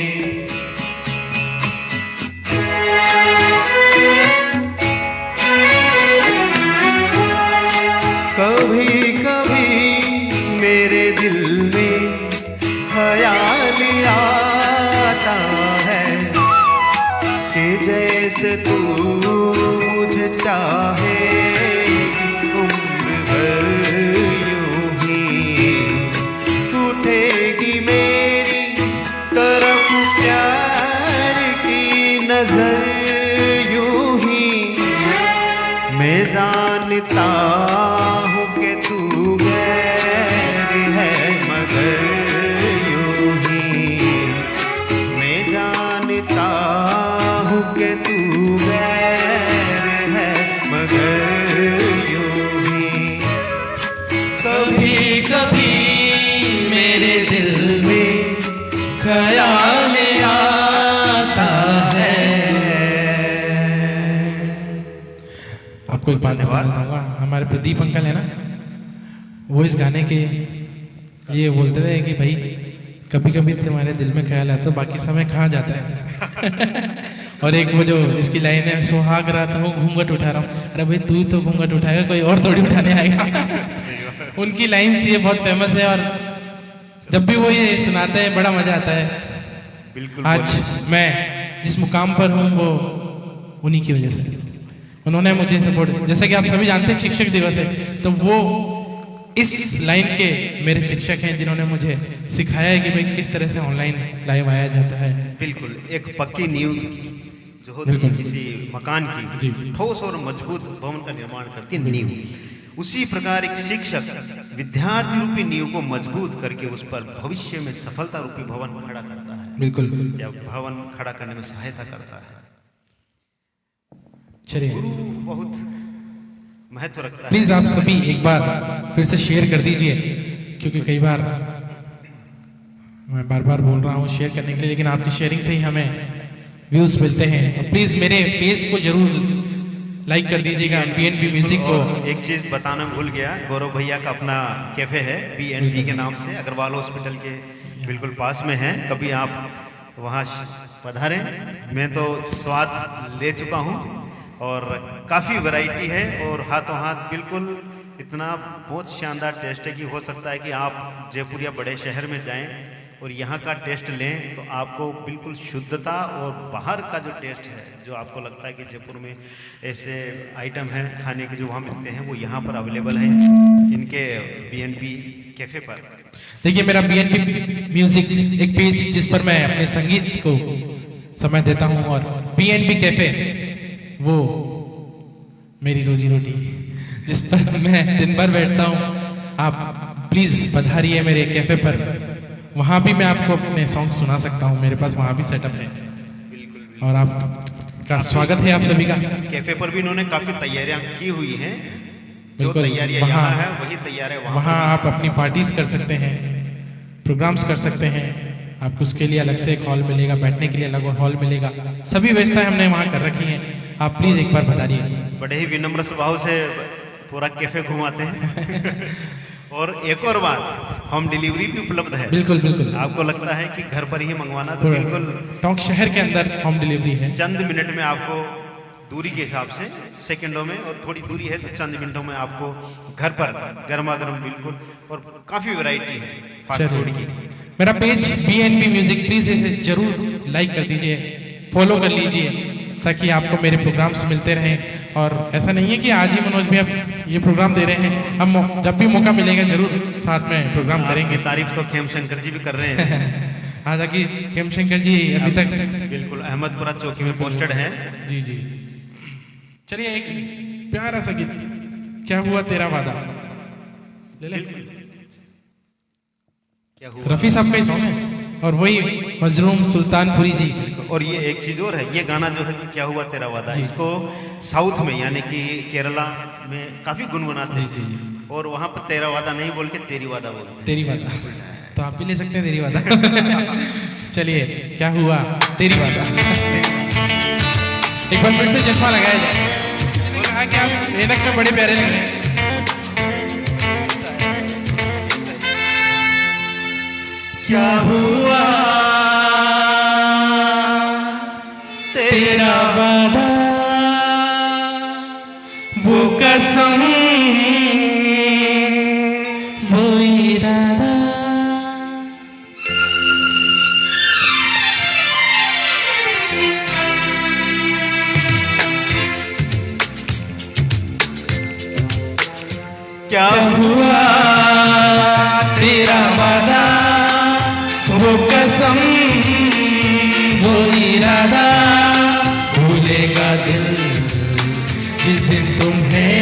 कभी कभी मेरे दिल में ख्याल आता है कि जैसे तू मुझे चाहे उम्र भर यूं ही उठेगी मेरी तरफ प्यार की नजर यूं ही। मैं जानता हूँ कि तू गैर है मगर यूं ही, मैं जानता हूँ कि तू गैर है मगर यूं ही। कभी कभी मेरे दिल में ख्याल आता है। आपको एक बात बताना चाहूँगा, हमारे प्रदीप अंकल है ना, वो इस गाने के लिए बोलते थे कि भाई कभी कभी तुम्हारे दिल में ख्याल आता है, बाकी समय कहाँ जाता है। और एक वो जो इसकी लाइन है, सुहाग रात हूँ घूंघट उठा रहा हूँ, अरे भाई तू ही तो घूंघट उठाएगा, कोई और थोड़ी उठाने आएगा। उनकी लाइन ये बहुत फेमस है और जब भी वो ये सुनाते हैं बड़ा मजा आता है। बिल्कुल आज मैं जिस मुकाम पर हूँ वो उन्हीं की वजह से, उन्होंने मुझे सपोर्ट, जैसे कि आप सभी जानते हैं शिक्षक दिवस है, तो वो इस लाइन के मेरे शिक्षक हैं जिन्होंने मुझे सिखाया है कि भाई किस तरह से ऑनलाइन लाइव आया जाता है। बिल्कुल एक पक्की नींव जो होती है किसी मकान की, ठोस और मजबूत भवन का निर्माण करती है नींव, उसी प्रकार एक शिक्षक विद्यार्थी रूपी नींव को मजबूत करके उस पर भविष्य में सफलता रूपी भवन खड़ा करता है। बिल्कुल, या भवन खड़ा करने में सहायता करता है। चलिए गुरु बहुत महत्व रखता है। प्लीज आप सभी एक बार फिर से शेयर कर दीजिए, क्योंकि कई बार मैं बार बार बोल रहा हूँ शेयर करने के लिए, लेकिन आपकी शेयरिंग से ही हमें व्यूज मिलते हैं। और प्लीज मेरे पेज को जरूर लाइक कर दीजिएगा, PNB म्यूजिक को। एक चीज बताना भूल गया, गौरव भैया का अपना कैफे है PNB के नाम से, अग्रवाल हॉस्पिटल के बिल्कुल पास में है, कभी आप वहाँ पधारें। मैं तो स्वाद ले चुका हूँ और काफ़ी वैरायटी है और हाथों हाथ बिल्कुल इतना बहुत शानदार टेस्ट है कि हो सकता है कि आप जयपुर या बड़े शहर में जाएं और यहाँ का टेस्ट लें तो आपको बिल्कुल शुद्धता, और बाहर का जो टेस्ट है जो आपको लगता है कि जयपुर में ऐसे आइटम हैं खाने के जो वहाँ मिलते हैं वो यहाँ पर अवेलेबल हैं इनके PNB कैफ़े पर। देखिए मेरा PNB म्यूजिक एक पेज जिस पर मैं अपने संगीत को समय देता हूँ, और PNB कैफे वो मेरी रोजी रोटी जिस पर मैं दिन भर बैठता हूँ। आप प्लीज पधारिए मेरे कैफे पर, वहाँ भी मैं आपको अपने सॉन्ग सुना सकता हूँ, मेरे पास वहाँ भी सेटअप है और आपका स्वागत है आप सभी का। कैफे पर भी इन्होंने काफी तैयारियां की हुई हैं, जो तैयारियां यहाँ है वही तैयार है वहाँ आप अपनी पार्टीज कर सकते हैं, प्रोग्राम्स कर सकते हैं। आपको उसके लिए अलग से एक हॉल मिलेगा, बैठने के लिए अलग हॉल मिलेगा, सभी व्यवस्थाएं हमने वहाँ कर रखी हैं। आप प्लीज एक बार बताइए। बड़े ही विनम्र स्वभाव से पूरा कैफे घुमाते हैं। और एक और बात, होम डिलीवरी भी उपलब्ध है। बिल्कुल बिल्कुल। आपको लगता है कि घर पर ही मंगवाना, तो बिल्कुल टोंक शहर के अंदर होम डिलीवरी है। चंद मिनट में आपको, दूरी के हिसाब से सेकंडों में, और थोड़ी दूरी है तो चंद मिनटों में आपको घर पर गर्मा गर्म बिल्कुल, और काफ़ी वैरायटी है फास्ट फूड की। मेरा पेज BNB म्यूजिक प्लीज इसे जरूर लाइक कर दीजिए, फॉलो कर लीजिए, ताकि आपको मेरे प्रोग्राम्स मिलते रहें। और ऐसा नहीं है कि आज ही मनोज भैया ये प्रोग्राम दे रहे हैं, हम जब भी मौका मिलेगा जरूर साथ में प्रोग्राम करेंगे। आपकी तारीफ तो खेम शंकर जी भी कर रहे हैं। हालांकि खेम शंकर जी अभी तक बिल्कुल अहमदपुरा चौकी में पोस्टेड हैं। जी जी। चलिए एक प्यारा सा गीत, क्या हुआ तेरा वादा ले ले। क्या हुआ? रफी साहब का ही सॉन्ग है, और वही मजरूम सुल्तानपुरी जी। और ये एक चीज और है, ये गाना जो है क्या हुआ तेरा वादा, इसको साउथ में यानी कि केरला में काफी गुनगुनाते हैं, और वहां पर तेरा वादा नहीं बोल के तेरी वादा बोलते हैं। तेरी वादा तो आप भी ले सकते हैं, तेरी वादा। चलिए क्या हुआ तेरी वादा, एक बार फिर से चश्मा लगाया जाए। मैंने कहा कि आप ऐनक में बड़े प्यारे लग रहे हैं। क्या हुआ तेरा वादा, वो कसम, वो इरादा, क्या हुआ तेरा वादा, वो कसम, वो इरादा, भूलेगा दिल जिस दिन तुम्हें,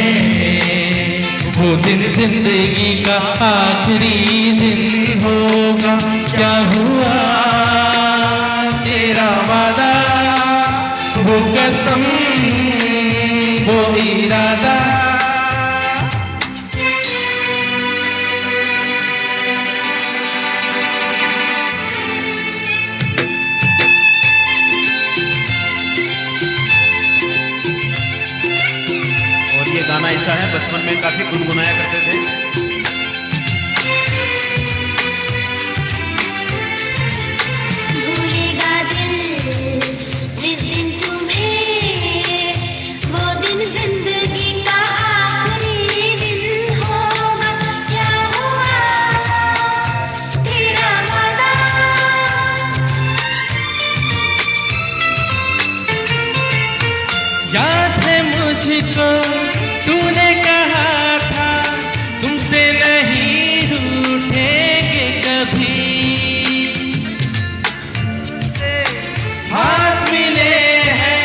वो दिन जिंदगी का आखिरी दिन होगा। क्या हुआ तेरा वादा, वो कसम, वो इरादा, गाना ऐसा है, बचपन में काफी गुनगुनाया करते थे। भूलेगा दिल जिस दिन तुम्हें, वो दिन जिंदगी का आखिरी दिन होगा। क्या हुआ तेरा वादा, याद है मुझको तूने कहा था, तुमसे नहीं रूठेंगे कभी, हाथ मिले हैं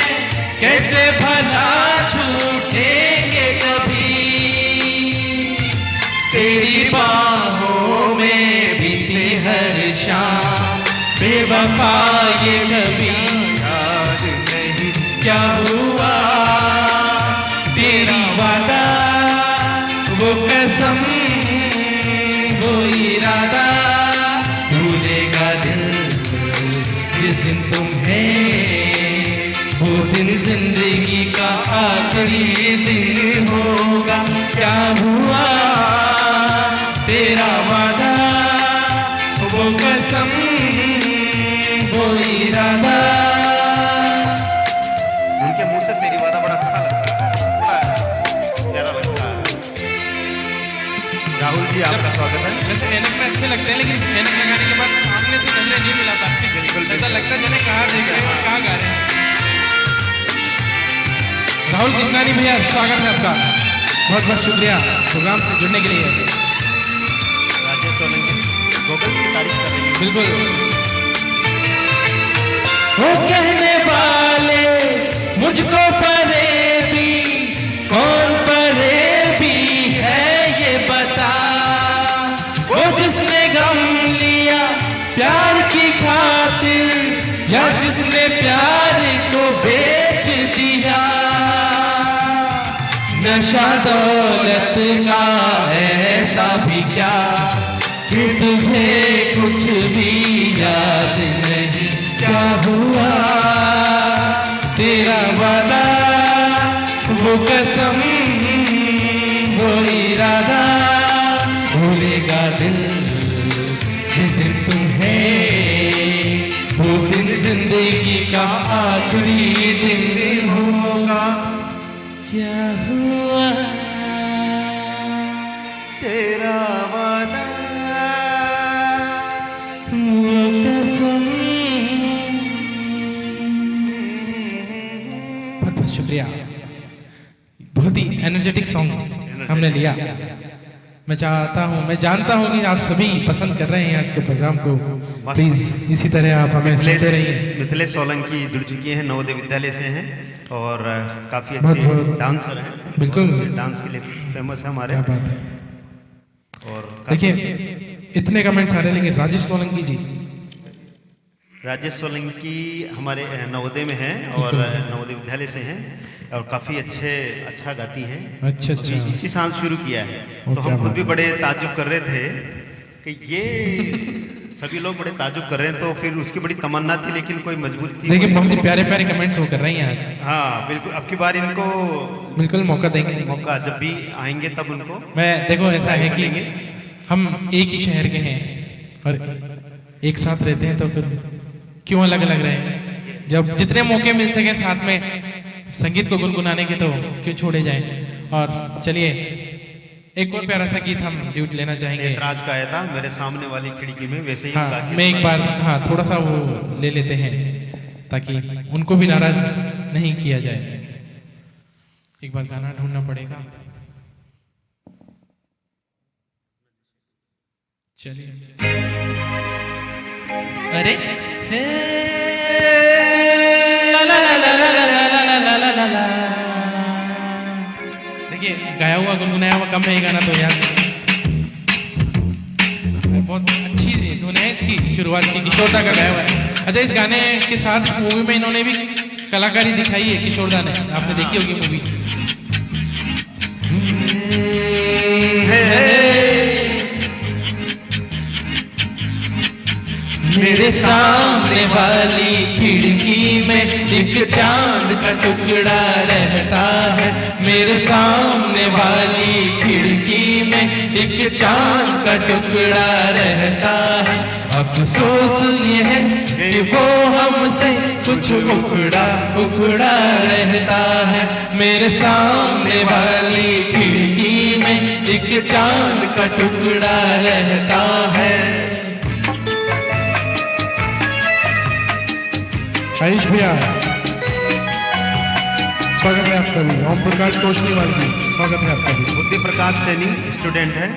कैसे भला छूटेंगे कभी, तेरी बाहों में बीते हर शाम, बेवफा ये कभी याद नहीं। क्या हुआ तेरी वादा, वो कसम, वो इरादा, भूलेगा दिल जिस दिन तुम्हें, वो दिन जिंदगी का आखिरी दिन होगा। क्या हुआ तेरा वादा, वो कसम, वो इरादा। उनके मुंह से तेरी वादा बड़ा अच्छा लगता है, बड़ा प्यारा लगता है। राहुल जी आपका स्वागत है। वैसे ऐनक में अच्छे लगते हैं, लेकिन ऐनक लगाने के बाद सामने से नजरें नहीं मिला पाती। बिल्कुल, ऐसा लगता है जने कहाँ देख रहे हैं और कहाँ गा रहे हैं। राहुल कृष्णानी भैया स्वागत है आपका, बहुत बहुत शुक्रिया प्रोग्राम से जुड़ने के लिए। राजेश सोलंकी गोगल की तारीफ कर रही है। बिल्कुल। वो कहने वाले मुझको फरेबी, कौन फरेबी है ये बता, वो जिसने गम लिया प्यार की खातिर, या जिसने प्यार को बेच दिया। नशा दौलत का ऐसा भी क्या कि तुझे कुछ भी याद नहीं। क्या हुआ तेरा वादा, वो कसम, वो इरादा, भूल मांगेगा दिल, जिस दिन तुम्हें वो दिन जिंदगी का आखिरी दिन होगा। क्या हुआ तेरा वादा, वो कसम। बहुत बहुत शुक्रिया, बहुत ही एनर्जेटिक सॉन्ग हमने लिया। मैं चाहता हूँ, मैं जानता हूँ कि आप सभी पसंद कर रहे हैं आज के प्रोग्राम को। प्लीज इसी तरह आप हमें सुनते रहिए। मिथिलेश सोलंकी जुड़ चुकी हैं, नवोदय विद्यालय से हैं और काफ़ी बहुत अच्छे बहुत डांसर हैं। बिल्कुल। डांस के लिए फेमस है हमारे। क्या बात है। और काफी- देखिए इतने कमेंट्स आ रहे हैं, लेकिन राजेश सोलंकी जी, राजेश सोलंकी हमारे नवोदय में हैं और नवोदय विद्यालय से हैं और काफ़ी अच्छा गाती हैं। अच्छा अच्छा। अभी इसी साल शुरू किया है, ओ, तो क्या हम खुद बात भी बड़े ताज्जुब कर रहे थे कि ये सभी लोग बड़े ताज्जुब कर रहे हैं, तो फिर उसकी बड़ी तमन्ना थी लेकिन कोई मजबूरी थी। देखिए बहुत ही प्यारे प्यारे कमेंट्स वो कर रही हैं आज। हाँ बिल्कुल, अब की बार इनको बिल्कुल मौका देंगे। मौका जब भी आएंगे तब उनको। मैं देखो ऐसा है कि हम एक ही शहर के हैं और एक साथ रहते हैं, तो फिर क्यों अलग अलग रहे। जब जितने मौके मिल सके साथ में संगीत को गुनगुनाने के, तो क्यों छोड़े जाए। और चलिए एक और प्यारा सा गीत हम ड्यूट लेना चाहेंगे। एतराज का आया था मेरे सामने वाली खिड़की में, वैसे ही गा हाँ के मैं एक बार हाँ थोड़ा सा वो ले लेते हैं ताकि उनको भी नाराज नहीं किया जाए। एक बार गाना ढूंढना पड़ेगा। चलिए। अरे हे, ला ला ला ला ला ला ला ला ला ला ला। देखिए गाया हुआ गुनगुनाया हुआ कम है ये गाना, तो यार बहुत अच्छी धुन है इसकी। शुरुआत की किशोरदा का गाया हुआ है। अच्छा इस गाने के साथ इस मूवी में इन्होंने भी कलाकारी दिखाई है किशोरदा ने, आपने देखी होगी मूवी। मेरे सामने वाली खिड़की में एक चांद का टुकड़ा रहता है। मेरे सामने वाली खिड़की में एक चांद का टुकड़ा रहता है। अफसोस ये है कि वो हमसे कुछ उखड़ा उखड़ा रहता है। मेरे सामने वाली खिड़की में एक चांद का टुकड़ा रहता है। आयुष भैया स्वागत है आपका भी। ओम प्रकाश तोषनीवाल जी स्वागत है आपका भी। बुद्धि प्रकाश सैनी स्टूडेंट है।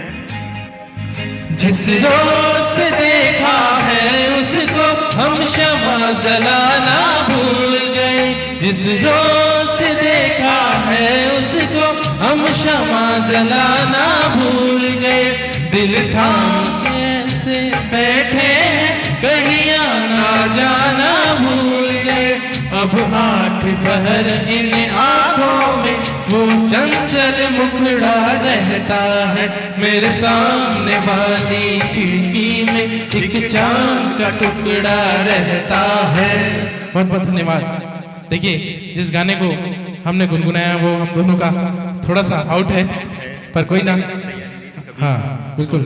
जिस रोज से देखा है उसको हम क्षमा जलाना भूल गए। जिस रोज से देखा है उसको हम क्षमा जलाना भूल गए। दिल थाम के ऐसे बैठे कहीं आना जाना भूल गए। अब 8 पहर इन आंखों में वो चंचल मुखड़ा रहता है। मेरे सामने वाली खिड़की में एक चांद का टुकड़ा रहता है। बहुत बहुत धन्यवाद। देखिए जिस गाने को हमने गुनगुनाया वो हम दोनों का थोड़ा सा आउट है, पर कोई ना। हाँ बिल्कुल।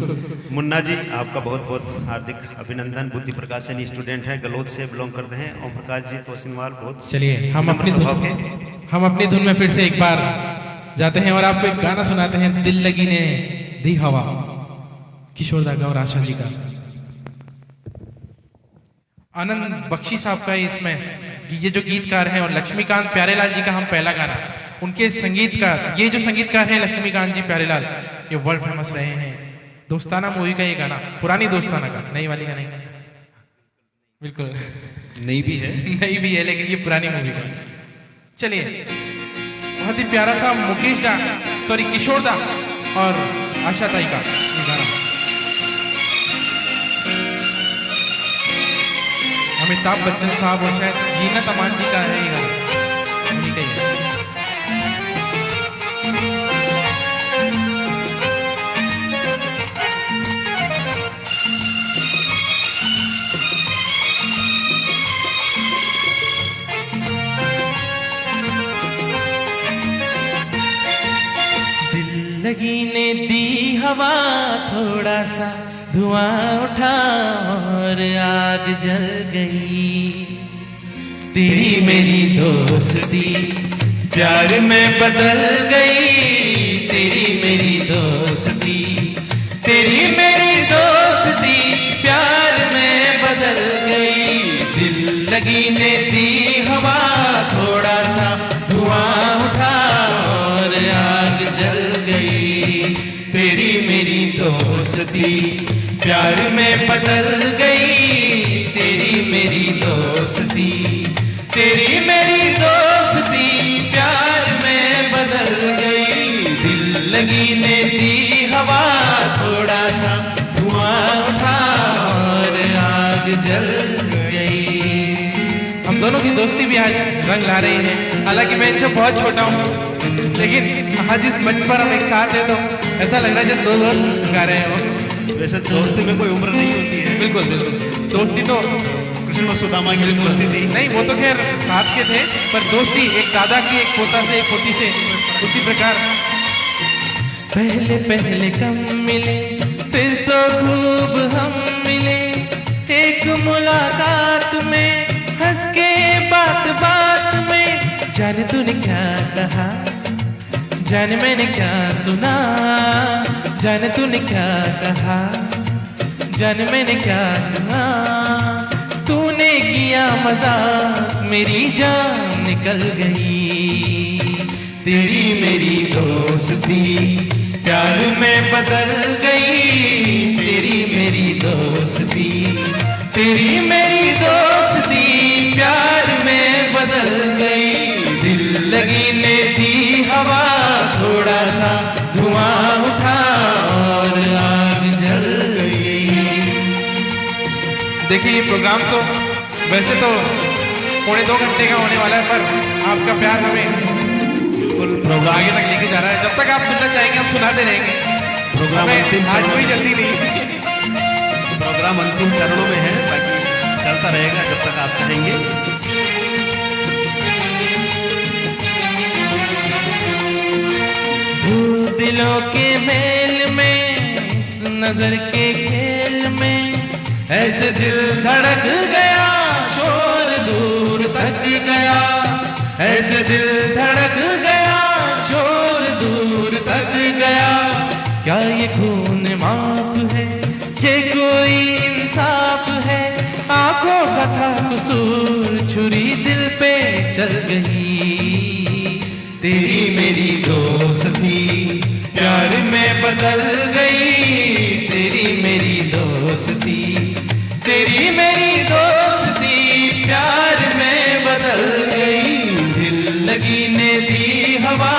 मुन्ना जी आपका बहुत बहुत हार्दिक अभिनंदन। बुद्धि प्रकाश सैनी स्टूडेंट है, गलोद से बिलोंग करते हैं। ओम प्रकाश जी तोषनीवाल बहुत चलिए हम नम्र अपनी स्वभाव के। हम अपनी धुन में फिर से एक बार जाते हैं और आपको एक गाना सुनाते हैं, दिल लगी ने दी हवा, किशोरदा का और आशा जी का। आनंद बख्शी साहब का इसमें ये जो गीतकार हैं, और लक्ष्मीकांत प्यारेलाल जी का हम पहला गाना, उनके संगीतकार, ये जो संगीतकार हैं लक्ष्मीकांत जी प्यारेलाल, ये वर्ल्ड फेमस रहे हैं। दोस्ताना मूवी का ये गाना, पुरानी दोस्ताना का, नई वाली का नहीं, बिल्कुल नहीं भी है, नई भी है लेकिन ये पुरानी मूवी का। चलिए बहुत ही प्यारा सा मुकेश दा, सॉरी किशोर दा और आशा ताई का ये गाना। अमिताभ बच्चन साहब और शायद जीनत अमान जी का है ये गाना, उन्हीं का ही है। दिल लगी ने दी हवा थोड़ा सा धुआं उठा और आग जल गई। तेरी मेरी दोस्ती प्यार में बदल गई। तेरी मेरी दोस्ती, तेरी मेरी दोस्ती प्यार में बदल गई। दिल लगी ने दी हवा थोड़ा सा धुआं उठा और आग जल गई। तेरी मेरी दोस्ती प्यार में बदल गई। तेरी मेरी दोस्ती, तेरी मेरी दोस्ती प्यार में बदल गई। दिल लगी ने दी हवा थोड़ा सा धुआं उठा और आग जल गई। हम दोनों की दोस्ती भी आज रंग ला रही है। हालांकि मैं इनसे बहुत छोटा हूँ, लेकिन आज इस मंच पर हम एक साथ हैं तो ऐसा लग रहा है जैसे दो दोस्त गा रहे हैं वो। वैसे दोस्ती में कोई उम्र नहीं होती है। बिल्कुल बिल्कुल, दोस्ती तो कृष्ण और सुदामा की दोस्ती थी। नहीं, वो तो खैर साथ के थे, पर दोस्ती एक दादा की एक पोता से एक पोती से, उसी प्रकार। पहले पहले कम मिले फिर तो खूब हम मिले। एक मुलाकात में हंस के बात बात में। जाने तूने क्या कहा, जाने मैंने क्या सुना। जाने तूने क्या कहा, जाने मैंने क्या कहा। तूने किया मजाक मेरी जान निकल गई। तेरी मेरी दोस्ती प्यार में बदल गई। तेरी मेरी दोस्ती, तेरी मेरी दोस्ती प्यार में बदल गई। दिल लगी ने दी हवा थोड़ा सा धुआं उठा और आग जल गई। देखिए, ये प्रोग्राम तो वैसे तो 1.25 घंटे का होने वाला है, पर आपका प्यार हमें प्रोग्राम आगे तक लेके जा रहा है। जब तक आप सुनना चाहेंगे हम सुनाते रहेंगे। प्रोग्राम हमें अंतिम आज चरणों कोई में- जल्दी नहीं। प्रोग्राम अंतिम चरणों में है, बाकी चलता रहेगा जब तक आप चाहेंगे। दिलों के मेल में, इस नजर के खेल में, ऐसे दिल धड़क गया शोर दूर तक गया। ऐसे दिल धड़क गया शोर दूर तक गया। क्या ये खून माफ है, ये कोई इंसाफ है। आंखों का था कसूर, छुरी दिल पे चल गई। तेरी मेरी दोस्ती प्यार में बदल गई। तेरी मेरी दोस्ती, तेरी मेरी दोस्ती प्यार में बदल गई। दिल लगी ने दी हवा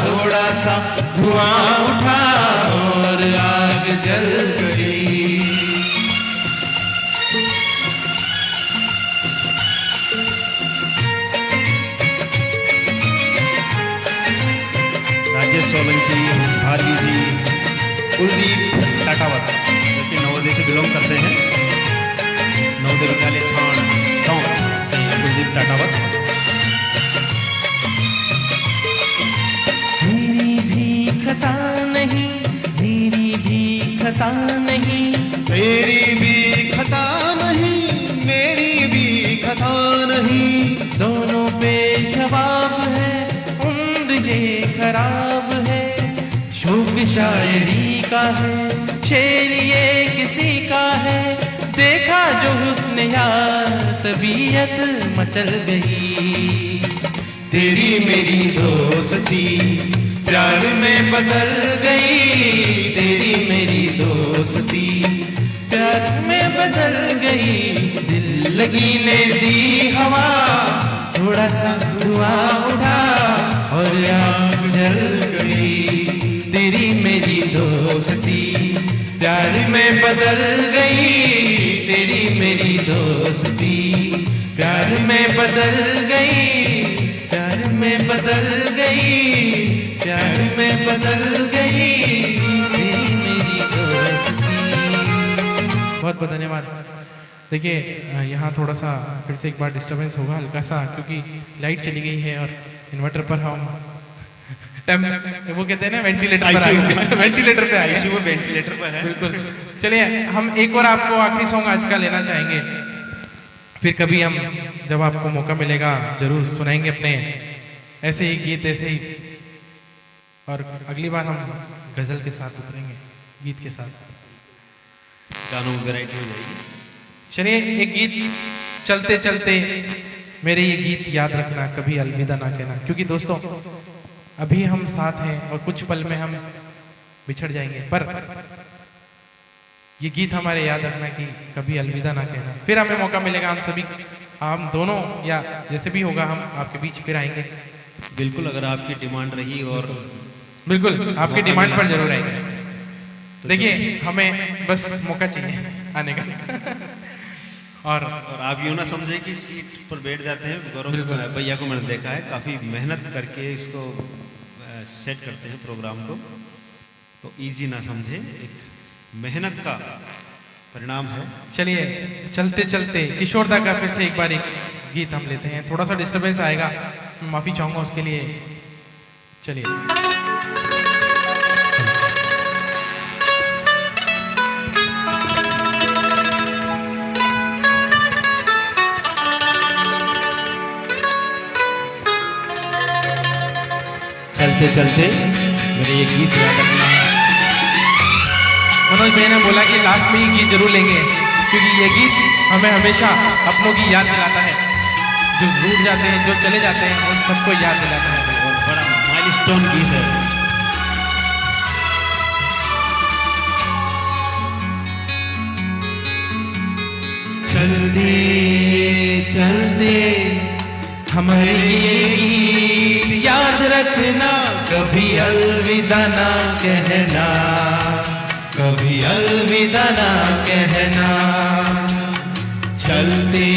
थोड़ा सा धुआं उठा और आग जल गई। राजेश सोलंकी, भार्गी जी, कुलदीप टाटावत जो कि नवोदय से बिलोंग करते हैं। नवोदय विद्यालय छाण टोंक से कुलदीप टाटावत। मेरी भी खता नहीं, मेरी भी खता नहीं। तेरी भी खता नहीं, मेरी भी खता नहीं। दोनों पे जवाब है, उम्र ये खराब है। शौक शायरी का है, शेर ये किसी का है। देखा जो हुस्न यार तबीयत मचल गई। तेरी मेरी दोस्ती प्यार में बदल गई। तेरी मेरी दोस्ती प्यार में बदल गई। दिल लगी ने दी हवा थोड़ा सा धुआं उठा और आग जल गई। तेरी मेरी दोस्ती प्यार में बदल गई। तेरी मेरी दोस्ती प्यार में बदल गई। प्यार में बदल गई। प्यार में बदल गई। तेरी मेरी दोस्ती। बहुत बहुत धन्यवाद। देखिए, यहाँ थोड़ा सा फिर से एक बार डिस्टरबेंस होगा हल्का सा, क्योंकि लाइट चली गई है और इन्वर्टर पर हम वो कहते हैं ना वेंटिलेटर पर आए, वेंटिलेटर पे आए, आईसीयू में वेंटिलेटर पर है। बिल्कुल। चलिए हम एक और आपको आखिरी सॉन्ग आज का लेना चाहेंगे, फिर कभी हम जब आपको मौका मिलेगा जरूर सुनाएंगे अपने ऐसे ही गीत, ऐसे ही। और अगली बार हम गजल के साथ उतरेंगे, गीत के साथ। गानों में वैरायटी हो जाएगी। चलिए एक गीत चलते चलते मेरे ये गीत याद रखना, कभी अलविदा ना कहना, क्योंकि दोस्तों अभी हम साथ हैं और कुछ पल में हम बिछड़ जाएंगे, पर ये गीत हमारे याद रखना कि कभी अलविदा ना कहना। फिर हमें मौका मिलेगा, हम सभी, हम दोनों या जैसे भी होगा, हम आपके बीच फिर आएंगे। बिल्कुल, अगर आपकी डिमांड रही और बिल्कुल आपकी डिमांड पर जरूर आएंगे। देखिए हमें बस मौका चाहिए आने का। और आप यूँ ना समझे कि सीट पर बैठ जाते हैं। गौरव भैया को मैंने देखा है, काफ़ी मेहनत करके इसको सेट करते हैं प्रोग्राम को, तो इजी ना समझे, एक मेहनत का परिणाम है। चलिए चलते चलते किशोरदा का फिर से एक बार एक गीत हम लेते हैं। थोड़ा सा डिस्टरबेंस आएगा, मैं माफ़ी चाहूँगा उसके लिए। चलिए चलते चलते मेरे ये गीत याद रखना। मनोज भाई ने बोला कि लास्ट में ये गीत जरूर लेंगे, क्योंकि ये गीत हमें हमेशा अपनों की याद दिलाता है, जो रूठ जाते हैं, जो चले जाते हैं, उन सबको याद दिलाता है। और बड़ा माइलस्टोन गीत है। चलते चलते हमारे ये गीत याद रखना, कभी अलविदा ना कहना, कभी अलविदा ना कहना। चलते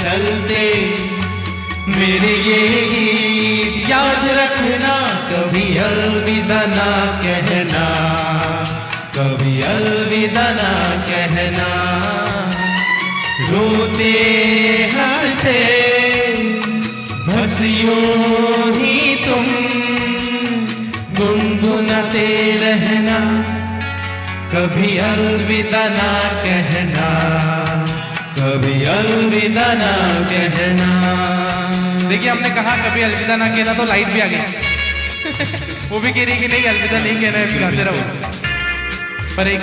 चलते मेरे ये गीत याद रखना, कभी अलविदा ना कहना, कभी अलविदा ना कहना। रोते हंसते बस यूं ही तुम गुनगुनाते रहना, कभी अलविदा ना कहना, कभी अलविदा ना कहना। देखिए हमने कहा कभी अलविदा ना कहना, तो लाइट भी आ गई। वो भी कह रही कि नहीं अलविदा नहीं कहना है, गाते रहो, पर एक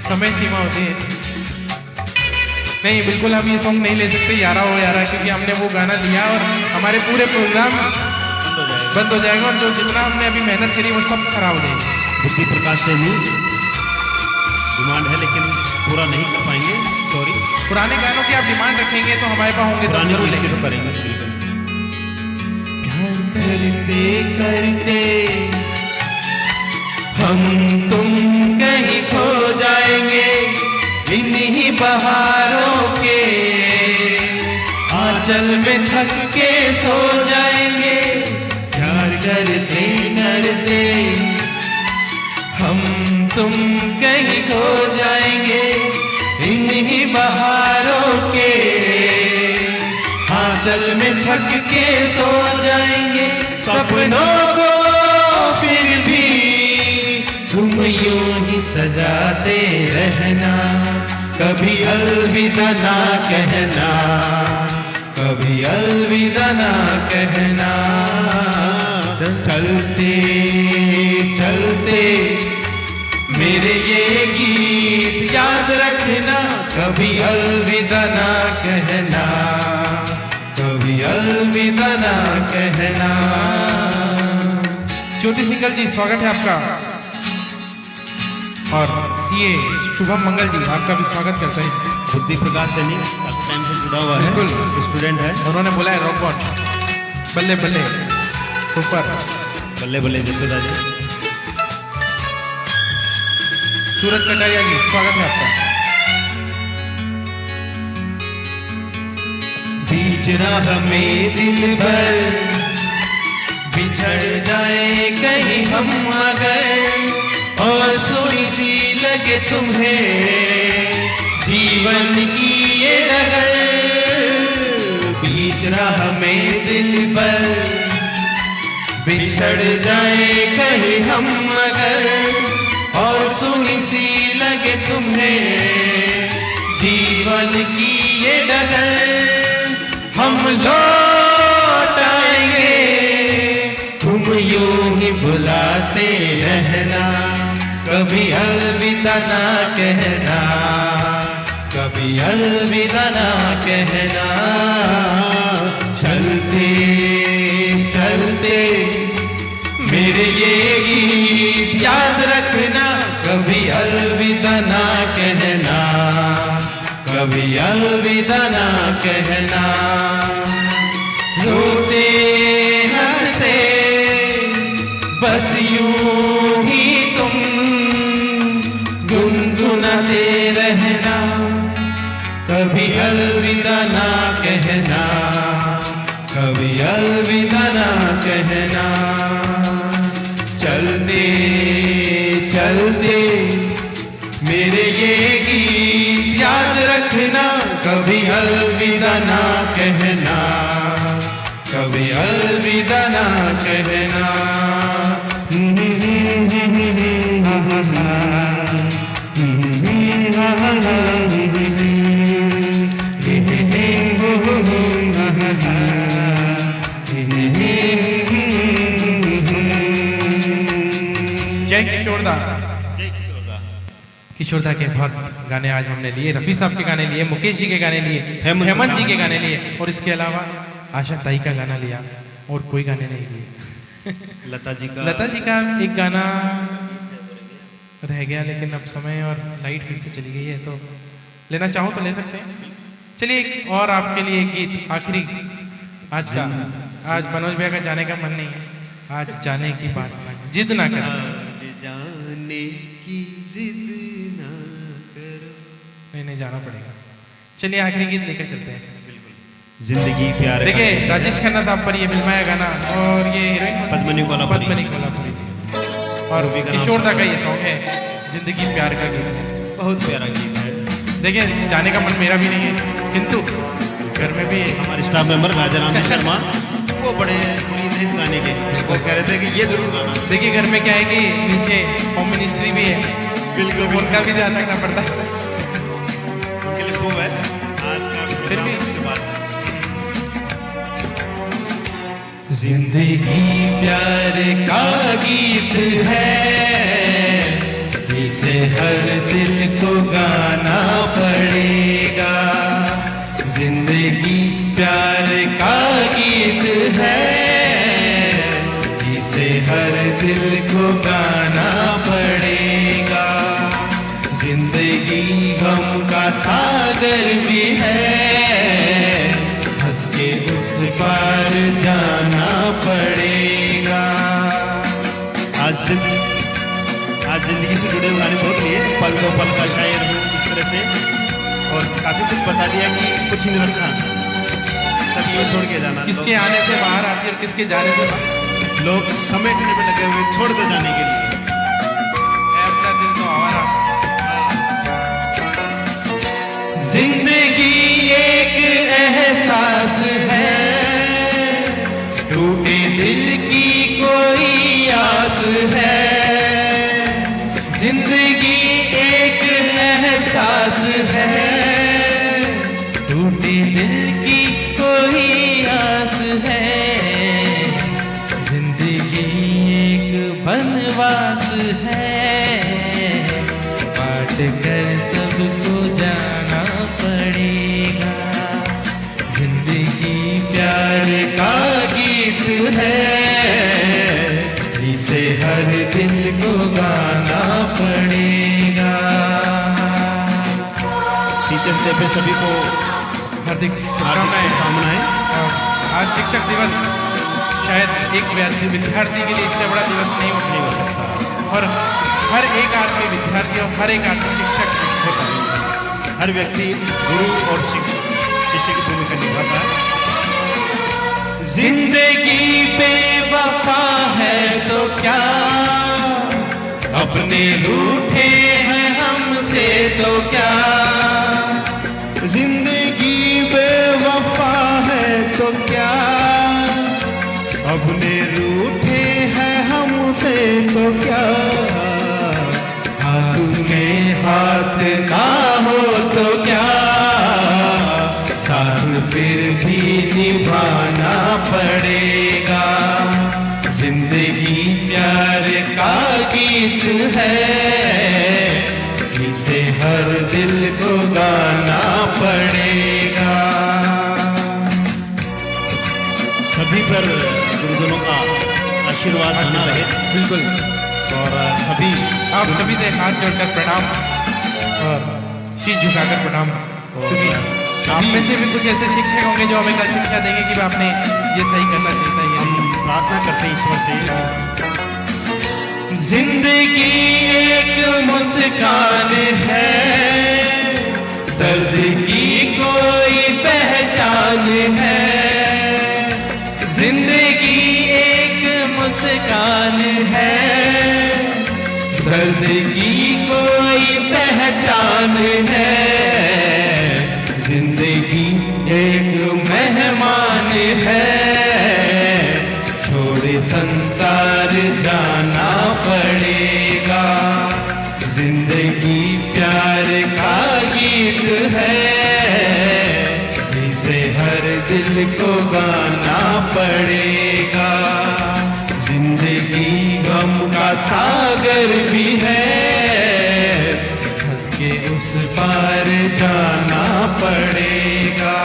समय सीमा होती है। नहीं बिल्कुल हम ये सॉन्ग नहीं ले सकते, यारा हो यारा, क्योंकि हमने वो गाना दिया और हमारे पूरे प्रोग्राम बंद हो जाएगा, और जो जितना हमने अभी मेहनत करी वो सब खराब हो जाएगी। बुद्धि प्रकाश से ही डिमांड है, लेकिन पूरा नहीं कर पाएंगे, सॉरी। पुराने गानों की आप डिमांड रखेंगे तो हमारे पास होंगे, तो पुरानी जरूर लेके लेंगे। तो करेंगे बिल्कुल। करते करते हम तुम कहीं खो जाएंगे, इन्हीं बहारों के आंचल में थक के सो जाएंगे। प्यार करते करते हम तुम कहीं खो जाएंगे, इन्हीं बहारों के आंचल में थक के सो जाएंगे। सपनों को फिर भी तुम यूं ही सजाते रहना, कभी अलविदा ना कहना, कभी अलविदा ना कहना। चलते चलते मेरे ये गीत याद रखना, कभी अलविदा ना कहना, कभी अलविदा ना कहना। ज्योति सिंगल जी स्वागत है आपका, और सीए शुभम मंगल जी आपका भी स्वागत करते हैं। बुद्धि प्रकाश सैनी काफी टाइम से जुड़ा हुआ है, बिल्कुल स्टूडेंट है। उन्होंने बोला है रॉकबॉट, बल्ले बल्ले, सुपर। बल्ले बल्ले जसोदा जी। सूरज कटारिया जी स्वागत है आपका। बीच राह में दिल भर बिछड़ जाए कहीं हम अगर, और सुई सी लगे तुम्हें जीवन की ये डगर। बीच राह में दिल भर बिछड़ बिछड़ जाए कहीं हम अगर, और सुनी सी लगे तुम्हें जीवन की ये डगर, हम लौट आएंगे, तुम यूं ही बुलाते रहना, कभी अलविदा ना कहना, कभी अलविदा ना कहना। चलते चलते मेरे ये गीत याद रखना, कभी अलविदा ना कहना, कभी अलविदा ना कहना। रोते हंसते बस यूं ही तुम गुनगुनाते रहना, कभी अलविदा ना कहना, कभी अलविदा ना कहना। चलते चलते मेरे ये गीत याद रखना, कभी अलविदा ना कहना, कभी अलविदा ना कहना। जय किशोरदा। किशोरदा के बहुत गाने आज हमने लिए, रफी साहब के गाने लिए, मुकेश जी के गाने लिए, हेमंत जी के गाने लिए, और इसके अलावा आशा ताई का गाना लिया, और कोई गाने नहीं लिए। लता जी का एक गाना रह गया, लेकिन अब समय और लाइट फिर से चली गई है, तो लेना चाहो तो ले सकते हैं। चलिए एक और आपके लिए एक गीत आखिरी आज का। आज मनोज भैया का जाने का मन नहीं है, आज जाने की बात ना, जिद ना करो, जाने की जिद ना करो। नहीं जाना पड़ेगा। चलिए आखिरी गीत लेकर चलते हैं। जिंदगी प्यार। देखिए राजेश खन्ना साहब पर ये फिल्माया गाना, और ये हीरोइन पद्मिनी कोल्हापुरी। और किशोरदा का ये सॉन्ग है जिंदगी प्यार का गीत है, बहुत प्यारा गीत है। देखिए जाने का मन मेरा भी नहीं है, किंतु घर में भी हमारे स्टाफ मेंबर राजाराम शर्मा वो बड़े मुरीद हैं इस गाने के, वो कह रहे थे कि ये जरूर गाना। देखिए घर में क्या है कि नीचे होम मिनिस्ट्री भी है, बिल्कुल उनका भी ध्यान रखना पड़ता है, उनके लिए खूब है आज का फिर भी उसके बाद। जिंदगी प्यार का गीत है, जिसे हर दिल को गाना पड़ेगा। जिंदगी प्यार का गीत है, जिसे हर दिल को गाना पड़ेगा। जिंदगी गम का सागर भी है, हंस के उस पार जाना पड़ेगा। आज जिंदगी से जुड़े हुए गाने बहुत लिए, पल दो पल का शायर हूँ इस तरह से, और काफी कुछ बता दिया कि कुछ नहीं रखा, सब ये छोड़ के जाना। किसके आने से बाहर आती है और किसके जाने से बाहर। लोग समेटने में लगे हुए छोड़ कर जाने के लिए। है अपना दिल तो हमारा। जिंदगी एक एहसास है, टूटे दिल की कोई आस है। जिंदगी एक एहसास है, टूटे दिल की कोई आस है। जिंदगी एक बनवास है, बांट कर सबको जाना पड़ेगा। जिंदगी प्यार का गीत है, जिसे हर दिल को गाना पड़ेगा। टीचर्स डे पे सभी को हार्दिक शुभकामनाएं। शुभकामनाएं। आज शिक्षक दिवस शायद एक विद्यार्थी के लिए इससे बड़ा दिवस नहीं हो सकता, और हर एक आदमी विद्यार्थी और हर एक आदमी शिक्षक होता है। हर व्यक्ति गुरु और शिष्य की भूमिका निभाता है। जिंदगी बेवफा है तो क्या, अपने रूठे हैं हमसे तो क्या। जिंदगी बेवफा है तो क्या, अपने रूठे निभाना पड़ेगा। जिंदगी प्यार का गीत है, इसे हर दिल को गाना पड़ेगा। सभी पर गुरुजनों का आशीर्वाद बना रहे। बिल्कुल। और सभी आप सभी से हाथ जोड़कर प्रणाम और शीश झुकाकर प्रणाम, क्योंकि आप में से भी कुछ ऐसे शिक्षक होंगे जो हमें कल शिक्षा देंगे कि आपने ये सही करना चाहिए था। हम प्रार्थना करते हैं ईश्वर से। जिंदगी एक मुस्कान है, दर्द की कोई पहचान है। जिंदगी एक मुस्कान है, दर्द की कोई पहचान है। जिंदगी एक मेहमान है, छोड़े संसार जाना पड़ेगा। जिंदगी प्यार का गीत है, इसे हर दिल को गाना पड़ेगा। जिंदगी गम का सागर भी है, हंस के उस पार जाना पड़ेगा।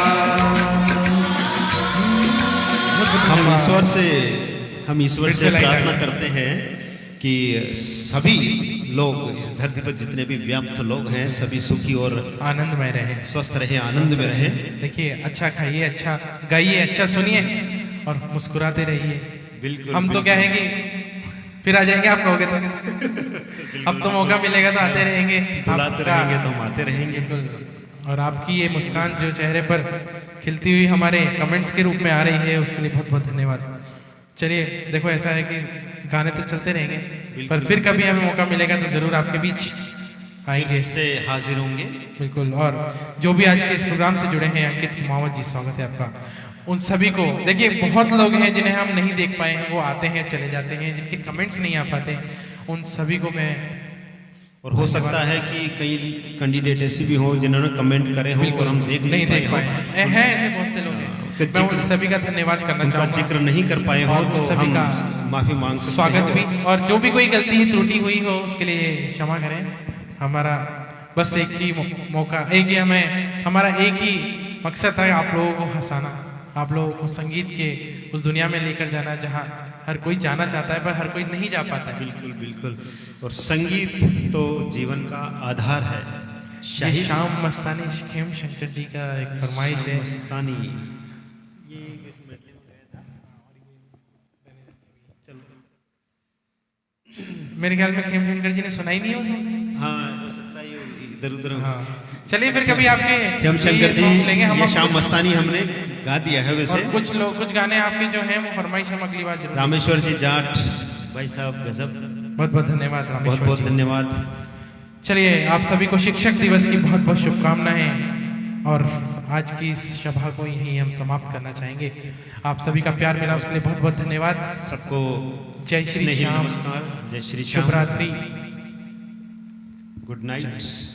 हम ईश्वर से प्रार्थना करते हैं कि सभी लोग इस धरती पर जितने भी व्याप्त लोग हैं सभी सुखी और आनंदमय रहे, स्वस्थ रहे, आनंद में रहे। देखिए अच्छा खाइए, अच्छा गाइए, अच्छा सुनिए और मुस्कुराते रहिए। बिल्कुल। हम तो क्या है कि फिर आ जाएंगे आप कहोगे तो। अब तो मौका मिलेगा तो आते रहेंगे, बुलाते रहेंगे तो हम आते रहेंगे। और आपकी ये मुस्कान जो चेहरे पर खिलती हुई हमारे कमेंट्स के रूप में आ रही है, उसके लिए बहुत बहुत धन्यवाद। चलिए देखो, ऐसा है कि गाने तो चलते रहेंगे, पर फिर कभी हमें मौका मिलेगा तो जरूर आपके बीच आएंगे, से हाजिर होंगे। बिल्कुल। और जो भी आज के इस प्रोग्राम से जुड़े हैं, अंकित मावत जी स्वागत है आपका। उन सभी को देखिए, बहुत लोग हैं जिन्हें हम नहीं देख पाए हैं, वो आते हैं चले जाते हैं, जिनके कमेंट्स नहीं आ पाते, उन सभी को मैं, और हो सकता है कि कई कैंडिडेट ऐसे भी हो जिन्होंने कमेंट करे हो और हम नहीं देख पाए हैं। ऐसे बहुत से लोग हैं, मैं उन सभी का धन्यवाद करना उनका चाहूँगा। जिक्र नहीं कर पाए हो तो सभी का हम माफी मांग सकते स्वागत हैं। भी, और जो भी कोई गलती त्रुटि हुई हो उसके लिए क्षमा करें। हमारा बस एक ही मौका, एक ही हमारा एक ही मकसद है आप लोगों को हंसाना, आप लोगों को संगीत के उस दुनिया में लेकर जाना जहाँ हर कोई जाना चाहता है पर हर कोई नहीं जा पाता है। बिल्कुल बिल्कुल। और संगीत तो जीवन का आधार है। ये शाम मस्तानी खेम शंकर जी का एक फरमाइश है। मस्तानी मेरे ख्याल में खेम शंकर जी ने सुनाई नहीं हो उसे। हाँ, हो सकता है इधर उधर। हाँ, चलिए फिर कभी आपके खेम शंकर जी लेंगे हम। ये शाम मस्तानी हमने गा दिया है वैसे। और कुछ गाने आपके जो हैं वो फरमाइश हम अगली बार जरूर। रामेश्वर जी जाट भाई साहब गजब, बहुत बहुत धन्यवाद बहुत रामेश्वर बहुत जी। धन्यवाद। चलिए आप सभी को शिक्षक दिवस की बहुत बहुत शुभकामनाएं, और आज की इस सभा को यहीं हम समाप्त करना चाहेंगे। आप सभी का प्यार मिला उसके लिए बहुत बहुत धन्यवाद। सबको जय श्री स्नेही श्याम, नमस्कार, जय श्री श्याम, शुभ रात्रि, गुड नाइट।